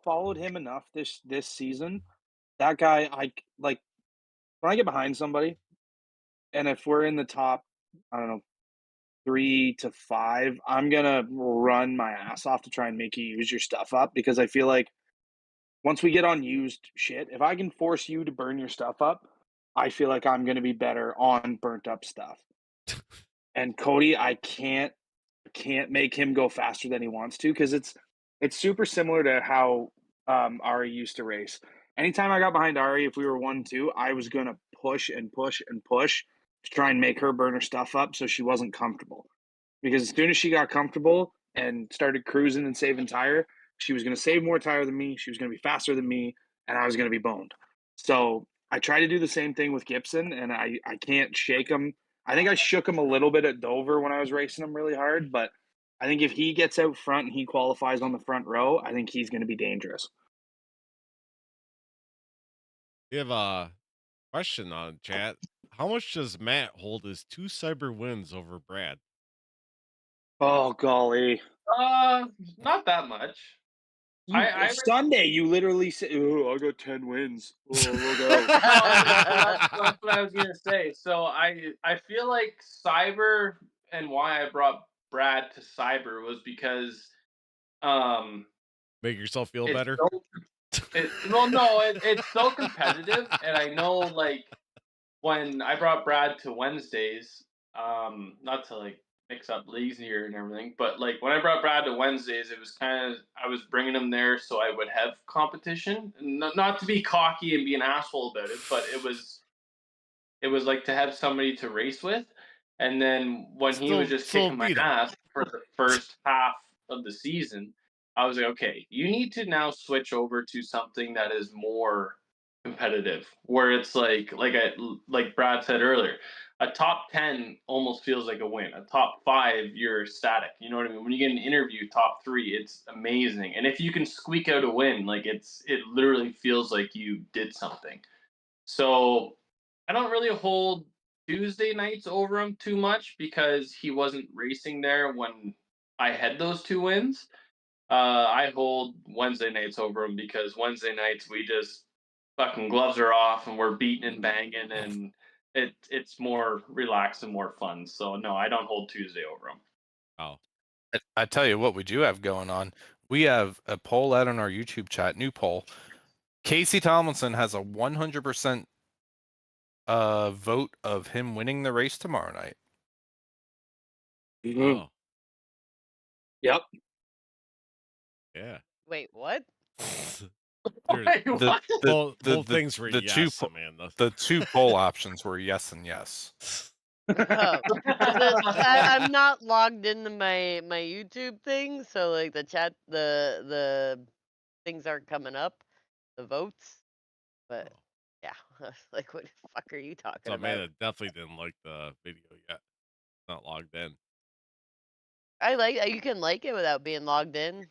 followed him enough this season. That guy, I like when I get behind somebody, and if we're in the top, I don't know, 3 to 5, I'm gonna run my ass off to try and make you use your stuff up because I feel like once we get on used shit, if I can force you to burn your stuff up, I feel like I'm gonna be better on burnt up stuff. And Cody, I can't make him go faster than he wants to because it's super similar to how Ari used to race. Anytime I got behind Ari, if we were 1-2, I was gonna push and push and push to try and make her burn her stuff up so she wasn't comfortable. Because as soon as she got comfortable and started cruising and saving tire, she was gonna save more tire than me. She was gonna be faster than me, and I was gonna be boned. So I try to do the same thing with Gibson, and I can't shake him. I think I shook him a little bit at Dover when I was racing him really hard, but I think if he gets out front and he qualifies on the front row, I think he's going to be dangerous. We have a question on chat. How much does Matt hold his 2 cyber wins over Brad? Oh, golly. Not that much. Sunday, you literally said, "Oh, I got 10 wins." Oh, look out. That's what I was gonna say. So I feel like Cyber and why I brought Brad to Cyber was because Make yourself feel better. It's so competitive, and I know like when I brought Brad to Wednesdays, not to like mix up leagues here and everything, but like when I brought Brad to Wednesdays, it was kind of I was bringing him there so I would have competition, not to be cocky and be an asshole about it, but it was like to have somebody to race with. And then when he was just kicking my ass for the first half of the season, I was like, okay, you need to now switch over to something that is more competitive, where it's like Brad said earlier, a top 10 almost feels like a win. A top 5, you're ecstatic. You know what I mean? When you get an interview top 3, it's amazing. And if you can squeak out a win, like it literally feels like you did something. So I don't really hold Tuesday nights over him too much because he wasn't racing there when I had those 2 wins. I hold Wednesday nights over him because Wednesday nights we just fucking gloves are off and we're beating and banging and it's more relaxed and more fun. So no, I don't hold Tuesday over him. Oh, I tell you what we do have going on. We have a poll out on our YouTube chat, new poll. Casey Tomlinson has a 100% vote of him winning the race tomorrow night. Mm-hmm. oh. Yep. Yeah. Wait, what? The whole things were the yes, Amanda. The 2 poll options were yes and yes. Oh. I'm not logged into my YouTube thing, so like the chat, the things aren't coming up, the votes. But yeah, like what the fuck are you talking So about? Amanda definitely didn't like the video yet. Not logged in. You can like it without being logged in.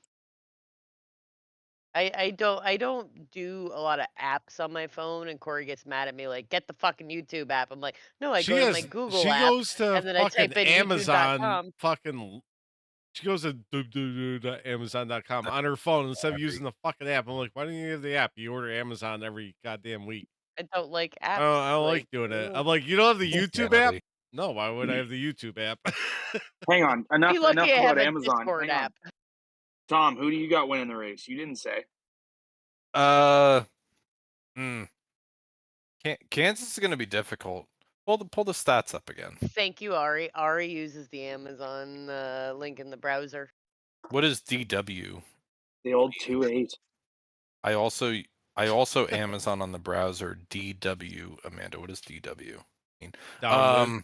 I don't do a lot of apps on my phone, and Kory gets mad at me like, get the fucking YouTube app. I'm like, no, I go to my Google app, goes to and then I fucking type in Amazon. YouTube.com. Fucking. She goes to Amazon.com on her phone instead of using the fucking app. I'm like, why don't you have the app? You order Amazon every goddamn week. I don't like apps. I don't like doing it. I'm like, you don't have the YouTube app? No, why would I have the YouTube app? Hang on. Enough Be lucky I have about a Amazon. Discord Hang on. app. Tom, who do you got winning the race? You didn't say. Kansas is going to be difficult. Pull the stats up again. Thank you, Ari. Ari uses the Amazon link in the browser. What is DW? The old 2.8. I also Amazon on the browser DW. Amanda, what does DW mean?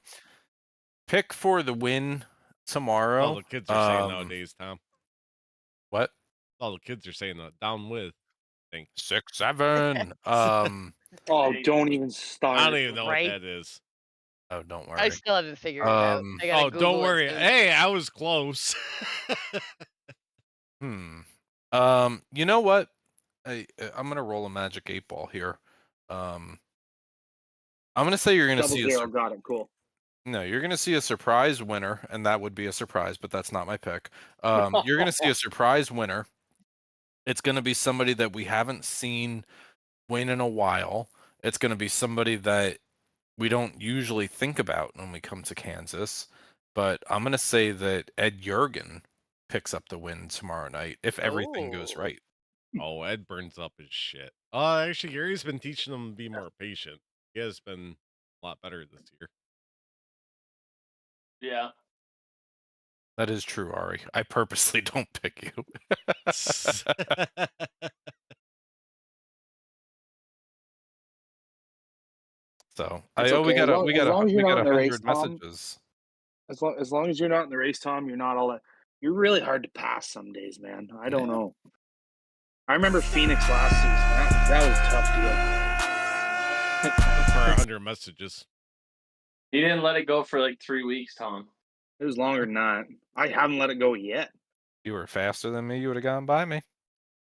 Pick for the win tomorrow. All the kids are saying nowadays, Tom. What? All the kids are saying that. Down with think. 6-7. Oh, don't even I start. don't even know Right? what that is. Oh, don't worry. I still haven't figured it out. I gotta Oh, Google don't worry. it soon. Hey, I was close. You know what? I'm gonna roll a magic 8-ball here. I'm gonna say you're gonna Double see zero. Got it. Cool. No, you're gonna see a surprise winner, and that would be a surprise, but that's not my pick. You're gonna see a surprise winner. It's gonna be somebody that we haven't seen win in a while. It's gonna be somebody that we don't usually think about when we come to Kansas. But I'm gonna say that Ed Jurgen picks up the win tomorrow night if everything goes Oh. right. Oh, Ed burns up his shit. Actually, Gary's been teaching him to be more patient. He has been a lot better this year. Yeah. That is true, Ari. I purposely don't pick you. So It's we okay. got As long as you're not in the race, 100 Tom. messages. As long as you're not in the race, Tom, you're not all that. You're really hard to pass some days, man. I don't know. I remember Phoenix last season. That was a tough deal. For 100 messages. He didn't let it go for like 3 weeks, Tom. It was longer than that. I haven't let it go yet. You were faster than me, you would have gone by me.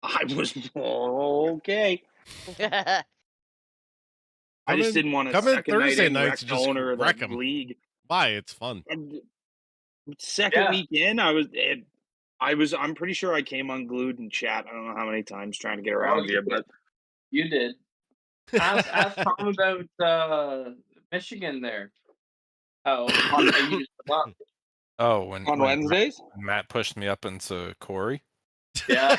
I was okay. I just didn't want to come in second night Thursday in nights and just owner of wreck that 'em. league. Why? It's fun. And second weekend, I'm pretty sure I came unglued in chat. I don't know how many times trying to get around here, but You did. Ask Tom about Michigan there. Oh, I used them up. Oh, when Wednesdays? Matt pushed me up into Kory. Yeah.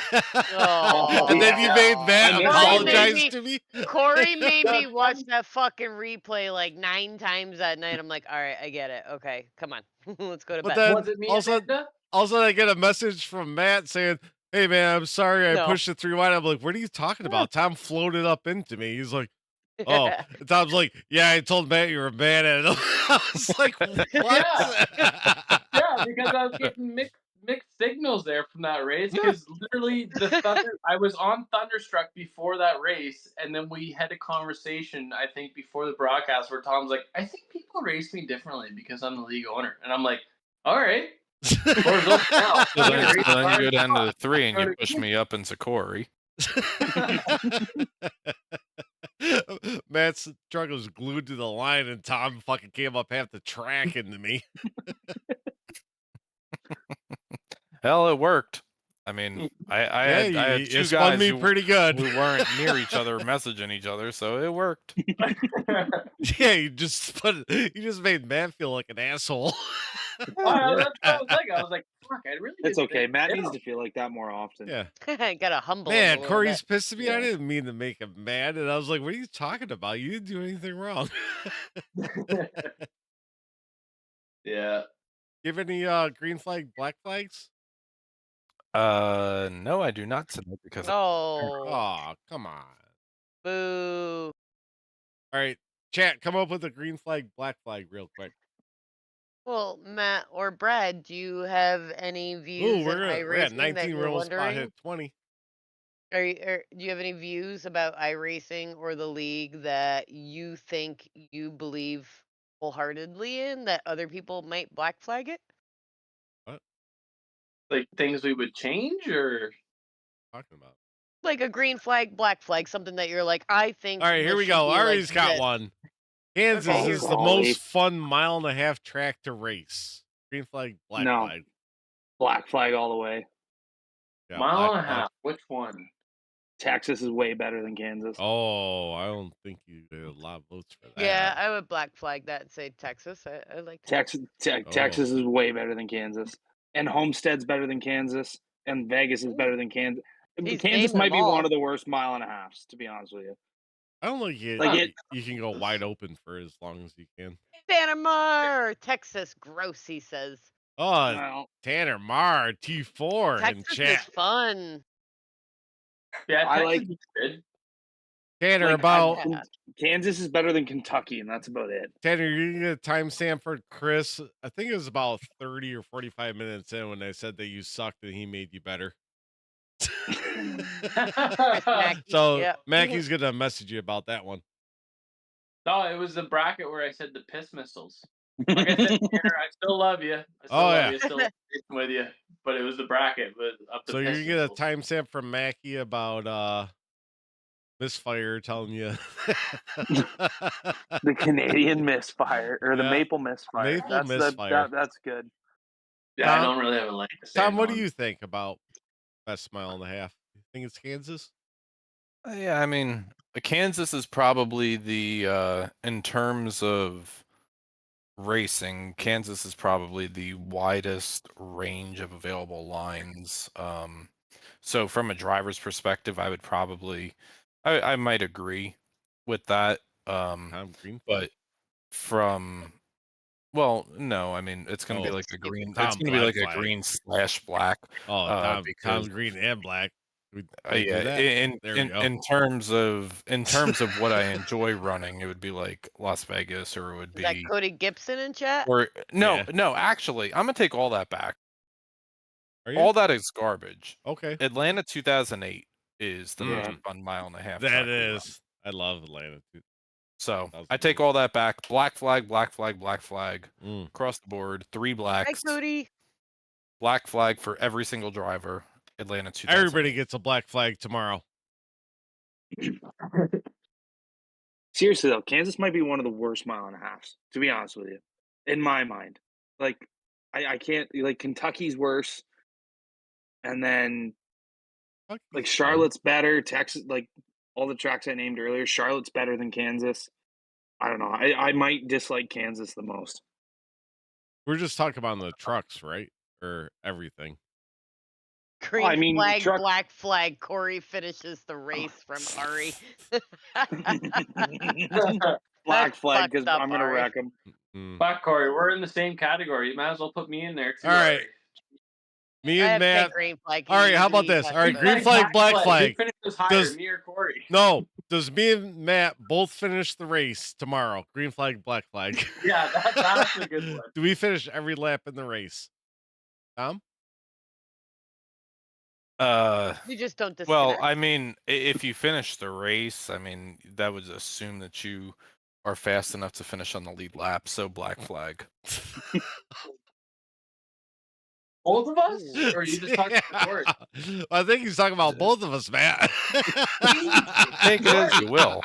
Oh. And then you made Matt I missed apologize that. to me. Kory made me watch that fucking replay like 9 times that night. I'm like, all right, I get it. Okay, come on, let's go to But bed. then Was it me, also Amanda? I get a message from Matt saying, "Hey man, I'm sorry I No. pushed it 3 wide." I'm like, "What are you talking about?" Tom floated up into me. He's like, "Oh." And Tom's like, "Yeah, I told Matt you were mad at him." I was like, "What?" Yeah, because I was getting mixed signals there from that race. Because literally, I was on Thunderstruck before that race, and then we had a conversation. I think before the broadcast, where Tom's like, "I think people race me differently because I'm the league owner," and I'm like, "All right." Now. So then you go down to the 3 and you push me up into Kory. Matt's truck was glued to the line, and Tom fucking came up half the track into me. Hell, it worked. I mean, I had 2 spun guys me pretty good. who weren't near each other messaging each other, so it worked. Yeah, you just made Matt feel like an asshole. That's what I was like. I was like, "Fuck, I really." It's didn't okay. think Matt it needs did. to feel like that more often. Yeah. Gotta humble him a Man, little Kory's bit. pissed at me. I Yeah. didn't mean to make him mad. And I was like, what are you talking about? You didn't do anything wrong. Yeah. You have any green flag, black flags? No, I do not tonight because Oh, Oh, come on. boo. All right, chat, come up with a green flag, black flag real quick. Well, Matt or Brad, do you have any views Ooh, in we're at iRacing that 19. you're We're almost spot wondering? hit 20. Do you have any views about iRacing or the league that you think you believe wholeheartedly in that other people might black flag it? What? Like things we would change, or Talking about? Like a green flag, black flag, something that you're like, I think. All right, here this we should go. be like Ari's got this. one. Kansas Okay, is here the we go. most fun 1.5-mile track to race. Green flag, black No. flag. Black flag all the way. Yeah, mile black and a flag. half? Which one? Texas is way better than Kansas. Oh, I don't think you get a lot of votes for that. Yeah, I would black flag that and say Texas. I like Texas is way better than Kansas, and Homestead's better than Kansas, and Vegas is better than Kansas. He's Kansas named might them be all. one of the worst 1.5 miles, to be honest with you. I don't think you can go wide open for as long as you can. Panama, Texas, gross. He says. Oh, Well, Tanner Marr, T4 in Texas chat. is fun. Yeah, I Texas like- is good. Tanner, like, about Yeah. Kansas is better than Kentucky, and that's about it. Tanner, you're gonna get a timestamp for Chris. I think it was about 30 or 45 minutes in when I said that you sucked and he made you better. Mackie. So Yeah. Mackey's gonna message you about that one. No, it was the bracket where I said the piss missiles. Like I said, Tanner, I still love you. I still Oh, love yeah. you. Still with you. But it was the bracket with up the So piss you're gonna get a missiles. timestamp from Mackie about Misfire telling you The Canadian misfire or the Yeah. maple misfire. Maple misfire. That's good. Yeah, I Tom- don't really have a leg to say. Tom, what do you think about best mile and a half? You think it's Kansas? Yeah, I mean, Kansas is probably the in terms of racing, Kansas is probably the widest range of available lines. So from a driver's perspective, I would probably, I might agree with that. Tom Green. But from, well, no, I mean it's gonna be Oh, like a green. Tom It's gonna be Black like a Flag. green / black. Oh, Tom because Green and Black. Can we do yeah, that? There we go. in terms of what I enjoy running, it would be like Las Vegas, or it would Is that be, Cody Gibson in chat? or no, Yeah. no, actually, I'm gonna take all that back. Are you? All that is garbage. Okay. Atlanta 2008 is the Yeah. most fun mile and a half. That track we run. is. I love Atlanta. Too. So That was I take great. all that back. Black flag, black flag, black flag Mm. across the board. 3 Hi, blacks. Cody. Black flag for every single driver. Atlanta 2008. Everybody gets a black flag tomorrow. Seriously though, Kansas might be one of the worst mile and a halves, to be honest with you. In my mind. Like I can't, like, Kentucky's worse. And then like Kentucky's Charlotte's better. Texas, like all the tracks I named earlier, Charlotte's better than Kansas. I don't know. I might dislike Kansas the most. We're just talking about the trucks, right? Or everything. Green I mean, flag, truck- black flag. Kory finishes the race from Ari. Black flag, fucked because up, I'm gonna Ari. wreck them. Mm. Fuck, Kory, we're in the same category. You might as well put me in there too. All right. Ari. Me I and have to Matt. take green flag. All right, how about Usually this? touch All right, the- green flag, black flag. Who finishes higher, Does- me or Kory? No, does me and Matt both finish the race tomorrow? Green flag, black flag. Yeah, that's a good one. Do we finish every lap in the race? Tom? You just don't disconnect. Well, I mean, if you finish the race, I mean, that would assume that you are fast enough to finish on the lead lap. So black flag. Both of us? Or are you just talking to Kory? I think he's talking about both of us, Matt. Take it as you will.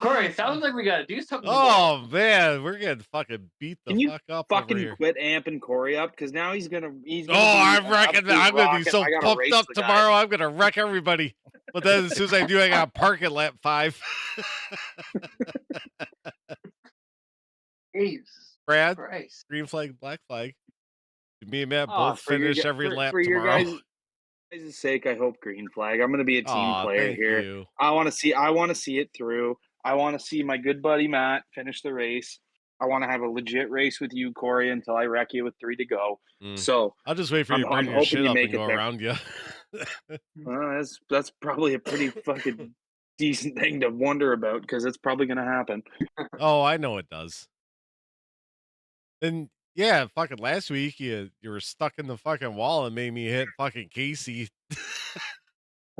Kory, it sounds like we gotta do something. Oh man, we're getting fucking beat the Can you fuck up over Fucking here. quit amping Kory up, because now he's gonna. Oh, be I'm an wrecking that. absolute I'm gonna be rocket. so I gotta pumped race up the guy. tomorrow. I'm gonna wreck everybody. But then as soon as I do, I gotta park at lap 5. Jesus Brad, Christ. green flag, black flag. Me and Matt Oh, both for your finish gu- every for- lap for your tomorrow. guys' sake, I hope green flag. I'm gonna be a team Aw, player thank here. you. I want to see it through. I want to see my good buddy Matt finish the race. I want to have a legit race with you, Kory, until I wreck you with 3 to go. Mm. So I'll just wait for you to I'm burn your hoping shit you up make and it go there. around you. that's probably a pretty fucking decent thing to wonder about, because it's probably gonna happen. Oh, I know it does. And yeah, fucking last week you were stuck in the fucking wall and made me hit fucking Casey.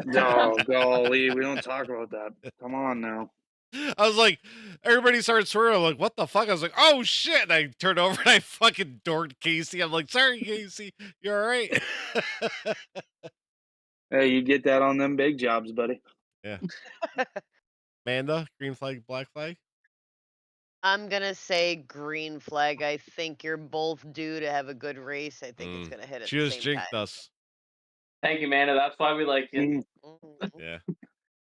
No, golly, we don't talk about that. Come on now. I was like, everybody started swearing. Like, what the fuck? I was like, oh shit. And I turned over and I fucking doored Casey. I'm like, sorry, Casey. You all right? Hey, you get that on them big jobs, buddy. Yeah. Amanda, green flag, black flag. I'm gonna say green flag. I think you're both due to have a good race. I think it's gonna hit at She the just same jinked us. Thank you, Amanda. That's why we like you. Mm. Yeah.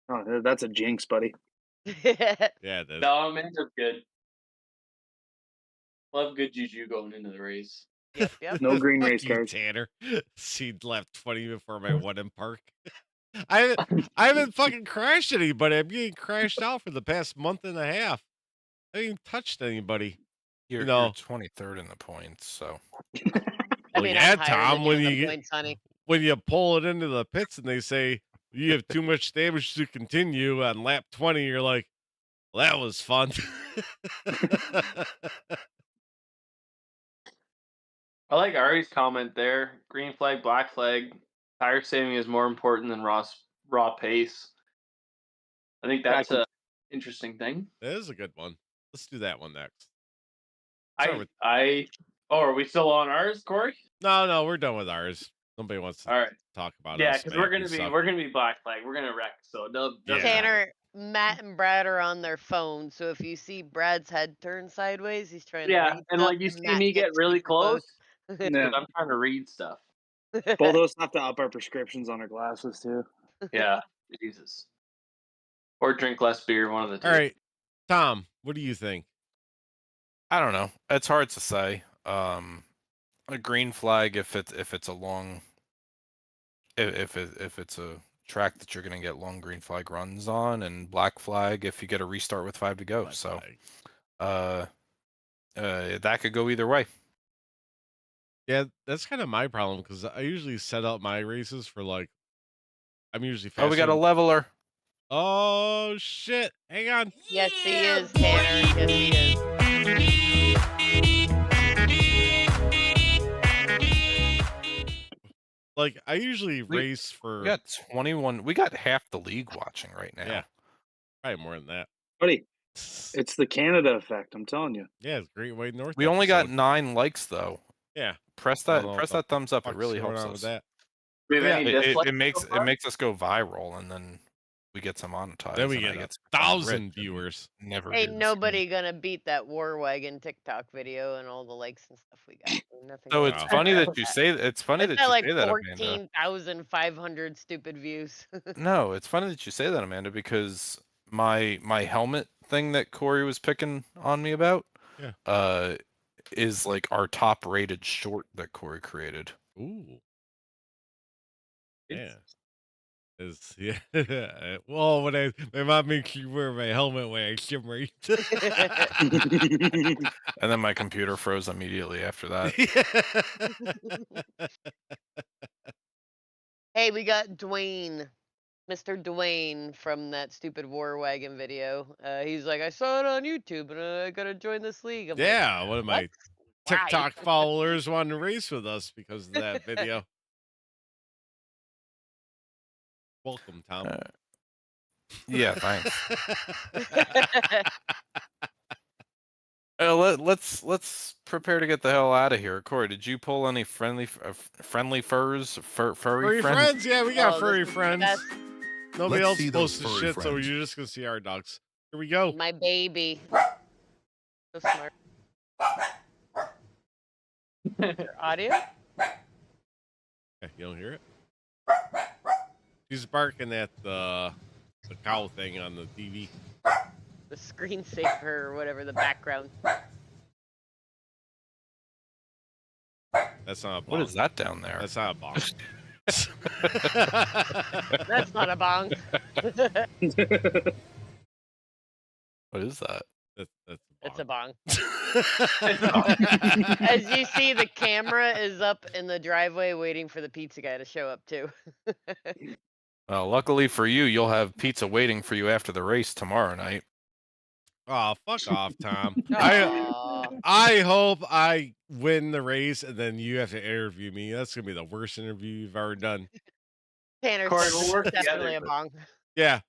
Oh, that's a jinx, buddy. time. Yeah, it is. No, Amanda's good. Love good juju going into the race. Yep. No green Fuck race you, cars. Tanner. She left 20 before my one in park. I haven't fucking crashed anybody. I'm getting crashed out for the past month and a half. I haven't even touched anybody. You're, know- you're 23rd in the points, so I Well, mean, yeah, I'm higher Tom, than you when in the you get- points, honey. When you pull it into the pits and they say you have too much damage to continue on lap 20, you're like, well, that was fun. I like Ari's comment there. Green flag, black flag. tire saving is more important than raw pace. I think that's a interesting thing. That is a good one. Let's do that one next. Start with Oh, are we still on ours, Kory? no, we're done with ours. Nobody wants to All right. talk about Yeah, us. because we're gonna be black flag. We're gonna wreck. So Yeah. Tanner, Matt, and Brad are on their phone, so if you see Brad's head turn sideways, he's trying to read and stuff, like you see Matt me get gets really super close. close because I'm trying to read stuff. Both of us have to up our prescriptions on our glasses too. Yeah, Jesus. Or drink less beer, one of the two. All right, Tom, what do you think? I don't know. It's hard to say. A green flag if it's a long, if it's a track that you're going to get long green flag runs on, and black flag if you get a restart with 5 to go. Black so, flag. that could go either way. Yeah, that's kind of my problem because I usually set up my races for like I'm usually faster. Oh, we got a leveler. Oh shit! Hang on. Yes, he is, Tanner. Yes, he is. Like I usually race for. We got 21. We got half the league watching right now. Yeah, probably more than that. Buddy, it's the Canada effect. I'm telling you. Yeah, it's Great White North. We only got 9 likes though. Yeah. Press that thumbs up. It really helps us. With that. It makes us go viral, and then we get some monetized. Then we get 1,000 viewers. Never. Ain't nobody gonna beat that War Wagon TikTok video and all the likes and stuff we got. Nothing. So it's funny that you say. It's funny that you like say that, Amanda. 14,500 stupid views. No, it's funny that you say that, Amanda, because my helmet thing that Kory was picking on me about, is like our top rated short that Kory created. Ooh. Yeah. Well, when my mom makes you wear my helmet when I shimmer. And then my computer froze immediately after that. Hey, we got Dwayne, Mr. Dwayne from that stupid War Wagon video. He's like, I saw it on YouTube and I gotta join this league. I'm yeah, like, one of my TikTok followers wanted to race with us because of that video. Welcome, Tom. Yeah, thanks. Let's prepare to get the hell out of here. Kory, did you pull any friendly furs? Furry friends? Yeah, we got furry friends. Nobody else posted shit, friends. so you're just gonna see our dogs. Here we go. My baby. So smart. Audio? Okay, you don't hear it? She's barking at the cow thing on the TV. The screensaver or whatever, the background. That's not a bong. What is that down there? That's not a bong. That's not a bong. What is that? It's a bong. As you see, the camera is up in the driveway waiting for the pizza guy to show up too. Well, luckily for you, you'll have pizza waiting for you after the race tomorrow night. Oh, fuck off, Tom. I hope I win the race and then you have to interview me. That's gonna be the worst interview you've ever done. Tanner, Kory, we'll work definitely together. a bong. Yeah.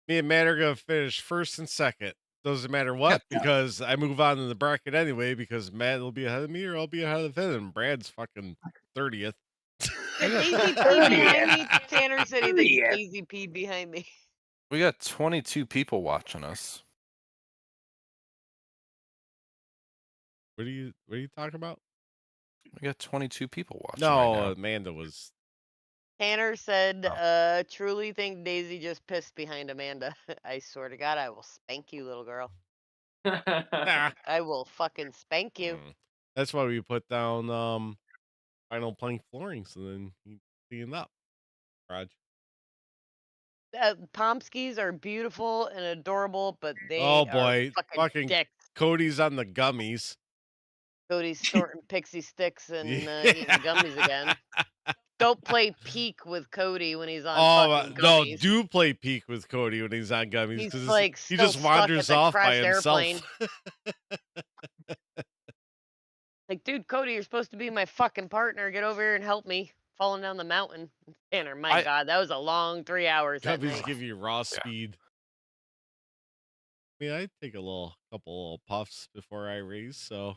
Me and Matt are gonna finish first and second. Doesn't matter what, because I move on in the bracket anyway, because Matt will be ahead of me or I'll be ahead of him, and Brad's fucking 30th. Daisy peed behind me. Tanner said he thinks Daisy peed behind me. We got 22 people watching us. What are you talking about? We got 22 people watching. No, right now. Amanda was. Tanner said, truly think Daisy just pissed behind Amanda. I swear to God, I will spank you, little girl. I will fucking spank you. That's why we put down vinyl plank flooring, so then you clean up. Raj. Pomskis are beautiful and adorable, but they Oh are boy, fucking dicks. Cody's on the gummies. Cody's sorting pixie sticks and eating gummies again. Don't play peak with Cody when he's on fucking gummies. No, do play peak with Cody when he's on gummies, because like he just wanders off by himself. Like, dude, Cody, you're supposed to be my fucking partner. Get over here and help me. falling down the mountain. Tanner, my God, that was a long 3 hours that Guppies night. give you raw speed. I mean, I take a couple little puffs before I race, so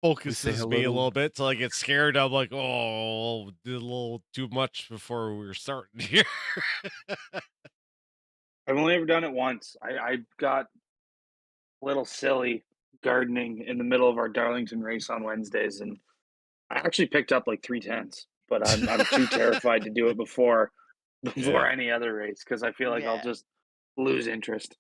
focuses me a little bit till I get scared. I'm like, oh, did a little too much before we were starting here. I've only ever done it once. I got a little silly gardening in the middle of our Darlington race on Wednesdays, and I actually picked up like 3/10, but I'm too terrified to do it before any other race because I feel like I'll Yeah. just lose interest.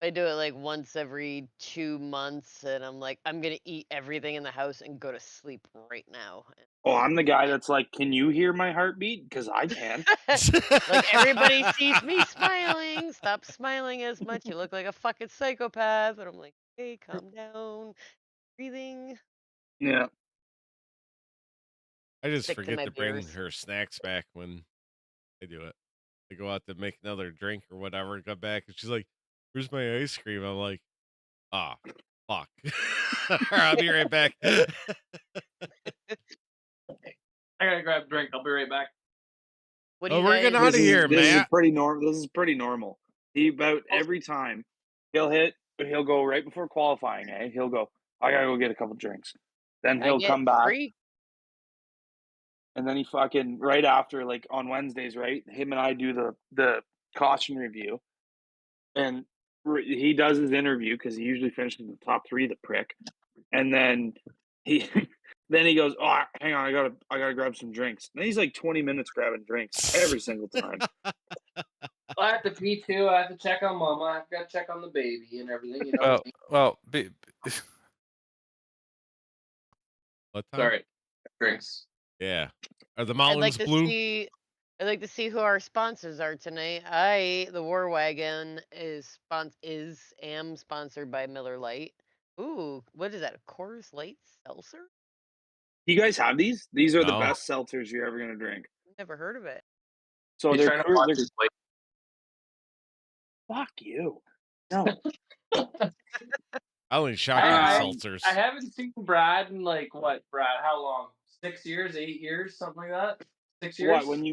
I do it like once every 2 months, and I'm like, I'm gonna eat everything in the house and go to sleep right now. Oh, I'm the guy that's like, can you hear my heartbeat? Because I can. Like everybody sees me smiling. Stop smiling as much. You look like a fucking psychopath. And I'm like, hey, calm down. Breathing. Yeah. I just Stick to forget my to bring beers. her snacks back when I do it. I go out to make another drink or whatever and come back, and she's like, "Where's my ice cream?" I'm like, "Ah, fuck." I'll be right back. I gotta grab a drink. I'll be right back. What do Oh, you we're guys? getting out of here, This is Matt. pretty normal. This is pretty normal. He about every time he'll go right before qualifying. He'll go, I gotta go get a couple drinks. Then I he'll get come back, free. and then he fucking right after, like on Wednesdays, right? Him and I do the caution review, and he does his interview because he usually finishes in the top 3. The prick, and then he then he goes, oh, hang on, I gotta grab some drinks. And then he's like 20 minutes grabbing drinks every single time. I have to pee too. I have to check on Mama. I've got to check on the baby and everything. You know. Well, What time? Sorry, drinks. Yeah. Are the I'd mountains like to blue? see. I'd like to see who our sponsors are tonight. The War Wagon am sponsored by Miller Lite. Ooh, what is that? A Coors Light seltzer? You guys have these? These are the No. best seltzers you're ever gonna drink. Never heard of it. So He's they're trying to watch his weight. fuck you. No. I only shotgun I seltzers. I haven't seen Brad in like what? Brad, how long? 6 years, 8 years, something like that. 6 years. When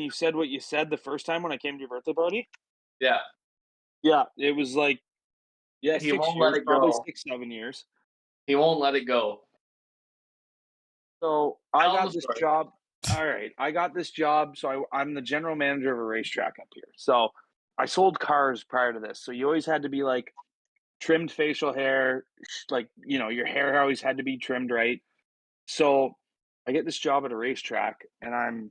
you said what you said the first time when I came to your birthday party? Yeah. Yeah, it was like He 6 won't years, let it probably go. 6-7 years. He won't let it go. So I Tell him got the this story. job. All right, I got this job. So I'm the general manager of a racetrack up here. So I sold cars prior to this. So you always had to be like trimmed facial hair, like your hair always had to be trimmed right. So I get this job at a racetrack, and I'm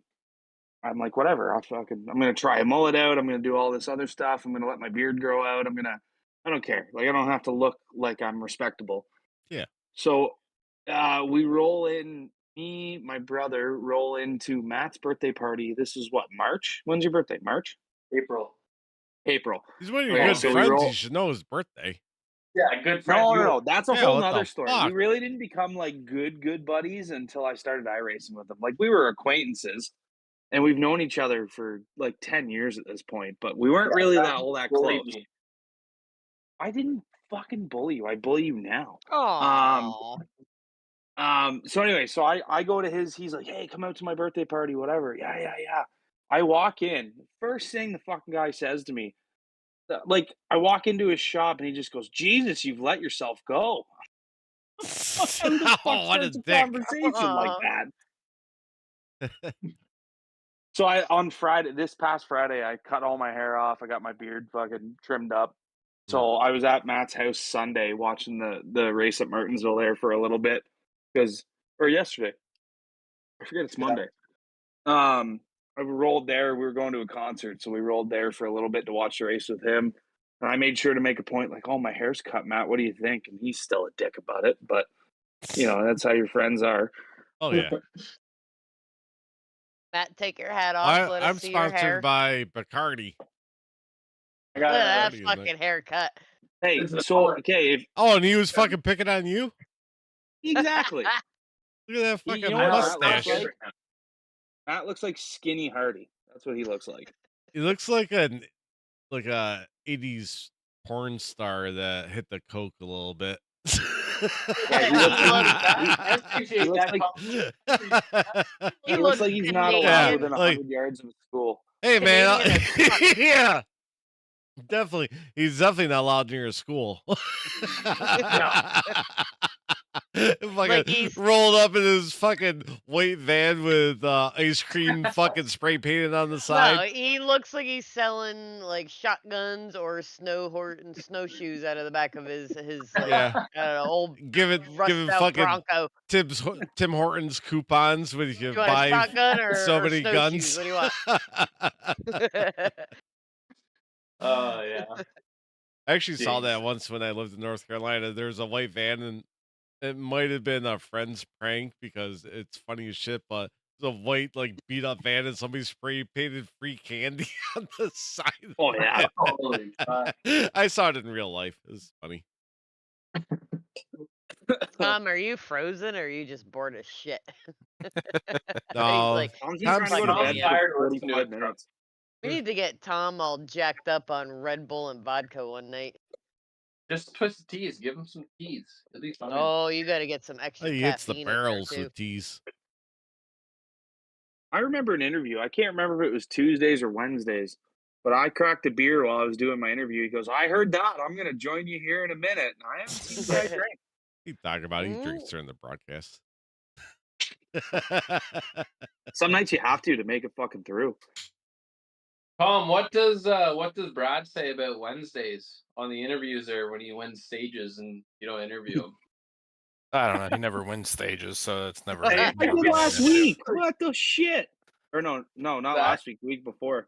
like, whatever. I'm gonna try a mullet out. I'm gonna do all this other stuff. I'm gonna let my beard grow out. I don't care. Like I don't have to look like I'm respectable. Yeah. So we roll in. Me, my brother roll into Matt's birthday party. This is what, March? When's your birthday? March? April. He's one of your Okay, good so we friends. roll- You should know his birthday. Yeah, good friend. No. That's a Yeah, whole what nother the story. fuck? We really didn't become like good buddies until I started iRacing with him. Like we were acquaintances, and we've known each other for like 10 years at this point, but we weren't really all that bullied close. me. I didn't fucking bully you. I bully you now. Oh. So anyway, so I go to he's like, hey, come out to my birthday party, whatever. Yeah. I walk in. First thing the fucking guy says to me, like I walk into his shop and he just goes, Jesus, you've let yourself go. Who the fuck What a starts a dick. conversation like that? So this past Friday, I cut all my hair off. I got my beard fucking trimmed up. So I was at Matt's house Sunday watching the race at Martinsville there for a little bit or yesterday. I forget it's Monday. I rolled there. We were going to a concert, so we rolled there for a little bit to watch the race with him. And I made sure to make a point like, oh, my hair's cut, Matt. What do you think? And he's still a dick about it, but that's how your friends are. Oh yeah. Matt, take your hat off. Let us I'm see your hair. sponsored by Bacardi. I Look got at Bacardi, that fucking haircut. Hey, This is so fun. okay, Oh, and he was fucking picking on you? exactly. Look at that You fucking know what Matt mustache. looks like? Matt looks like Skinny Hardy. That's what he looks like. He looks like a 80s porn star that hit the coke a little bit. Yeah, he looks I appreciate he looks that. like He looks looks like he's not allowed Canadian. within like- 100 yards of a school. Hey man, Canadian as fuck. yeah, definitely. He's definitely not allowed near a school. Fucking Like he's- rolled up in his fucking white van with ice cream fucking spray painted on the No, side. he looks like he's selling like shotguns or snowshoes out of the back of his like Yeah. I don't know, old Give rusted it out fucking Bronco. Tim Hortons coupons when you Do can you want a buy shotgun or so or many snowshoes? guns. What do you want? Oh yeah. I actually saw Jeez. that once when I lived in North Carolina. There's a white van, and it might have been a friend's prank because it's funny as shit, but it's a white, like, beat up van, and somebody spray painted free candy on the side. Oh, yeah. Holy fuck. I saw it in real life. It was funny. Tom, are you frozen or are you just bored as shit? No, like, I'm just Tom's trying to go to funny. bed Yeah. Tired for listening to 45 it, minutes. we need to get Tom all jacked up on Red Bull and vodka one night. Just twist the teas. Give him some teas. At least. Oh, you got to get some extra He hits the caffeine in there, barrels too. with teas. I remember an interview. I can't remember if it was Tuesdays or Wednesdays, but I cracked a beer while I was doing my interview. He goes, I heard that. I'm going to join you here in a minute. And I haven't seen the guy drink. He talking about it. He drinks Ooh. during the broadcast. Some nights you have to make it fucking through. Tom, what does Brad say about Wednesdays on the interviews there when he wins stages and you don't interview him? I don't know. He never wins stages, so it's never. I never did been last an issue. week. What the shit? Or no, not That- last week. The week before.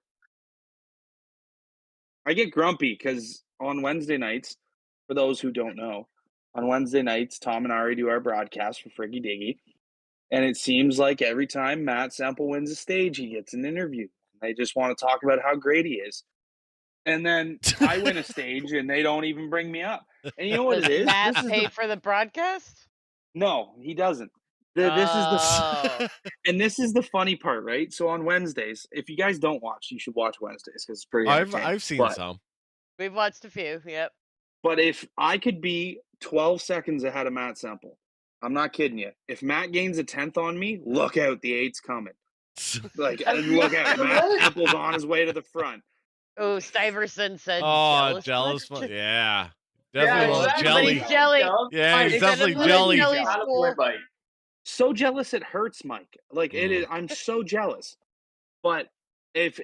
I get grumpy because on Wednesday nights, for those who don't know, on Wednesday nights, Tom and Ari do our broadcast for Friggy Diggy. And it seems like every time Matt Sample wins a stage, he gets an interview. They just want to talk about how great he is. And then I win a stage and they don't even bring me up. And you know what Does it is? Matt This is pay the, for the broadcast? no, he doesn't. This is the Oh. and this is the funny part, right? So on Wednesdays, if you guys don't watch, you should watch Wednesdays because it's pretty entertaining. I've seen but, some. We've watched a few. Yep. But if I could be 12 seconds ahead of Matt Semple, I'm not kidding you. If Matt gains a 10th on me, look out, the 8's coming. Like, look out, Matt Semple's on his way to the front. Oh, Stuyvesant said Oh, jealous. jealous. Yeah. Definitely a little exactly. jelly. Jelly. Yeah, he's Instead of definitely little jelly. jelly school. So jealous it hurts, Mike. Like it is. I'm so jealous. But if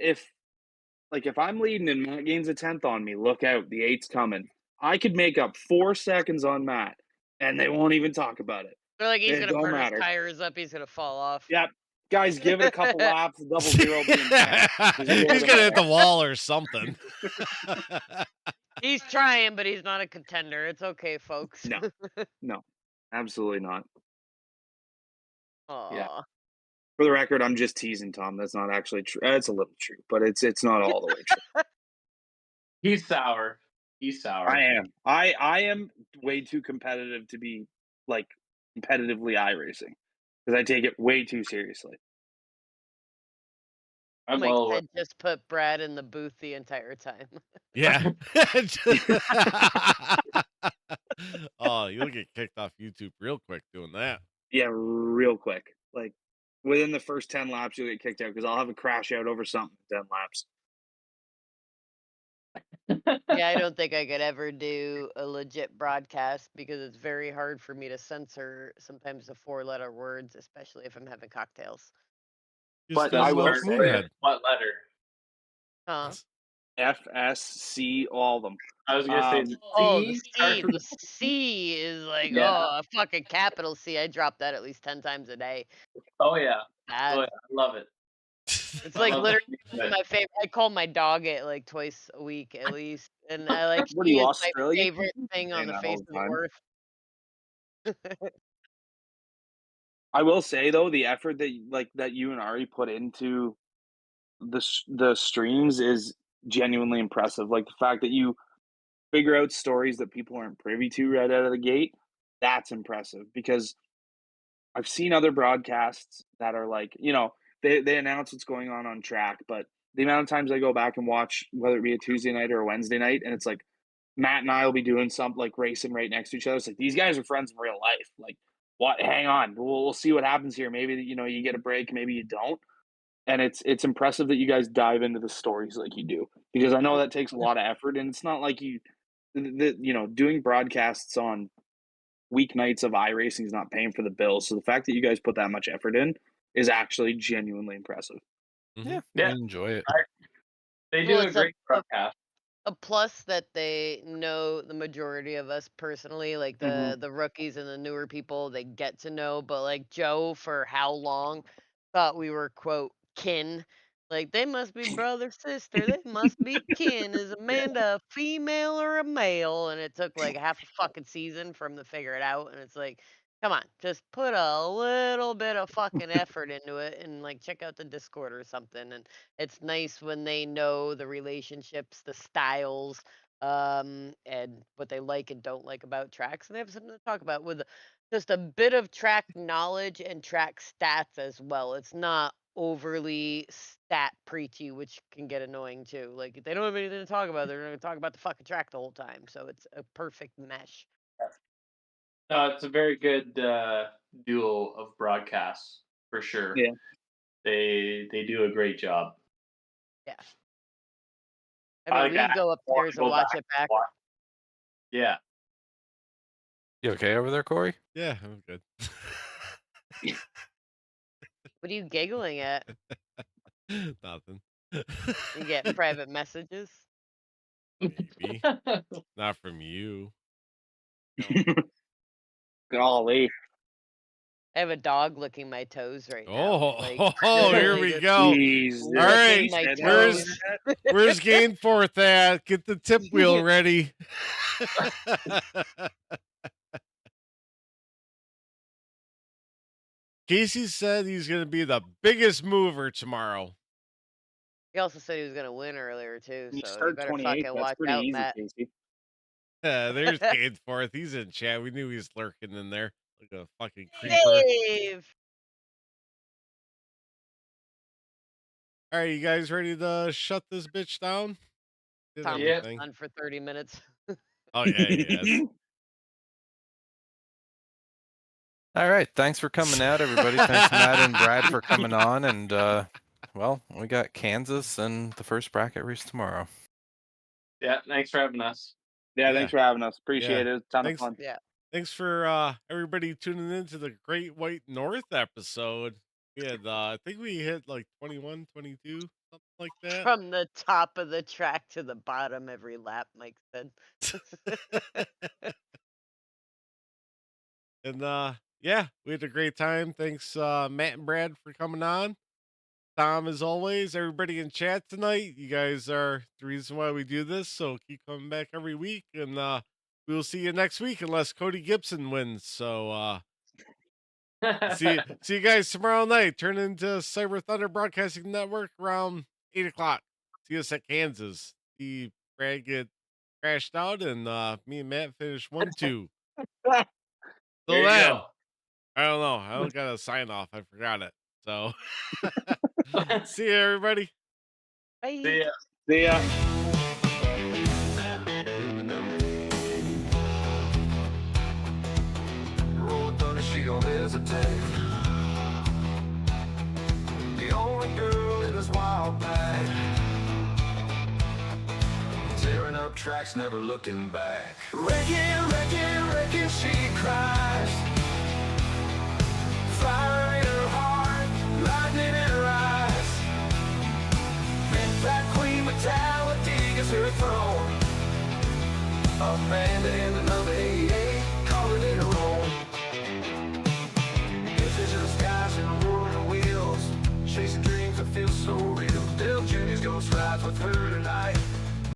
I'm leading and Matt gains a 10th on me, look out, the 8's coming. I could make up 4 seconds on Matt, and they won't even talk about it. They're like, he's It gonna don't burn matter. his tires up. He's gonna fall off. Yep. Guys, give it a couple laps, double zero being 10. He's gonna hit the wall or something. He's trying, but he's not a contender. It's okay, folks. No, absolutely not. Aw. For the record, I'm just teasing Tom. That's not actually true. It's a little true, but it's not all the way true. He's sour. He's sour. I am. I am way too competitive to be like competitively iRacing because I take it way too seriously. I'm Mike well had just put Brad in the booth the entire time. Yeah. Oh, you'll get kicked off YouTube real quick doing that. Yeah, real quick. Like within the first 10 laps, you'll get kicked out because I'll have a crash out over something in 10 laps. Yeah, I don't think I could ever do a legit broadcast because it's very hard for me to censor sometimes the 4-letter words, especially if I'm having cocktails. Just But a I will little say- moonhead. What letter? Huh? F, S, C, all of them. I was gonna say the Oh, C the starts C. with The C is like, Yeah. oh, a fucking capital C. I drop that at least 10 times a day. Oh yeah. Bad. Oh yeah. I love it. It's like love literally that. my favorite. I call my dog it like twice a week at least, and I like What are she you, is my Australian? favorite thing on Saying the that face all of the the time. earth. I will say though, the effort that you and Ari put into the streams is genuinely impressive. Like the fact that you figure out stories that people aren't privy to right out of the gate, that's impressive because I've seen other broadcasts that are like, they announce what's going on track, but the amount of times I go back and watch, whether it be a Tuesday night or a Wednesday night, and it's like Matt and I will be doing something like racing right next to each other. It's like these guys are friends in real life. Like what? Hang on, we'll see what happens here. Maybe you get a break, maybe you don't. And it's impressive that you guys dive into the stories like you do, because I know that takes a lot of effort, and it's not like doing broadcasts on weeknights of iRacing is not paying for the bills. So the fact that you guys put that much effort in is actually genuinely impressive. Yeah, Yeah. I enjoy it. They do Well, a it's a- great broadcast. a plus that they know the majority of us personally, like the rookies and the newer people they get to know. But like Joe, for how long, thought we were quote kin. Like they must be brother sister. They must be kin. Is Amanda a female or a male? And it took like half a fucking season for him to figure it out. And it's like, come on, just put a little bit of fucking effort into it and like check out the Discord or something. And it's nice when they know the relationships, the styles, and what they like and don't like about tracks, and they have something to talk about with just a bit of track knowledge and track stats as well. It's not overly stat preachy, which can get annoying too. Like if they don't have anything to talk about, they're going to talk about the fucking track the whole time. So it's a perfect mesh. No, it's a very good duo of broadcasts for sure. Yeah. They do a great job. Yeah. I mean, like we go upstairs and watch it back. Yeah. You okay over there, Kory? Yeah, I'm good. What are you giggling at? Nothing. You get private messages? Maybe. Not from you. Golly. I have a dog licking my toes right now. Oh, Like, here literally we just go. Jesus. All right, licking my where's toes. where's Gainforth at? Get the tip wheel ready. Casey said he's going to be the biggest mover tomorrow. He also said he was gonna win earlier too, You so you start better 28. fucking That's watch pretty out, easy, Matt. Casey. There's Gainforth. He's in chat. We knew he was lurking in there like a fucking creeper. Dave! All right, you guys ready to shut this bitch down? Did Tom Yeah. everything. on for 30 minutes. Oh yeah, yes. All right. Thanks for coming out, everybody. Thanks, Matt and Brad, for coming on. And, well, we got Kansas and the first bracket race tomorrow. Yeah. Thanks for having us. Yeah, Yeah. thanks for having us. Appreciate Yeah. it. It's a ton Thanks. of fun. Yeah. Thanks for everybody tuning in to the Great White North episode. We had I think we hit like 21, 22, something like that. From the top of the track to the bottom every lap, Mike said. And yeah, we had a great time. Thanks Matt and Brad for coming on. Tom, as always, everybody in chat tonight, you guys are the reason why we do this, so keep coming back every week, and we will see you next week unless Cody Gibson wins. So see you guys tomorrow night. Turn into Cyber Thunder Broadcasting Network around 8 o'clock. See us at Kansas. See Brad get crashed out, and me and Matt finish 1-2. There you then, go. I don't know. I don't got a sign off. I forgot it. So see you, everybody. Bye. See ya. See ya. Road Thunder, she don't hesitate. The only girl in this wild bag, tearing up tracks, never looking back. Wrecking, wrecking, wrecking, she cries. Fire in her heart, lightning in her eyes. Big fat queen mentality is her throne. Abandoned in the number 88.